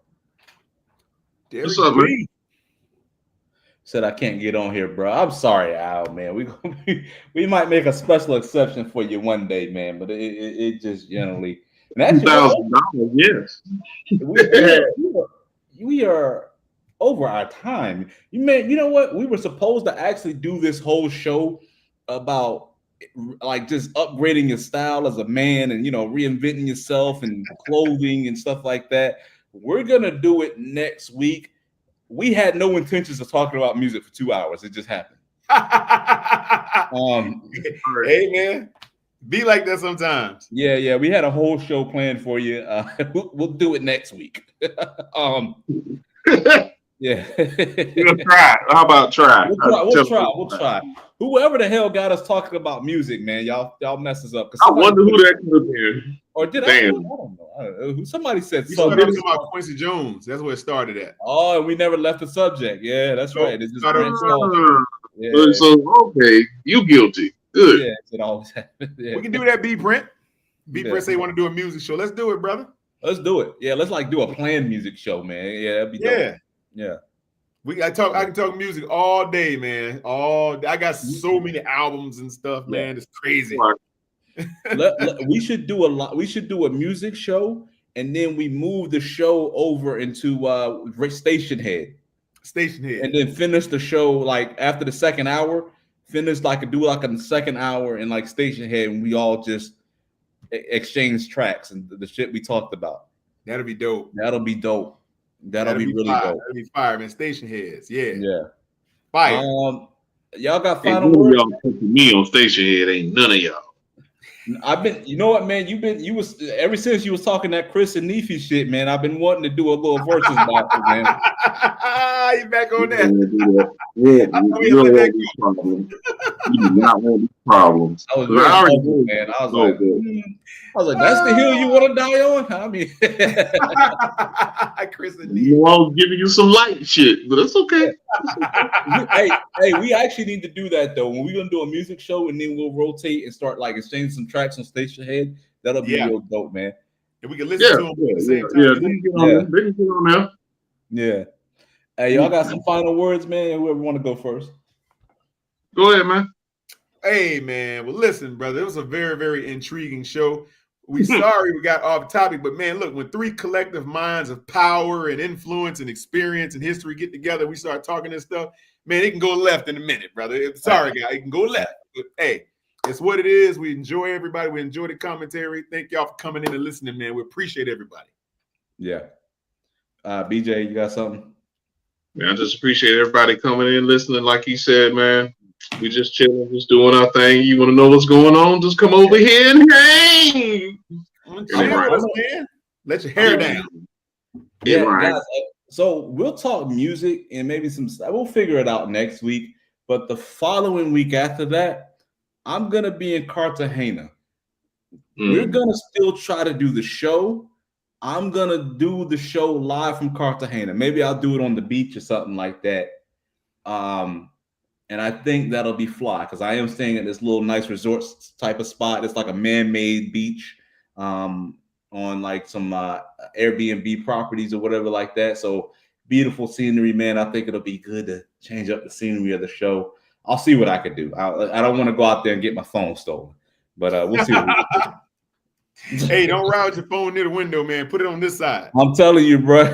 What's up, man? Said I can't get on here, bro. I'm sorry, Al, man. We might make a special exception for you one day, man. But it just generally $2,000, yes. We are over our time. You know what? We were supposed to actually do this whole show about like just upgrading your style as a man and reinventing yourself and clothing and stuff like that. We're gonna do it next week. We had no intentions of talking about music for 2 hours. It just happened. Hey man, be like that sometimes. Yeah. We had a whole show planned for you. We'll do it next week. Yeah. We'll try. How about try? We'll try. Whoever the hell got us talking about music, man, y'all mess us up. I wonder who that could have been. Or did I don't know. Somebody said we started talking about Quincy Jones. That's where it started at. Oh, and we never left the subject. Yeah, that's right. It just So okay, you guilty. Good. Yeah, it always happens. Yeah. We can do that, B Brent. Brent say you want to do a music show. Let's do it, brother. Let's do it. Yeah, let's do a planned music show, man. Yeah, that'd be dope. Yeah. I can talk music all day, man. I got so many albums and stuff, man. It's crazy. We should do a music show, and then we move the show over into Station Head, and then finish the show like after the second hour. Finish do a second hour in like Station Head, and we all just exchange tracks and the shit we talked about. That'll be dope. That'll be really fire. dope. That'll be fire, man. Station Heads, yeah. Fire. Y'all got final words? Y'all putting me on Station Head, ain't none of y'all. I've been, you know what, man? You was ever since you was talking that Chris and Neefy shit, man. I've been wanting to do a little versus battle, man. You back on that? You do not want these problems. I was man. I was like, that's the hill you want to die on? I mean, Chris and Neefy. Well, giving you some light shit, but it's okay. hey, we actually need to do that though. When we're gonna do a music show, and then we'll rotate and start like exchanging some tracks on Station Head. That'll be real dope, man. And we can listen to them at the same time. They can get on there. Yeah. Hey, y'all got some final words, man? Whoever want to go first. Go ahead, man. Hey, man. Well, listen, brother. It was a very, very intriguing show. We sorry we got off topic, but man, look, when three collective minds of power and influence and experience and history get together, we start talking this stuff. Man, it can go left in a minute, brother. Sorry, guy, it can go left. But, hey, it's what it is. We enjoy everybody. We enjoy the commentary. Thank y'all for coming in and listening, man. We appreciate everybody. Yeah. BJ, you got something? Man, I just appreciate everybody coming in, listening. Like he said, man, we just chilling, just doing our thing. You want to know what's going on? Just come over here and hang. Man. Let your hair down. Yeah, guys. So we'll talk music and maybe we'll figure it out next week. But the following week after that, I'm gonna be in Cartagena. We're gonna still try to do the show. I'm gonna do the show live from Cartagena. Maybe I'll do it on the beach or something like that. And I think that'll be fly because I am staying at this little nice resort type of spot. It's like a man-made beach on like some Airbnb properties or whatever like that. So beautiful scenery, man. I think it'll be good to change up the scenery of the show. I'll see what I could do. I don't want to go out there and get my phone stolen, but we'll see what we can do. Hey, don't ride with your phone near the window, man. Put it on this side. I'm telling you, bro.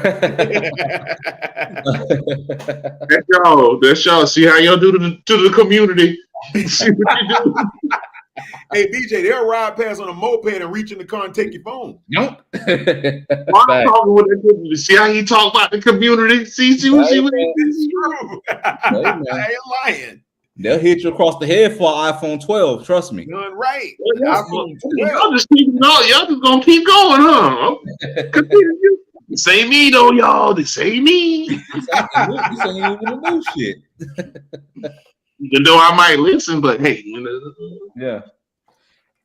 That's y'all. See how y'all do to the community. See what you do. Hey, BJ, they'll ride past on a moped and reach in the car and take your phone. Nope. I'm talking with the community. See how he talk about the community? See what he It's true. I ain't lying. They'll hit you across the head for an iPhone 12. Trust me. Done right. Y'all just gonna keep going, huh? This ain't me though, y'all. This ain't me. This ain't even the new shit. Even though I might listen, but hey, Yeah.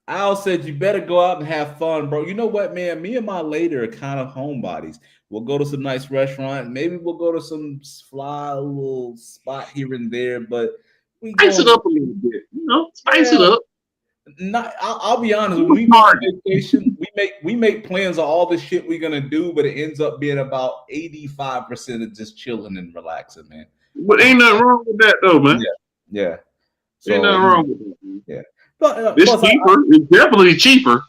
Al said you better go out and have fun, bro. You know what, man? Me and my lady are kind of homebodies. We'll go to some nice restaurant. Maybe we'll go to some fly little spot here and there, but spice it up a little bit, spice it up. I'll be honest. When we go on vacation, we make plans of all the shit we're gonna do, but it ends up being about 85% of just chilling and relaxing, man. But ain't nothing wrong with that, though, man. Yeah. So, ain't nothing wrong with that. Man. Yeah, but it's cheaper. It's definitely cheaper.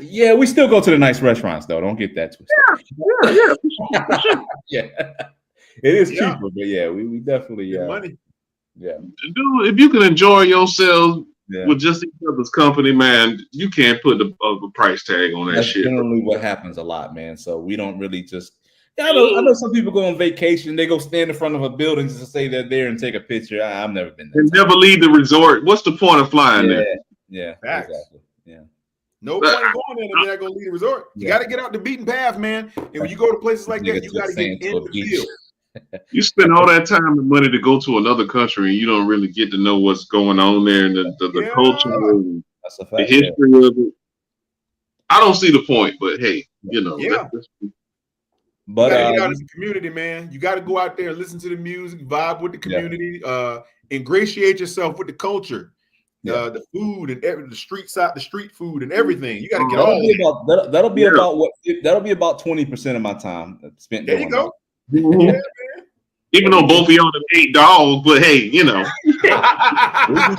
Yeah, we still go to the nice restaurants, though. Don't get that twisted. Yeah. Yeah. It is cheaper, but yeah, we definitely money. Yeah, dude, if you can enjoy yourself with just each other's company, man, you can't put the price tag on that shit. Generally, what happens a lot, man. So we don't really just. Yeah, I know some people go on vacation. They go stand in front of a building just to say they're there and take a picture. I've never been there. And never leave the resort. What's the point of flying there? Yeah, facts. Exactly. Yeah. No point going there if you're not gonna leave the resort. You got to get out the beaten path, man. And when you go to places like that, you got to get in the field. You spend all that time and money to go to another country, and you don't really get to know what's going on there and the culture and the history of it. I don't see the point, but hey, But you gotta get out as a community, man. You got to go out there and listen to the music, vibe with the community, ingratiate yourself with the culture, the food and the street food and everything. You got to get all that. That'll be about 20% of my time spent. There you go. Mm-hmm. Yeah, man. Even though both of y'all have 8 dogs, but hey, we be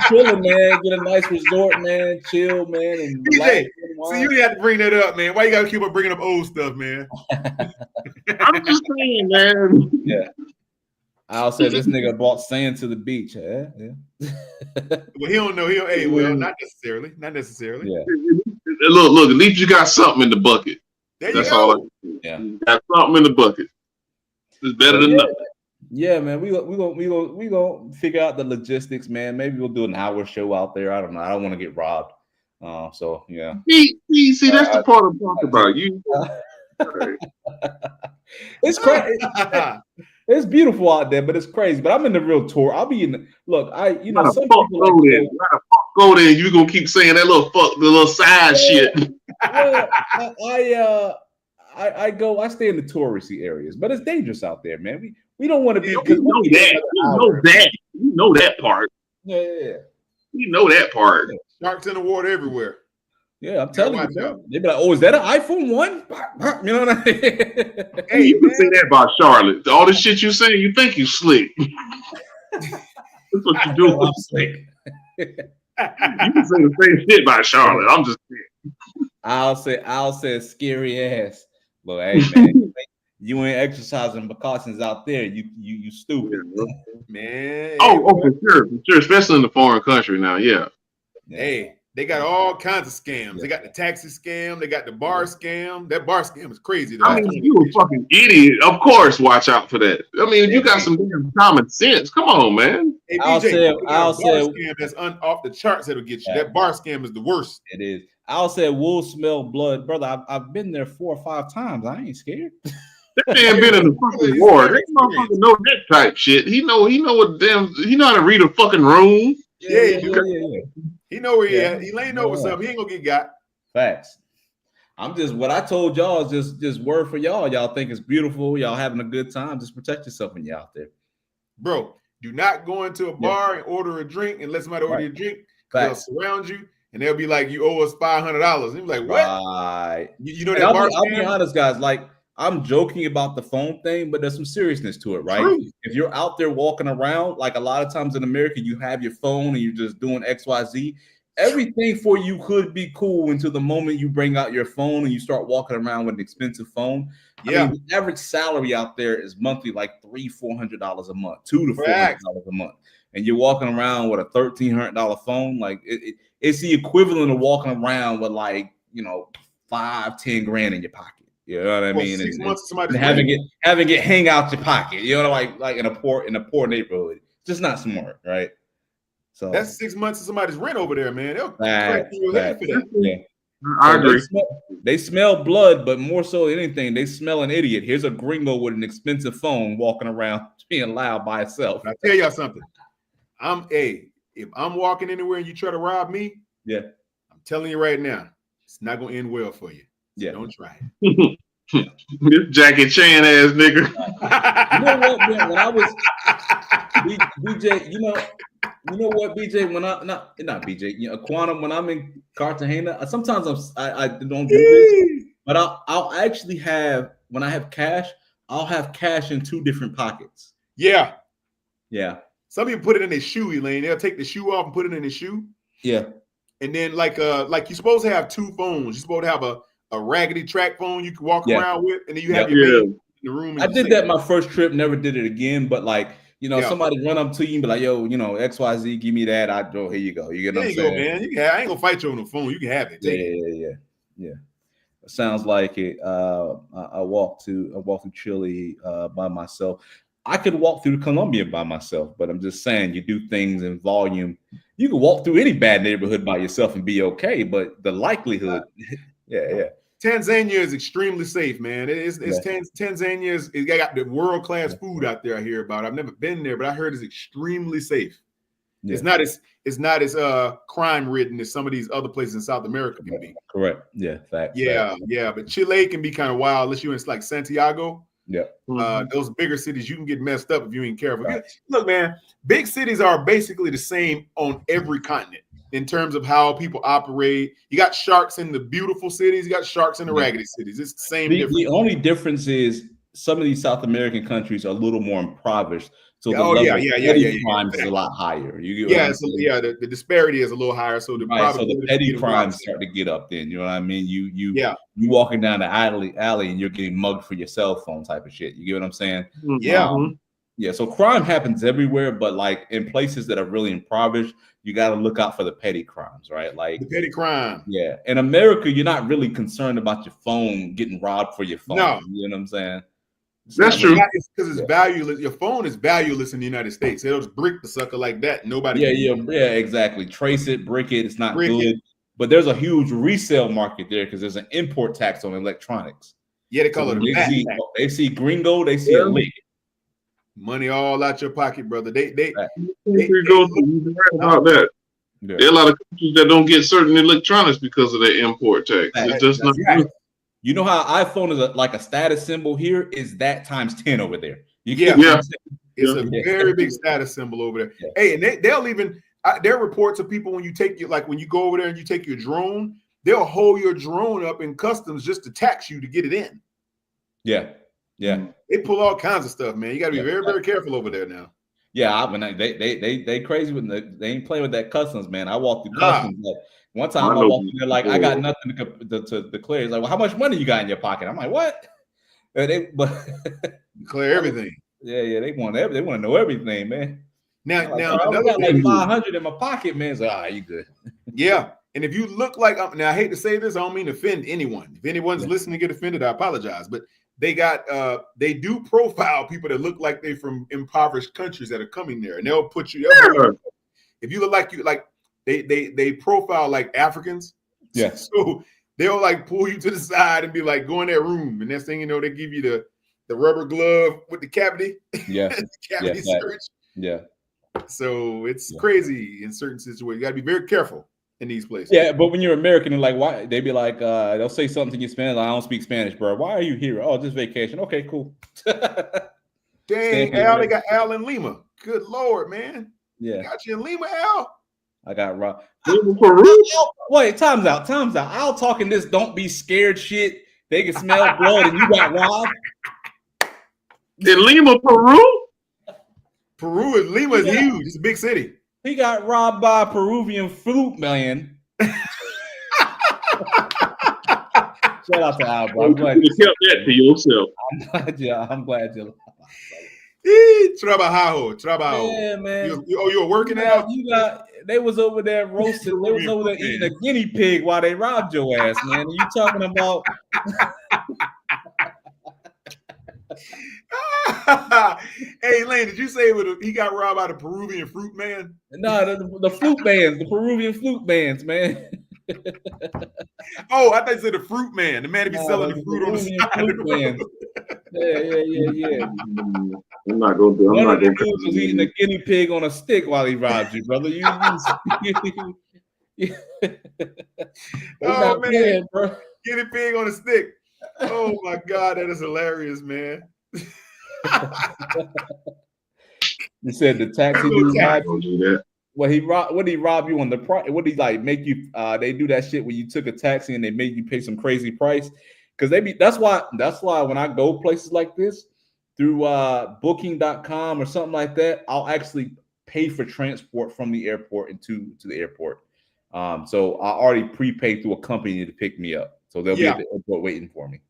chilling, man. Get a nice resort, man. Chill, man. And DJ, see, you have to bring that up, man. Why you gotta keep on bringing up old stuff, man? I'm just saying, man. Yeah. I'll say this nigga brought sand to the beach. Yeah. Well, he don't know. Not necessarily. Not necessarily. Yeah. Look. At least you got something in the bucket. That's all. Yeah. Got something in the bucket. It's better than nothing. Yeah, man. We gonna figure out the logistics, man. Maybe we'll do an hour show out there. I don't know. I don't want to get robbed. So yeah. See, that's the part I'm talking about. You. It's crazy. It's beautiful out there, but it's crazy. But I'm in the real tour. I'll be in the look. Some people go there. You gonna keep saying that the little side shit. Well, I stay in the touristy areas, but it's dangerous out there, man. We don't want to be. You know that part. Yeah. You know that part. Sharks in the water everywhere. Yeah, I'm telling you. They be like, "Oh, is that an iPhone 1?" You know what I mean? Hey, you can say that about Charlotte. All the shit you say, you think you slick. That's what you do. I'm slick. You can say the same shit about Charlotte. I'm just kidding. I'll say scary ass. But hey, man, you ain't exercising precautions out there. You stupid, man. Oh, for sure, especially in the foreign country now. Yeah. Hey, they got all kinds of scams. They got the taxi scam. They got the bar scam. That bar scam is crazy, though. I mean, you a fucking idiot. Of course, watch out for that. I mean, you got some damn common sense. Come on, man. Hey, BJ, I'll say scam that's off the charts that'll get you. That bar scam is the worst. It is. I'll say wolves smell blood, brother. I've been there 4 or 5 times. I ain't scared. That man been in the fucking war. That motherfucker know that type shit. He know what damn. He know how to read a fucking room. Yeah. He know where he at. He laying over something. He ain't gonna get got. Facts. I'm just what I told y'all is just word for y'all. Y'all think it's beautiful. Y'all having a good time. Just protect yourself when you're out there, bro. Do not go into a bar and order a drink and let somebody order a drink. They'll surround you and they'll be like, "You owe us $500." And you're like, "What?" Right. You know that bar. I'll be honest, guys. Like, I'm joking about the phone thing, but there's some seriousness to it, right? True. If you're out there walking around, like a lot of times in America, you have your phone and you're just doing XYZ. Everything for you could be cool until the moment you bring out your phone and you start walking around with an expensive phone. Yeah, I mean, the average salary out there is monthly like $300-$400 a month, $200 to $400 a month, and you're walking around with a $1,300 phone. Like it's the equivalent of walking around with like $5-10 grand in your pocket. You know what I mean? 6 months and having it hang out your pocket. You know, like in a poor neighborhood. It's just not smart, right? So that's 6 months of somebody's rent over there, man. They'll crack your head for that. Yeah. I agree. They smell blood, but more so than anything, they smell an idiot. Here's a gringo with an expensive phone walking around being loud by itself. I'll tell y'all something. If I'm walking anywhere and you try to rob me, I'm telling you right now, it's not gonna end well for you. So don't try it. This Jackie Chan ass nigga. You know what, man? When I was BJ, you know what, BJ? When I not BJ, Quantum. When I'm in Cartagena, sometimes I don't do this, but I'll actually have, when I have cash, I'll have cash in 2 different pockets. Yeah. Some people put it in their shoe, Elaine. They'll take the shoe off and put it in their shoe. Yeah. And then like you're supposed to have 2 phones. You're supposed to have a raggedy track phone you can walk around with, and then you have your in the room. I did that my first trip, never did it again, but like, somebody run up to you and be like, "Yo, XYZ, give me that." Here you go. You get what I'm saying? There you go, man. I ain't gonna fight you on the phone. You can have it. Yeah. It sounds like it. I walked through Chile by myself. I could walk through Colombia by myself, but I'm just saying, you do things in volume. You can walk through any bad neighborhood by yourself and be okay, but the likelihood, Tanzania is extremely safe, man. Tanzania is got the world-class food out there. I hear about. I've never been there, but I heard it's extremely safe. Yeah. It's not as crime-ridden as some of these other places in South America can be. Correct. Yeah. Fact. But Chile can be kind of wild unless you're in like Santiago. Yeah. Those bigger cities, you can get messed up if you ain't careful. Right. Look, man, big cities are basically the same on every continent in terms of how people operate. You got sharks in the beautiful cities, you got sharks in the raggedy cities. It's the same difference. The only difference is some of these South American countries are a little more impoverished. So the level of crime is a lot higher. The disparity is a little higher. So the petty crimes start to get up then. You know what I mean? You walking down the alley and you're getting mugged for your cell phone type of shit. You get what I'm saying? Yeah. So crime happens everywhere, but like in places that are really impoverished, you got to look out for the petty crimes, right? Like the petty crime. Yeah. In America, you're not really concerned about your phone getting robbed for your phone. No. You know what I'm saying? That's true. Because it's valueless. Your phone is valueless in the United States. They'll just brick the sucker like that. Nobody. Yeah, exactly. Trace it, brick it. It's not good. But there's a huge resale market there because there's an import tax on electronics. Yeah, they call it a VAT tax. They see gringo, they see a lick. Money all out your pocket, brother. They go about that. Yeah. There are a lot of countries that don't get certain electronics because of their import tax. It's just not good. You know how iPhone is like a status symbol here? Is that times 10 over there? It's a very big status symbol over there. Yeah. Hey, and they'll even there are reports of people when you go over there and you take your drone, they'll hold your drone up in customs just to tax you to get it in. Yeah. They pull all kinds of stuff, man. You got to be very, very careful over there now. Yeah, I mean they crazy with they ain't playing with that customs, man. I walked through customs. Like, one time I walked in there like I got nothing to declare. It's like, well, how much money you got in your pocket? I'm like, what? Declare everything. Yeah, they want to know everything, man. Now I got like 500 in my pocket, man. It's like, you good? Yeah, and if you look like now, I hate to say this, I don't mean to offend anyone. If anyone's listening to get offended, I apologize, but they do profile people that look like they're from impoverished countries that are coming there, and they'll put you. If you look like they profile like Africans. Yeah. So they'll like pull you to the side and be like, go in that room. And next thing you know, they give you the rubber glove with the cavity. Yeah. Cavity search. Yeah. So it's crazy in certain situations. You got to be very careful in these places. Yeah, but when you're American and like, why they be like, they'll say something in Spanish. I don't speak Spanish, bro. Why are you here? Oh, just vacation. Okay, cool. Dang, Al, they got Al in Lima. Good Lord, man. Yeah. Got you in Lima, Al? I got robbed. Peru? Wait, time's out. I'll talking this don't be scared shit. They can smell blood and you got robbed. In Lima, Peru? Lima is huge. It's a big city. He got robbed by a Peruvian flute man. Shout out to Al, bro. I'm glad you kept that to yourself. I'm glad you. Trabajo. Yeah, man. You were working out? They was over there roasting. They was over there eating a guinea pig while they robbed your ass, man. And you talking about? Hey, Lane, did you say he got robbed by the Peruvian fruit man? No, the flute bands, the Peruvian flute bands, man. Oh, I thought you said the fruit man, the man to be selling the fruit on the side. Yeah. I'm not going to. One of the dudes was eating a guinea pig on a stick while he robbed you, brother. Oh man, playing, bro. Guinea pig on a stick. Oh my God, that is hilarious, man. You said the taxi dude robbed you. Well, what he rob you on the price? What he like make you? They do that shit when you took a taxi and they made you pay some crazy price because that's why when I go places like this through Booking.com or something like that, I'll actually pay for transport from the airport into the airport. So I already prepaid through a company to pick me up, so they'll be at the airport waiting for me.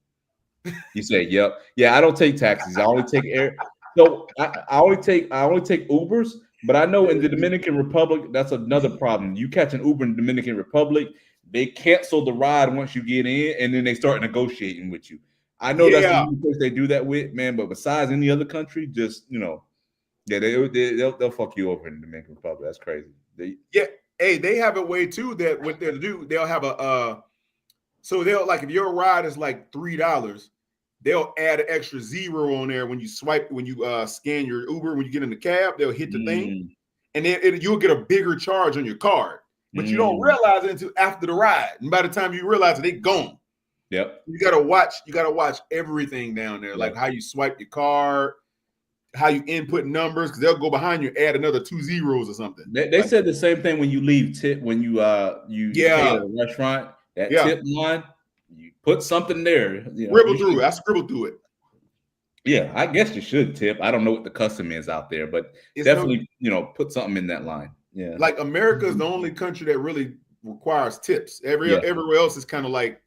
You say, "Yep, yeah." I don't take taxis. I only take air. So I only take Ubers. But I know in the Dominican Republic, that's another problem. You catch an Uber in the Dominican Republic, they cancel the ride once you get in, and then they start negotiating with you. I know that's the only place they do that with, man. But besides any other country, just they'll fuck you over in the Dominican Republic. That's crazy. Hey, they have a way too that what they'll do, they'll have so they'll like if your ride is like $3. They'll add an extra 0 on there when you scan your Uber. When you get in the cab, they'll hit the thing, and then you'll get a bigger charge on your card. But you don't realize it until after the ride, and by the time you realize it, they gone. Yep. You gotta watch everything down there, like how you swipe your card, how you input numbers, because they'll go behind you, add another 2 zeros or something. They said the same thing when you leave tip when you pay at a restaurant. That tip line. You put something there. I scribbled through it. Yeah, I guess you should tip. I don't know what the custom is out there, but it's definitely, put something in that line. Yeah. Like America is the only country that really requires tips. Everywhere else is kind of like,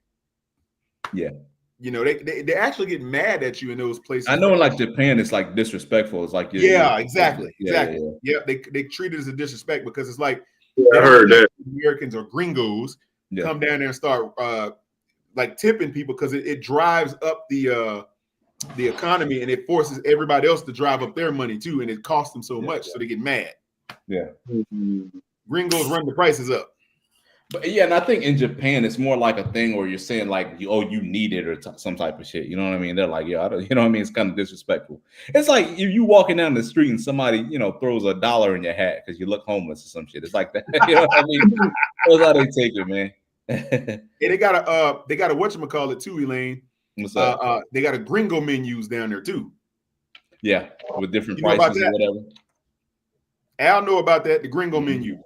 they actually get mad at you in those places. I know in like Japan, it's like disrespectful. It's like, exactly. Yeah, they treat it as a disrespect because it's like, I heard that Americans or gringos come down there and start like tipping people because it drives up the economy and it forces everybody else to drive up their money too, and it costs them so much, so they get mad. Yeah, gringos run the prices up. But and I think in Japan it's more like a thing where you're saying like, you need it or some type of shit. You know what I mean? They're like, I don't, you know what I mean? It's kind of disrespectful. It's like if you walking down the street and somebody throws $1 in your hat because you look homeless or some shit. It's like that. You know what I mean? That's how they take it, man. They got a whatchamacallit too, Elaine. What's up? They got a gringo menus down there too. Yeah, with different prices or whatever. Al know about that, the gringo menu.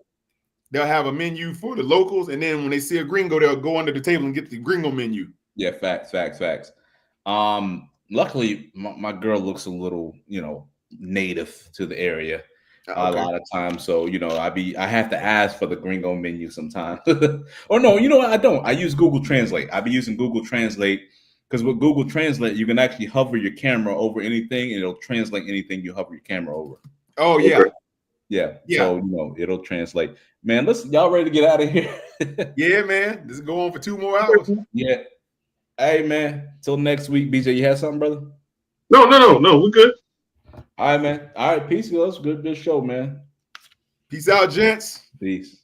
They'll have a menu for the locals, and then when they see a gringo, they'll go under the table and get the gringo menu. Yeah, facts. Luckily, my girl looks a little, native to the area. A lot of times, so I have to ask for the gringo menu sometimes. Or no, I don't. I use Google Translate. I be using Google Translate because with Google Translate you can actually hover your camera over anything and it'll translate anything you hover your camera over. Oh yeah. So it'll translate. Man, listen, y'all ready to get out of here? Yeah, man. This is going on for 2 more hours. Yeah. Hey man, till next week. BJ, you have something, brother? No, we're good. All right, man. All right, peace. Good show, man. Peace out, gents. Peace.